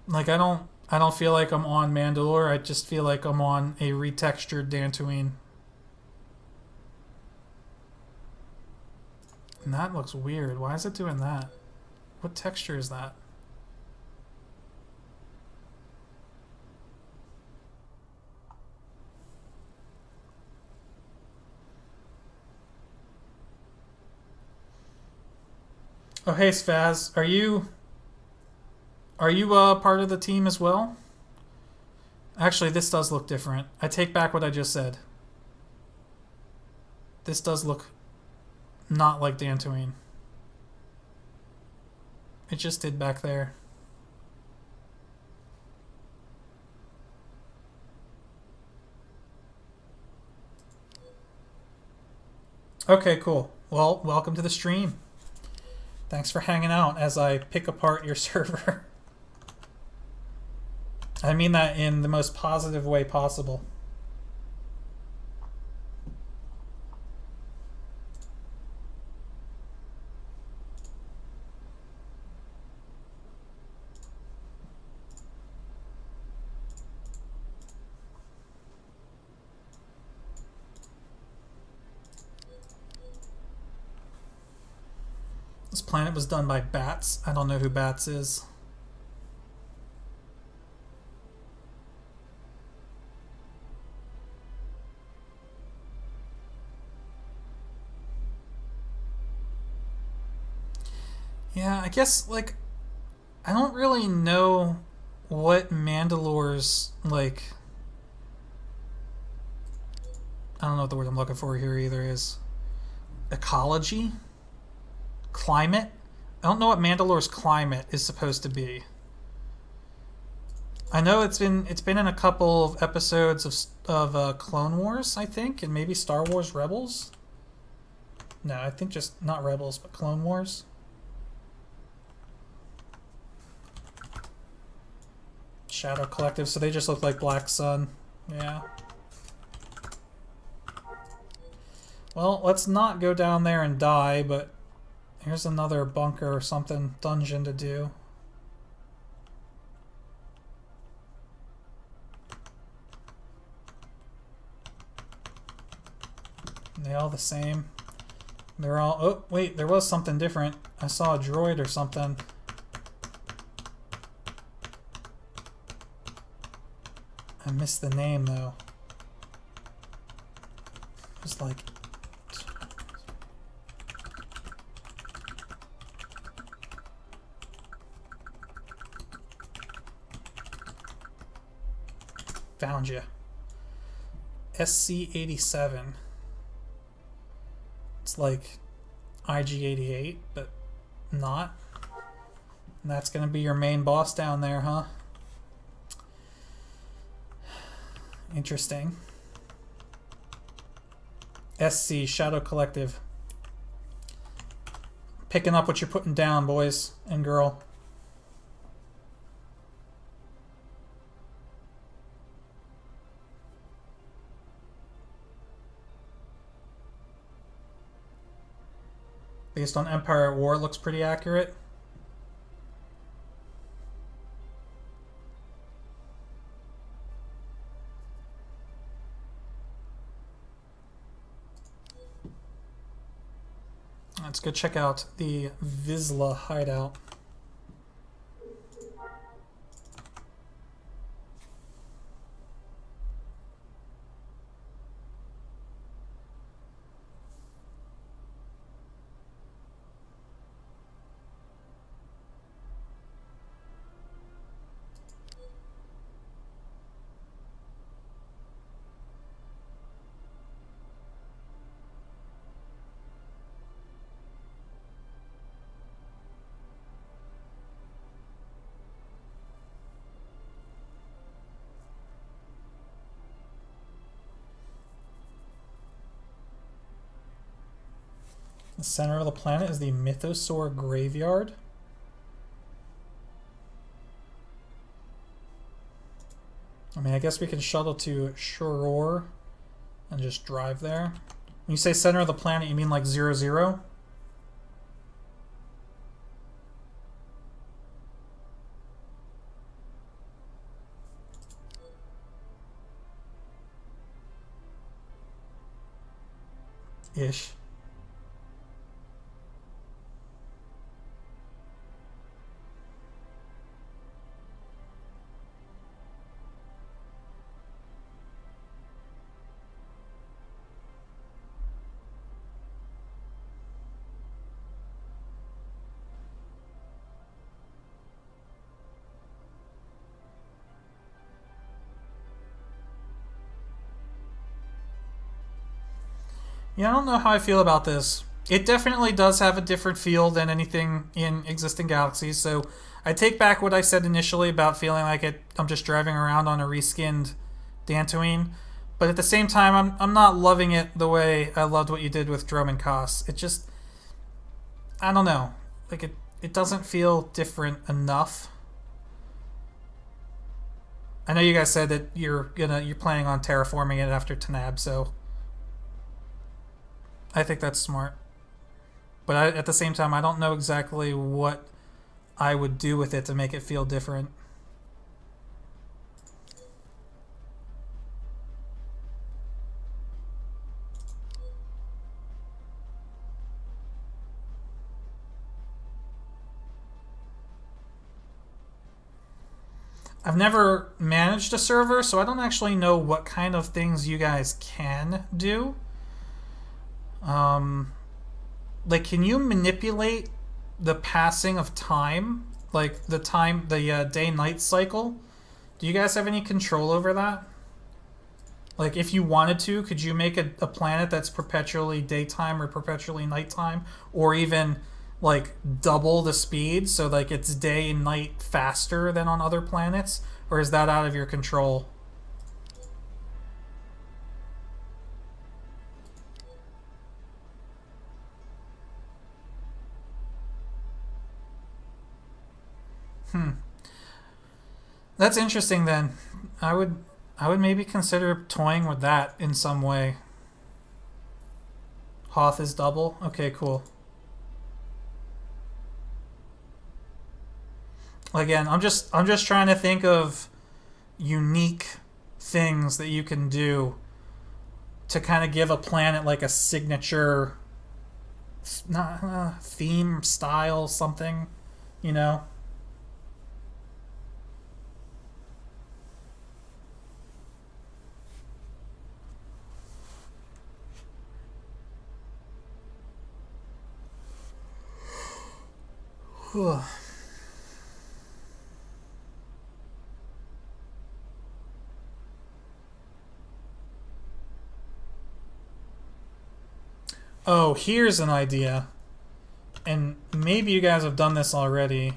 Like, I don't feel like I'm on Mandalore, I just feel like I'm on a retextured Tatooine. And that looks weird. Why is it doing that? What texture is that? Oh, hey, Sfaz. Are you part of the team as well? Actually, this does look different. I take back what I just said. This does look not like Tatooine. It just did back there. Okay, cool. Well, welcome to the stream. Thanks for hanging out as I pick apart your server. I mean that in the most positive way possible. This planet was done by Bats. I don't know who Bats is. Yeah, I guess, like, I don't really know what Mandalore's, like, I don't know what the word I'm looking for here either is. Ecology? Climate? I don't know what Mandalore's climate is supposed to be. I know it's been in a couple of episodes of Clone Wars, I think, and maybe Star Wars Rebels. No, I think just not Rebels, but Clone Wars. Shadow Collective, so they just look like Black Sun. Yeah. Well, let's not go down there and die, but here's another bunker or something, dungeon to do. Are they all the same? They're all... Oh, wait, there was something different. I saw a droid or something. I missed the name, though. It was like... Found you. SC-87. It's like IG-88, but not. And that's gonna be your main boss down there, huh? Interesting. SC, Shadow Collective. Picking up what you're putting down, boys and girl. Based on Empire at War, it looks pretty accurate. Let's go check out the Vizsla hideout. The center of the planet is the Mythosaur graveyard. I mean, I guess we can shuttle to Shuror and just drive there. When you say center of the planet, you mean like 00? Ish. Yeah, I don't know how I feel about this. It definitely does have a different feel than anything in existing galaxies, so I take back what I said initially about feeling like I'm just driving around on a reskinned Tatooine. But at the same time, I'm not loving it the way I loved what you did with Drum and Koss. It just, I don't know. Like it doesn't feel different enough. I know you guys said that you're planning on terraforming it after Tanab, so I think that's smart. But at the same time, I don't know exactly what I would do with it to make it feel different. I've never managed a server, so I don't actually know what kind of things you guys can do. Like, can you manipulate the passing of time? Like, the day-night cycle? Do you guys have any control over that? Like, if you wanted to, could you make a planet that's perpetually daytime or perpetually nighttime? Or even, like, double the speed so, like, it's day and night faster than on other planets? Or is that out of your control? That's interesting then. I would maybe consider toying with that in some way. Hoth is double? Okay, cool. Again, I'm just trying to think of unique things that you can do to kind of give a planet like a signature theme, style, something, you know? Oh, here's an idea. And maybe you guys have done this already.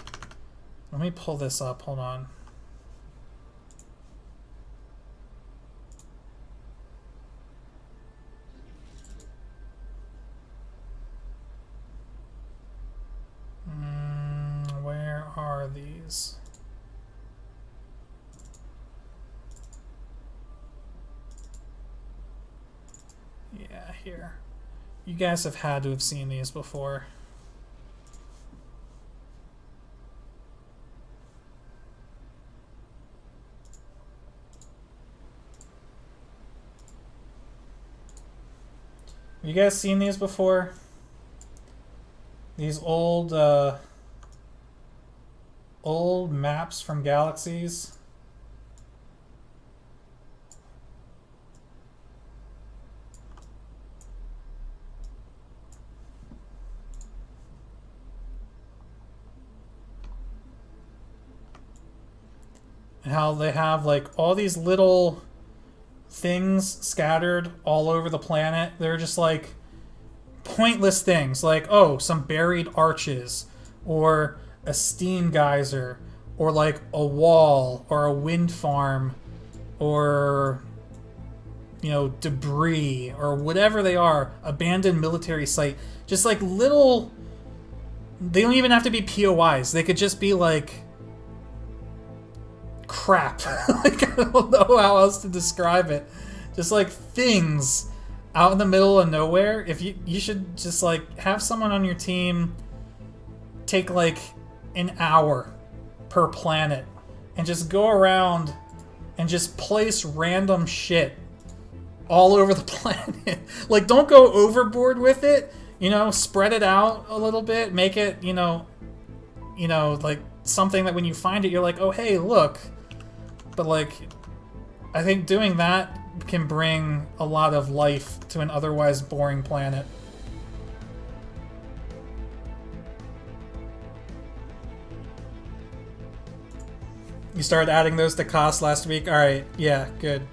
Let me pull this up. Hold on. Where are these? Yeah, here. You guys have had to have seen these before. You guys seen these before? These old maps from galaxies. And how they have like all these little things scattered all over the planet. They're just like pointless things, like, oh, some buried arches, or a steam geyser, or like a wall, or a wind farm, or you know, debris or whatever they are, abandoned military site, just like little. They don't even have to be POIs. They could just be like crap. Like, I don't know how else to describe it. Just like things out in the middle of nowhere. If you should just like have someone on your team take like an hour per planet and just go around and just place random shit all over the planet. Like, don't go overboard with it. You know, spread it out a little bit. Make it, you know, like something that when you find it, you're like, oh, hey, look. But like, I think doing that can bring a lot of life to an otherwise boring planet. You started adding those to cost last week? Alright, yeah, good.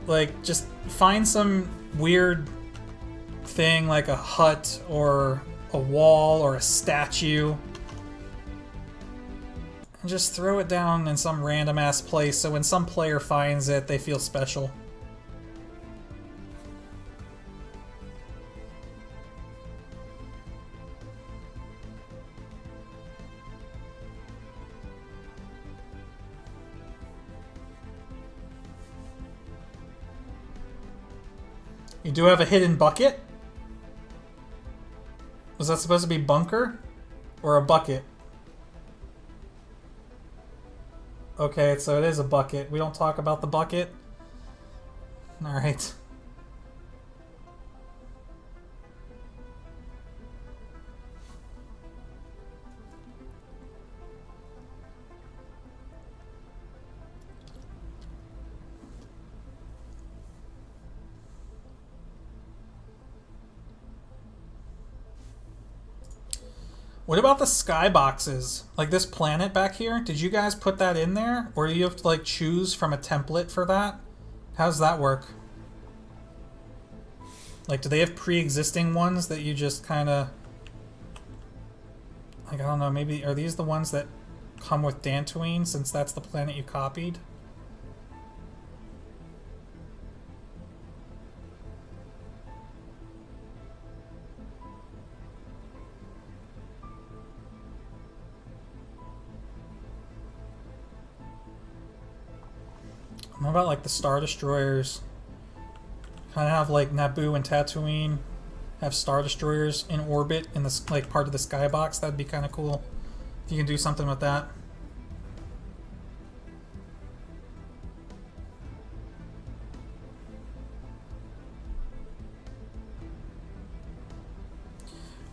Like, just find some weird thing like a hut or a wall or a statue and just throw it down in some random ass place so when some player finds it, they feel special. You do have a hidden bucket? Was that supposed to be bunker? Or a bucket? Okay, so it is a bucket. We don't talk about the bucket? Alright. What about the skyboxes? Like this planet back here? Did you guys put that in there? Or do you have to like choose from a template for that? How does that work? Like, do they have pre-existing ones that you just kind of... Like, I don't know, maybe... Are these the ones that come with Tatooine, since that's the planet you copied? What about like the Star Destroyers? Kind of have like Naboo and Tatooine have Star Destroyers in orbit in this like part of the skybox. That'd be kind of cool if you can do something with that.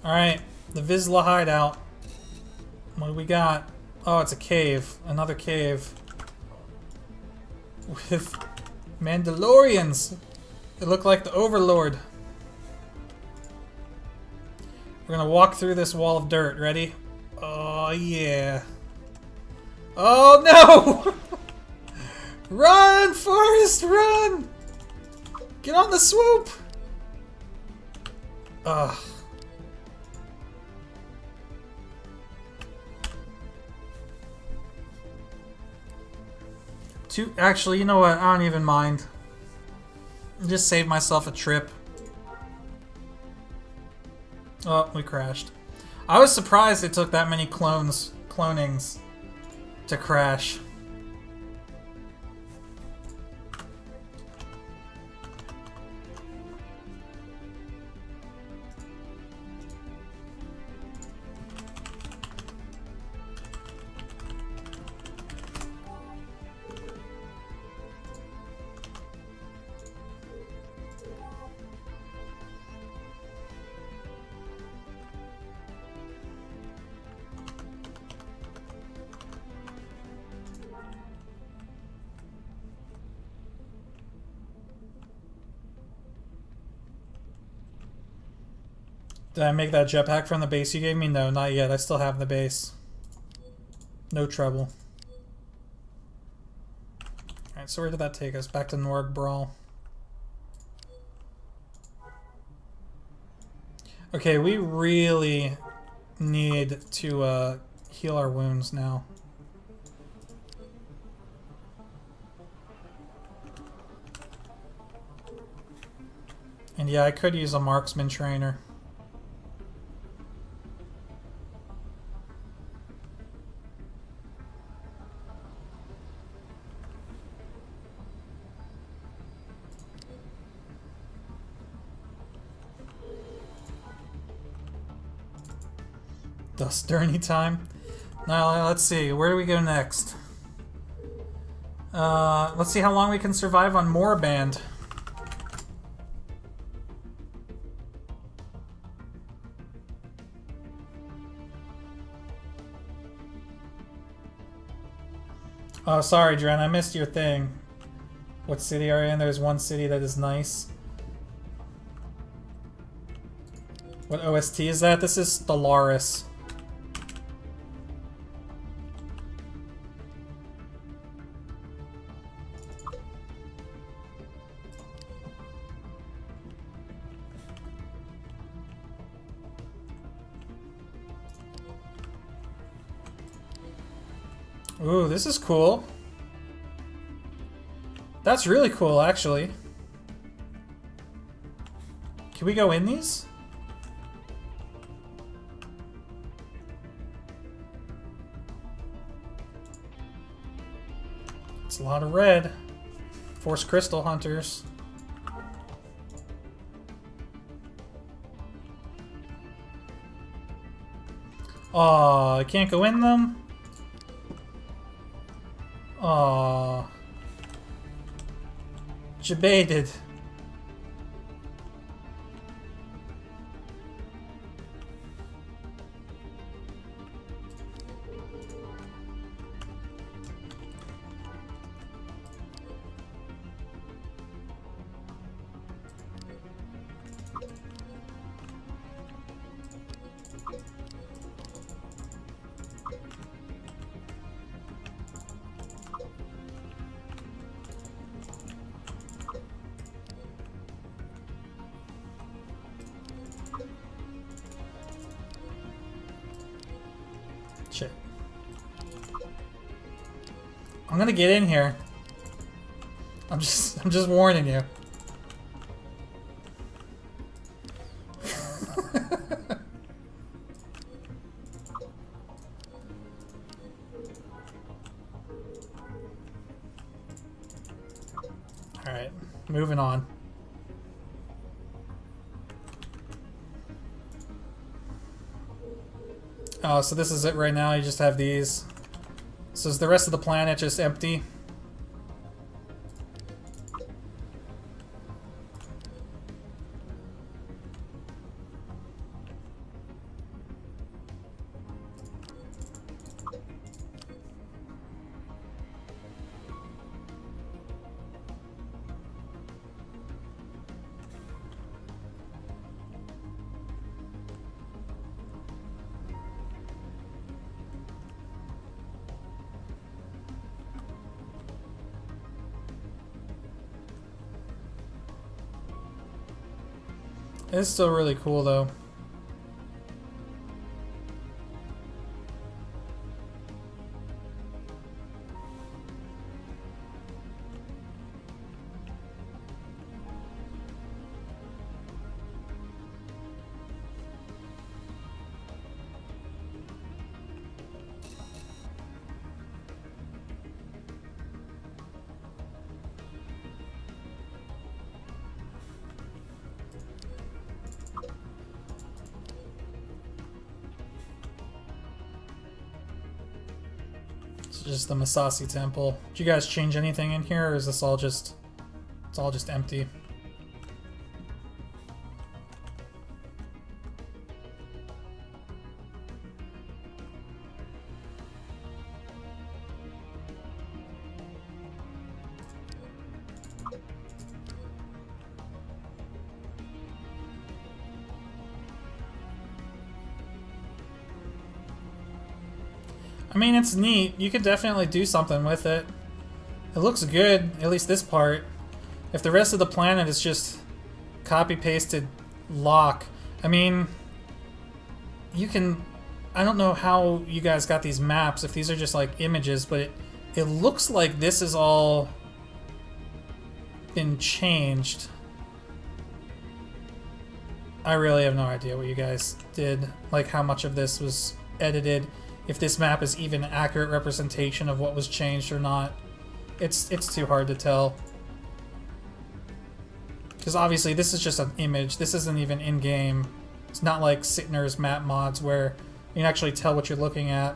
All right, the Vizsla hideout. What do we got? Oh, it's a cave. Another cave. With Mandalorians. They look like the Overlord. We're gonna walk through this wall of dirt. Ready? Oh, yeah. Oh, no! Run, Forrest, run! Get on the swoop! Ugh. Actually, you know what? I don't even mind. Just save myself a trip. Oh, we crashed. I was surprised it took that many clonings to crash. Did I make that jetpack from the base you gave me? No, not yet. I still have the base. No trouble. Alright, so where did that take us? Back to Norg Brawl. Okay, we really need to heal our wounds now. And yeah, I could use a marksman trainer. Dust Journey time. Now let's see, where do we go next? Let's see how long we can survive on Moorband. Oh, sorry, Dren, I missed your thing. What city are you in? There's one city that is nice. What OST is that? This is Stellaris. Ooh, this is cool. That's really cool, actually. Can we go in these? It's a lot of red. Force Crystal Hunters. Aw, I can't go in them? Aww. Jebaited. Shit. I'm gonna get in here. I'm just warning you. All right, moving on. Oh, so this is it right now. You just have these. So is the rest of the planet just empty? It's still really cool, though. Just the Masasi Temple. Did you guys change anything in here, or is this all just... It's all just empty? I mean, it's neat. You could definitely do something with it. It looks good, at least this part. If the rest of the planet is just copy-pasted lock, I mean, you can... I don't know how you guys got these maps, if these are just like images, but it looks like this has all been changed. I really have no idea what you guys did, like how much of this was edited, if this map is even an accurate representation of what was changed or not. It's too hard to tell. Because obviously this is just an image, this isn't even in-game. It's not like Sitner's map mods where you can actually tell what you're looking at.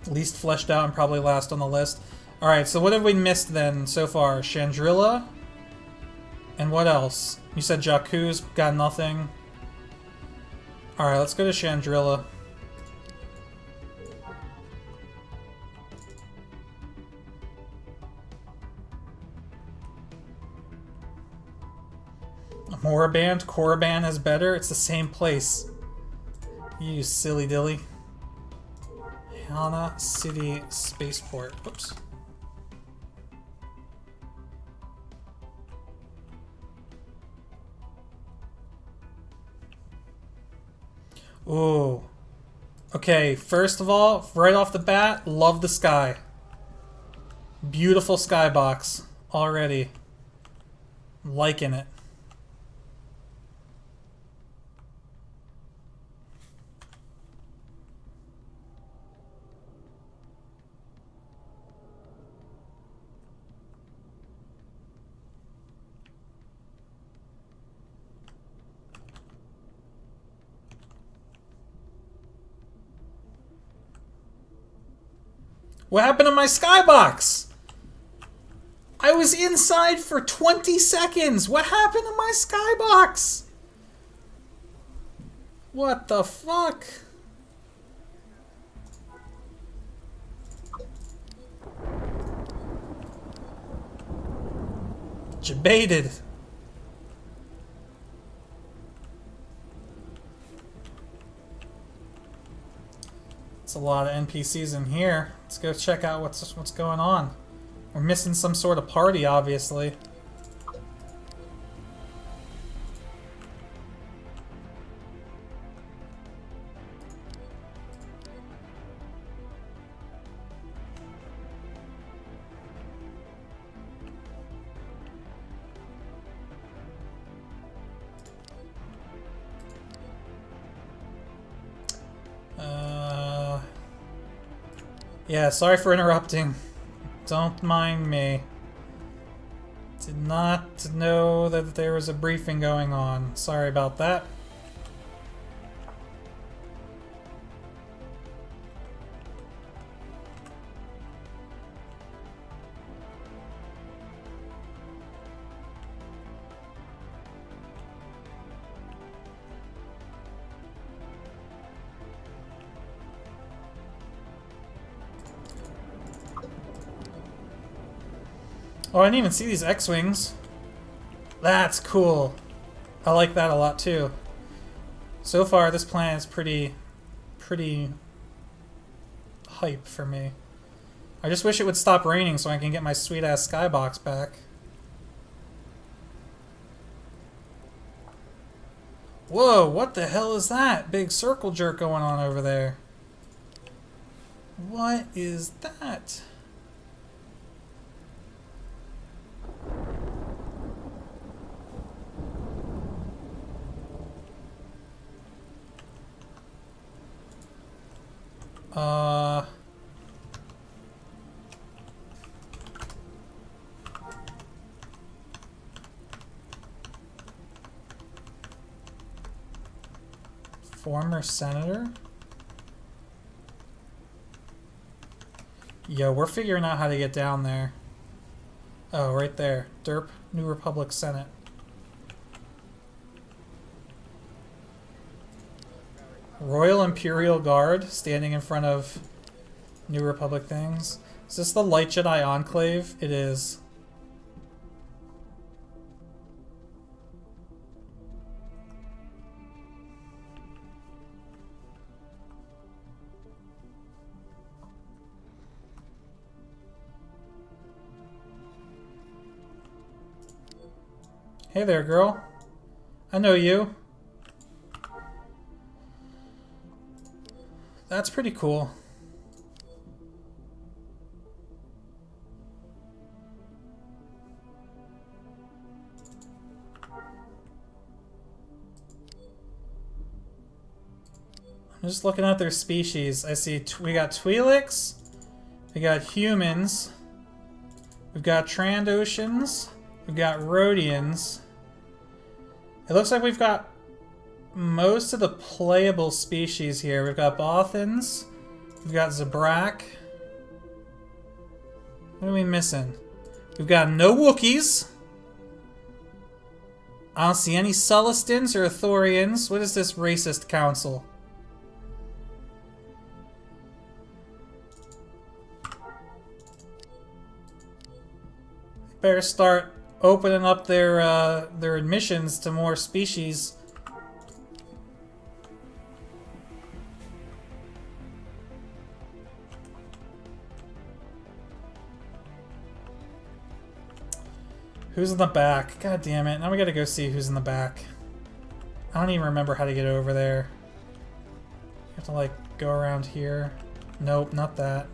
Least fleshed out and probably last on the list. Alright, so what have we missed then so far? Chandrilla? And what else? You said Jakku's got nothing. Alright, let's go to Chandrilla. Moraband? Korriban is better? It's the same place. You silly dilly. Hana City Spaceport. Whoops. Ooh. Okay, first of all, right off the bat, love the sky. Beautiful skybox already. Liking it. What happened to my skybox? I was inside for 20 seconds. What happened to my skybox? What the fuck? Jebaited. It's a lot of NPCs in here. Let's go check out what's going on. We're missing some sort of party, obviously. Yeah, sorry for interrupting. Don't mind me. Did not know that there was a briefing going on. Sorry about that. Oh, I didn't even see these X-Wings. That's cool. I like that a lot too. So far, this plan is pretty hype for me. I just wish it would stop raining so I can get my sweet-ass skybox back. Whoa, what the hell is that? Big circle jerk going on over there. What is that? Former senator? Yo, we're figuring out how to get down there. Oh, right there. Derp, New Republic Senate. Royal Imperial Guard standing in front of New Republic things. Is this the Light Jedi Enclave? It is. Hey there, girl. I know you. That's pretty cool. I'm just looking at their species. I see we got Twi'leks, we got humans, we've got Trandoshans, we've got Rhodians. It looks like we've got most of the playable species here. We've got Bothans, we've got Zabrak. What are we missing? We've got no Wookiees. I don't see any Sulistans or Ithorians. What is this racist council? Better start opening up their admissions to more species. Who's in the back? God damn it. Now we gotta go see who's in the back. I don't even remember how to get over there. You have to, like, go around here. Nope, not that.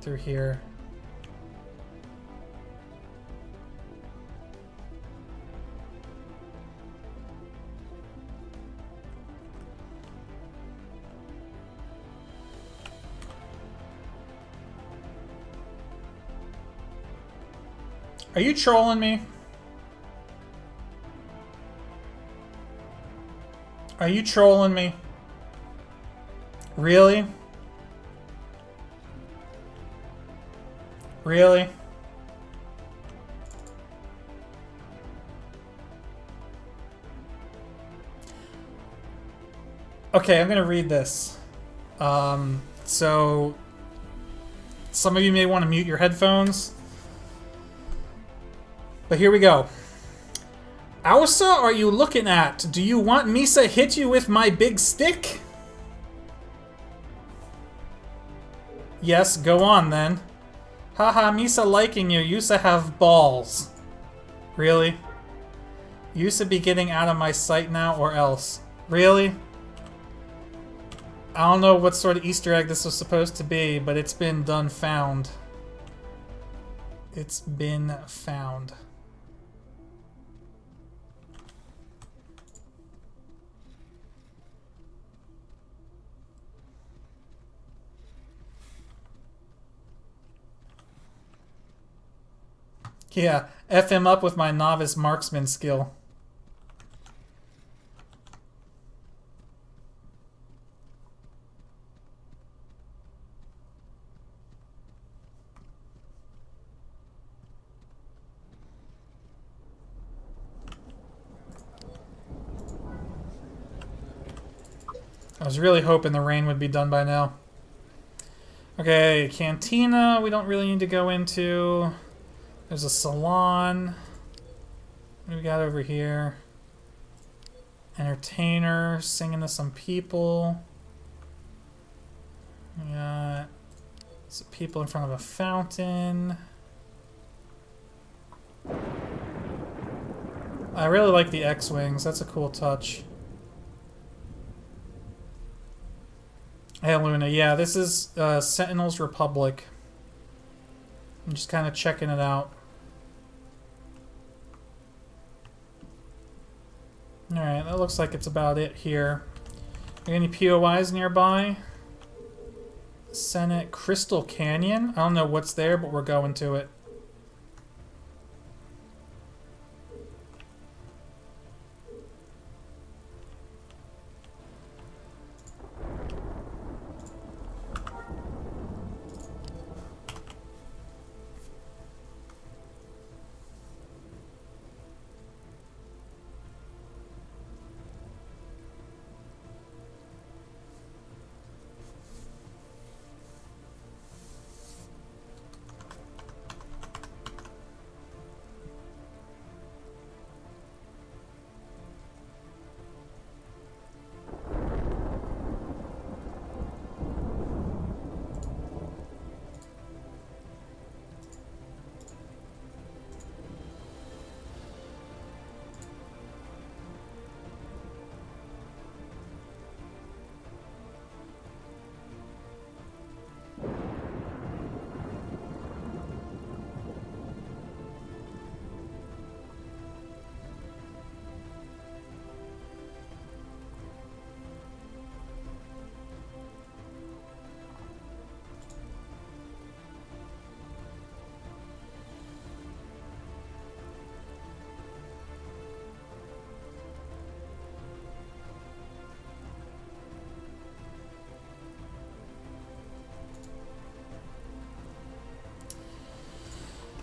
Through here. Are you trolling me? Are you trolling me? Really? Really? Okay, I'm gonna read this. So some of you may want to mute your headphones. But here we go. Ausa, are you looking at? Do you want Misa hit you with my big stick? Yes, go on then. Haha, Misa liking you. Yusa have balls. Really? Yusa be getting out of my sight now or else. Really? I don't know what sort of Easter egg this was supposed to be, but it's been done found. It's been found. Yeah, F him up with my novice marksman skill. I was really hoping the rain would be done by now. Okay, Cantina, we don't really need to go into. There's a salon. What do we got over here? Entertainer, singing to some people. We got some people in front of a fountain. I really like the X-Wings. That's a cool touch. Hey, Luna. Yeah, this is Sentinels Republic. I'm just kind of checking it out. Alright, that looks like it's about it here. Any POIs nearby? Senate Crystal Canyon? I don't know what's there, but we're going to it.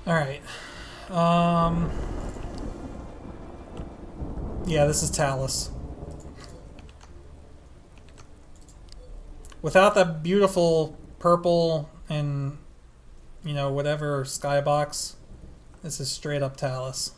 Alright. Yeah, this is Talus. Without that beautiful purple and, you know, whatever skybox, this is straight up Talus.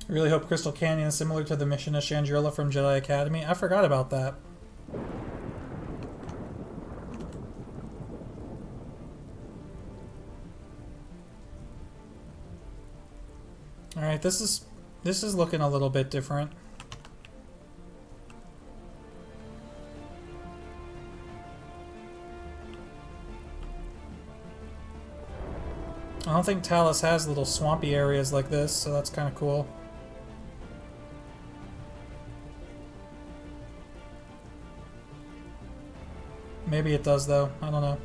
I really hope Crystal Canyon is similar to the mission of Chandrila from Jedi Academy. I forgot about that. Alright, this is looking a little bit different. I don't think Talus has little swampy areas like this, so that's kind of cool. Maybe it does, though. I don't know.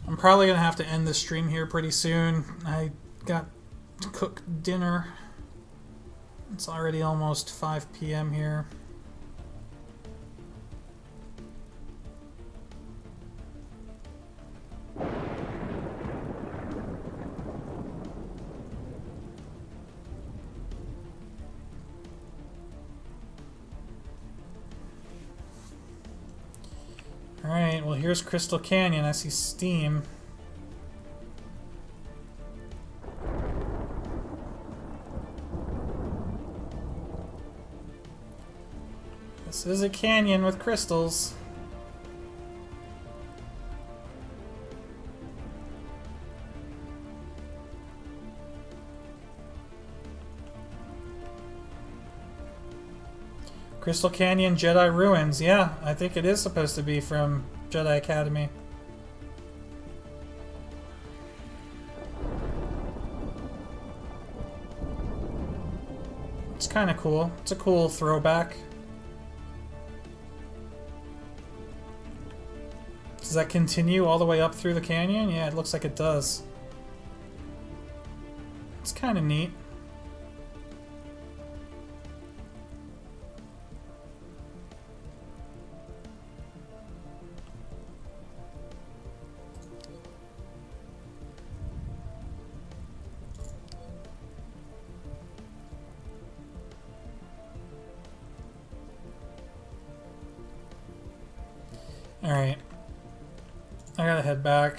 I'm probably gonna have to end this stream here pretty soon. I got to cook dinner. It's already almost 5 p.m. here. Alright, well here's Crystal Canyon. I see steam. This is a canyon with crystals. Crystal Canyon Jedi Ruins. Yeah, I think it is supposed to be from Jedi Academy. It's kind of cool. It's a cool throwback. Does that continue all the way up through the canyon? Yeah, it looks like it does. It's kind of neat. Alright. I gotta head back.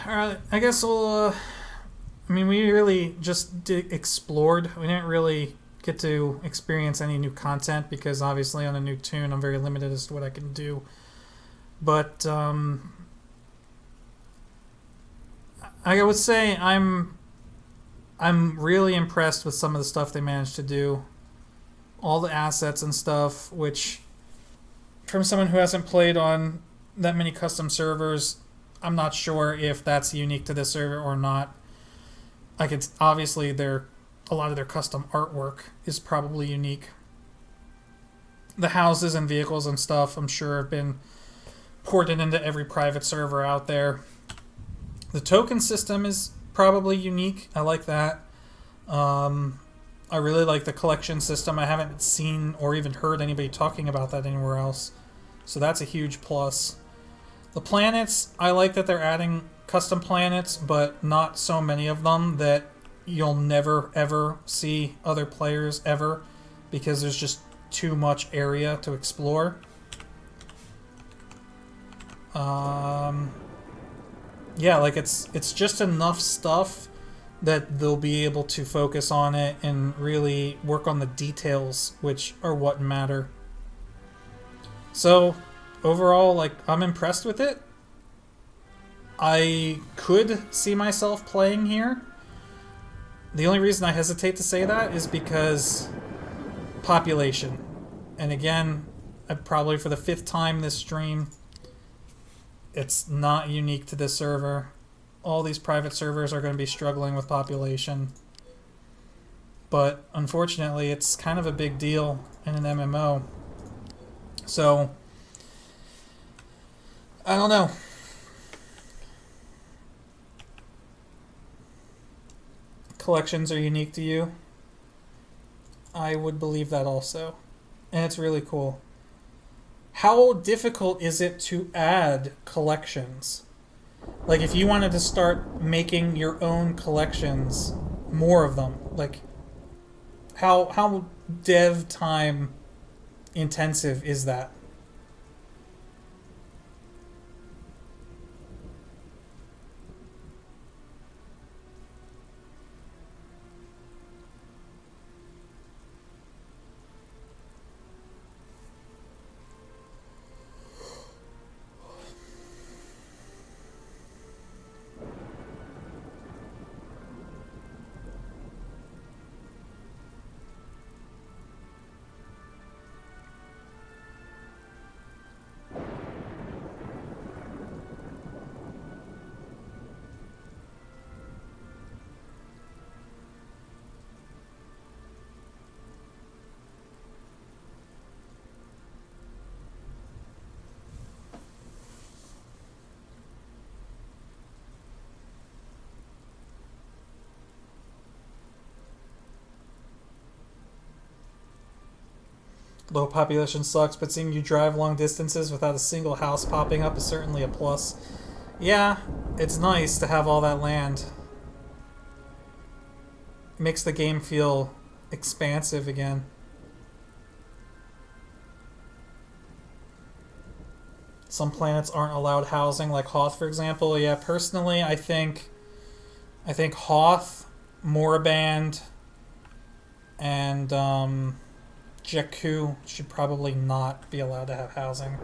Alright, I guess we'll, I mean, we really just explored. We didn't really get to experience any new content because obviously on a new tune I'm very limited as to what I can do. But, I would say I'm really impressed with some of the stuff they managed to do. All the assets and stuff, which, from someone who hasn't played on that many custom servers, I'm not sure if that's unique to this server or not. Like, it's obviously they're a lot of their custom artwork is probably unique. The houses and vehicles and stuff, I'm sure, have been ported into every private server out there. The token system is probably unique. I like that. I really like the collection system. I haven't seen or even heard anybody talking about that anywhere else. So that's a huge plus. The planets, I like that they're adding custom planets, but not so many of them that you'll never ever see other players ever, because there's just too much area to explore. Yeah, like it's just enough stuff that they'll be able to focus on it and really work on the details, which are what matter. So overall, like, I'm impressed with it. I could see myself playing here. The only reason I hesitate to say that is because population. And again, probably for the 5th time this stream, it's not unique to this server. All these private servers are going to be struggling with population. But unfortunately, it's kind of a big deal in an MMO. So, I don't know. Collections are unique to you. I would believe that also. And it's really cool. How difficult is it to add collections? Like, if you wanted to start making your own collections, more of them, like, how dev time intensive is that? Low population sucks, but seeing you drive long distances without a single house popping up is certainly a plus. Yeah, it's nice to have all that land. It makes the game feel expansive again. Some planets aren't allowed housing, like Hoth, for example. Yeah, personally, I think Hoth, Moraband, and Jakku should probably not be allowed to have housing.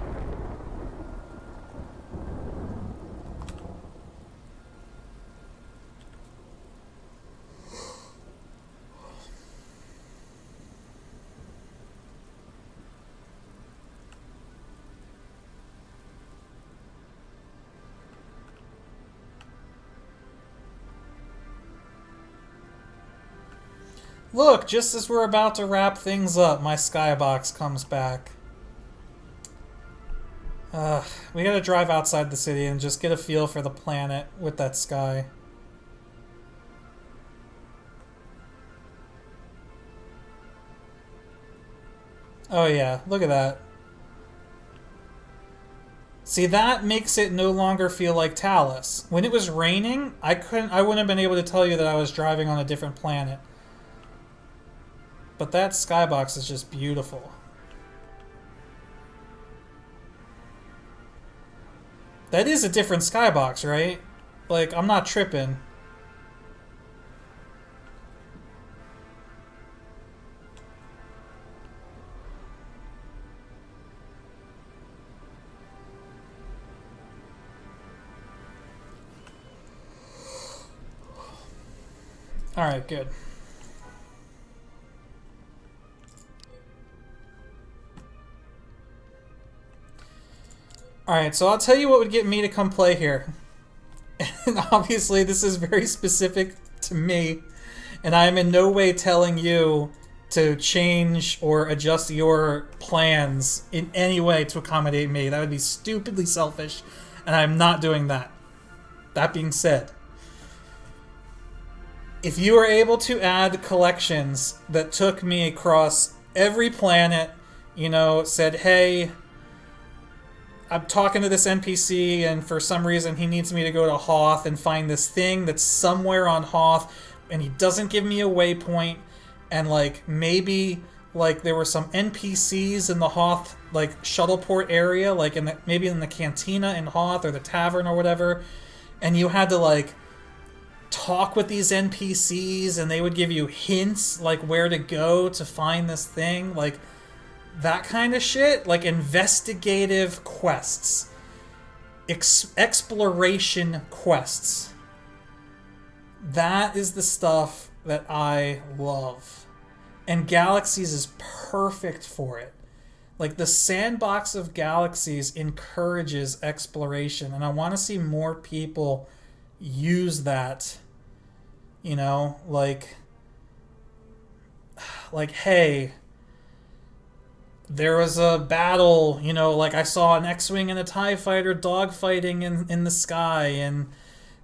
Look, just as we're about to wrap things up, my skybox comes back. We gotta drive outside the city and just get a feel for the planet with that sky. Oh yeah, look at that. See, that makes it no longer feel like Talos. When it was raining, I wouldn't have been able to tell you that I was driving on a different planet. But that skybox is just beautiful. That is a different skybox, right? Like, I'm not tripping. Alright, good. Alright, so I'll tell you what would get me to come play here. And obviously this is very specific to me And I am in no way telling you to change or adjust your plans in any way to accommodate me. That would be stupidly selfish, and I'm not doing that. That being said, if you are able to add collections that took me across every planet, you know, said, hey, I'm talking to this NPC and for some reason he needs me to go to Hoth and find this thing that's somewhere on Hoth, and he doesn't give me a waypoint, and like maybe like there were some NPCs in the Hoth like shuttle port area, like in the, maybe in the cantina in Hoth or the tavern or whatever, and you had to like talk with these NPCs and they would give you hints like where to go to find this thing, like that kind of shit, like investigative quests, exploration quests. That is the stuff that I love. And Galaxies is perfect for it. Like the sandbox of Galaxies encourages exploration, and I want to see more people use that. You know, like hey, there was a battle, you know, like I saw an X-Wing and a TIE fighter dogfighting in the sky, and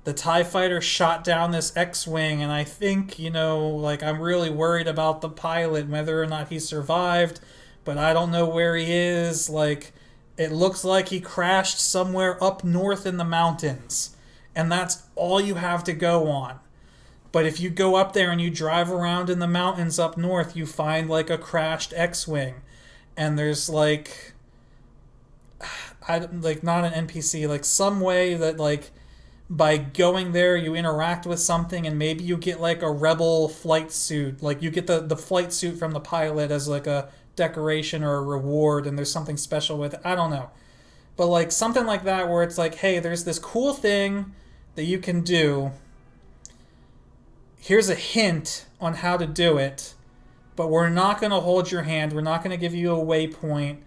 the TIE fighter shot down this X-Wing, and I think, you know, like I'm really worried about the pilot, whether or not he survived, but I don't know where he is. Like, it looks like he crashed somewhere up north in the mountains, and that's all you have to go on. But if you go up there and you drive around in the mountains up north, you find like a crashed X-Wing. And there's like, not an NPC, like some way that like by going there you interact with something, and maybe you get like a rebel flight suit. Like you get the flight suit from the pilot as like a decoration or a reward, and there's something special with it. I don't know. But like something like that where it's like, hey, there's this cool thing that you can do. Here's a hint on how to do it, but we're not going to hold your hand. We're not going to give you a waypoint.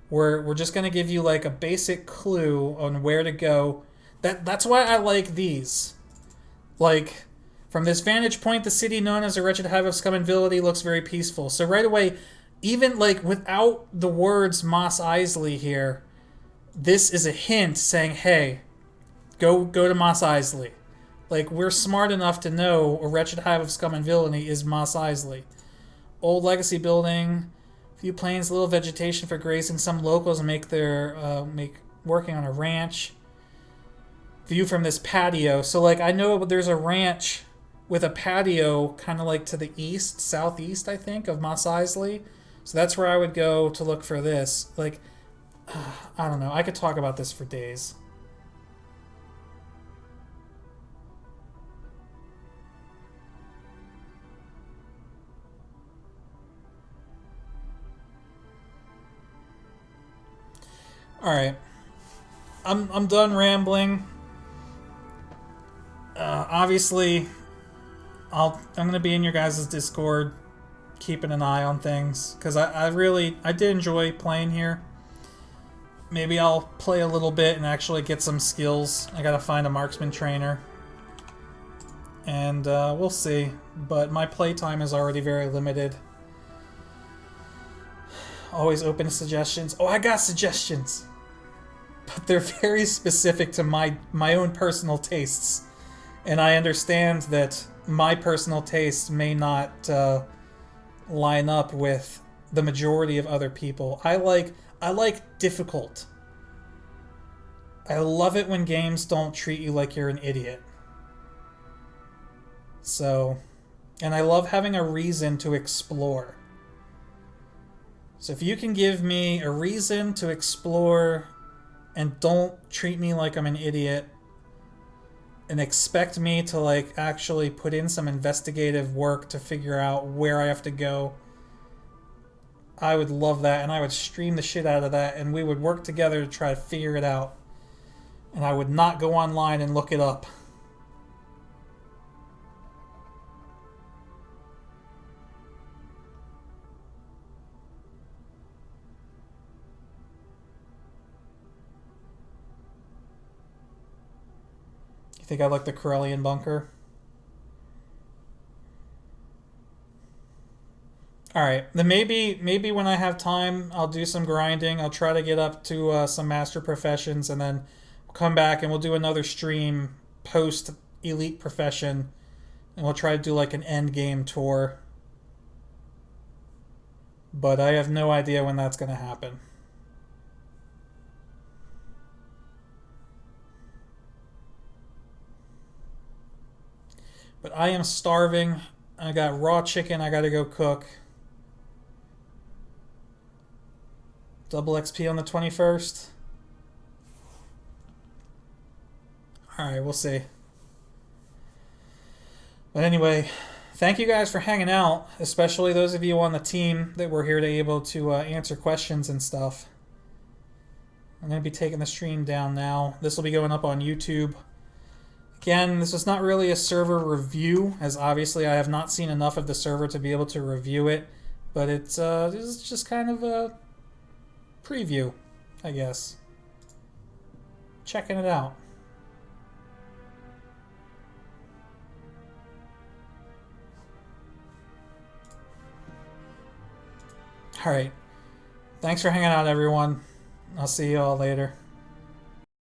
We're just going to give you like a basic clue on where to go. That's why I like these. Like, from this vantage point, the city known as a wretched hive of scum and villainy looks very peaceful. So right away, even like without the words Mos Eisley here, this is a hint saying, hey, go to Mos Eisley. Like, we're smart enough to know a wretched hive of scum and villainy is Mos Eisley. Old legacy building, few plains, little vegetation for grazing. Some locals make working on a ranch. View from this patio. So, like, I know there's a ranch with a patio kind of like to the east, southeast, I think, of Mos Eisley. So that's where I would go to look for this. Like, I don't know. I could talk about this for days. All right, I'm done rambling. Obviously, I'm gonna be in your guys' Discord, keeping an eye on things, because I did enjoy playing here. Maybe I'll play a little bit and actually get some skills. I gotta find a marksman trainer, and we'll see. But my playtime is already very limited. Always open to suggestions. Oh, I got suggestions! But they're very specific to my own personal tastes. And I understand that my personal tastes may not line up with the majority of other people. I like difficult. I love it when games don't treat you like you're an idiot. So, and I love having a reason to explore. So if you can give me a reason to explore and don't treat me like I'm an idiot and expect me to like actually put in some investigative work to figure out where I have to go, I would love that, and I would stream the shit out of that, and we would work together to try to figure it out. And I would not go online and look it up. You think I like the Corellian bunker? All right, then maybe when I have time, I'll do some grinding. I'll try to get up to some master professions, and then come back and we'll do another stream post elite profession, and we'll try to do like an end game tour. But I have no idea when that's going to happen. But I am starving. I got raw chicken I gotta go cook. Double XP on the 21st. Alright, we'll see. But anyway, thank you guys for hanging out, especially those of you on the team that were here to able to answer questions and stuff. I'm going to be taking the stream down now. This will be going up on YouTube. Again, this is not really a server review, as obviously I have not seen enough of the server to be able to review it, but it's just kind of a preview, I guess. Checking it out. Alright. Thanks for hanging out, everyone. I'll see you all later.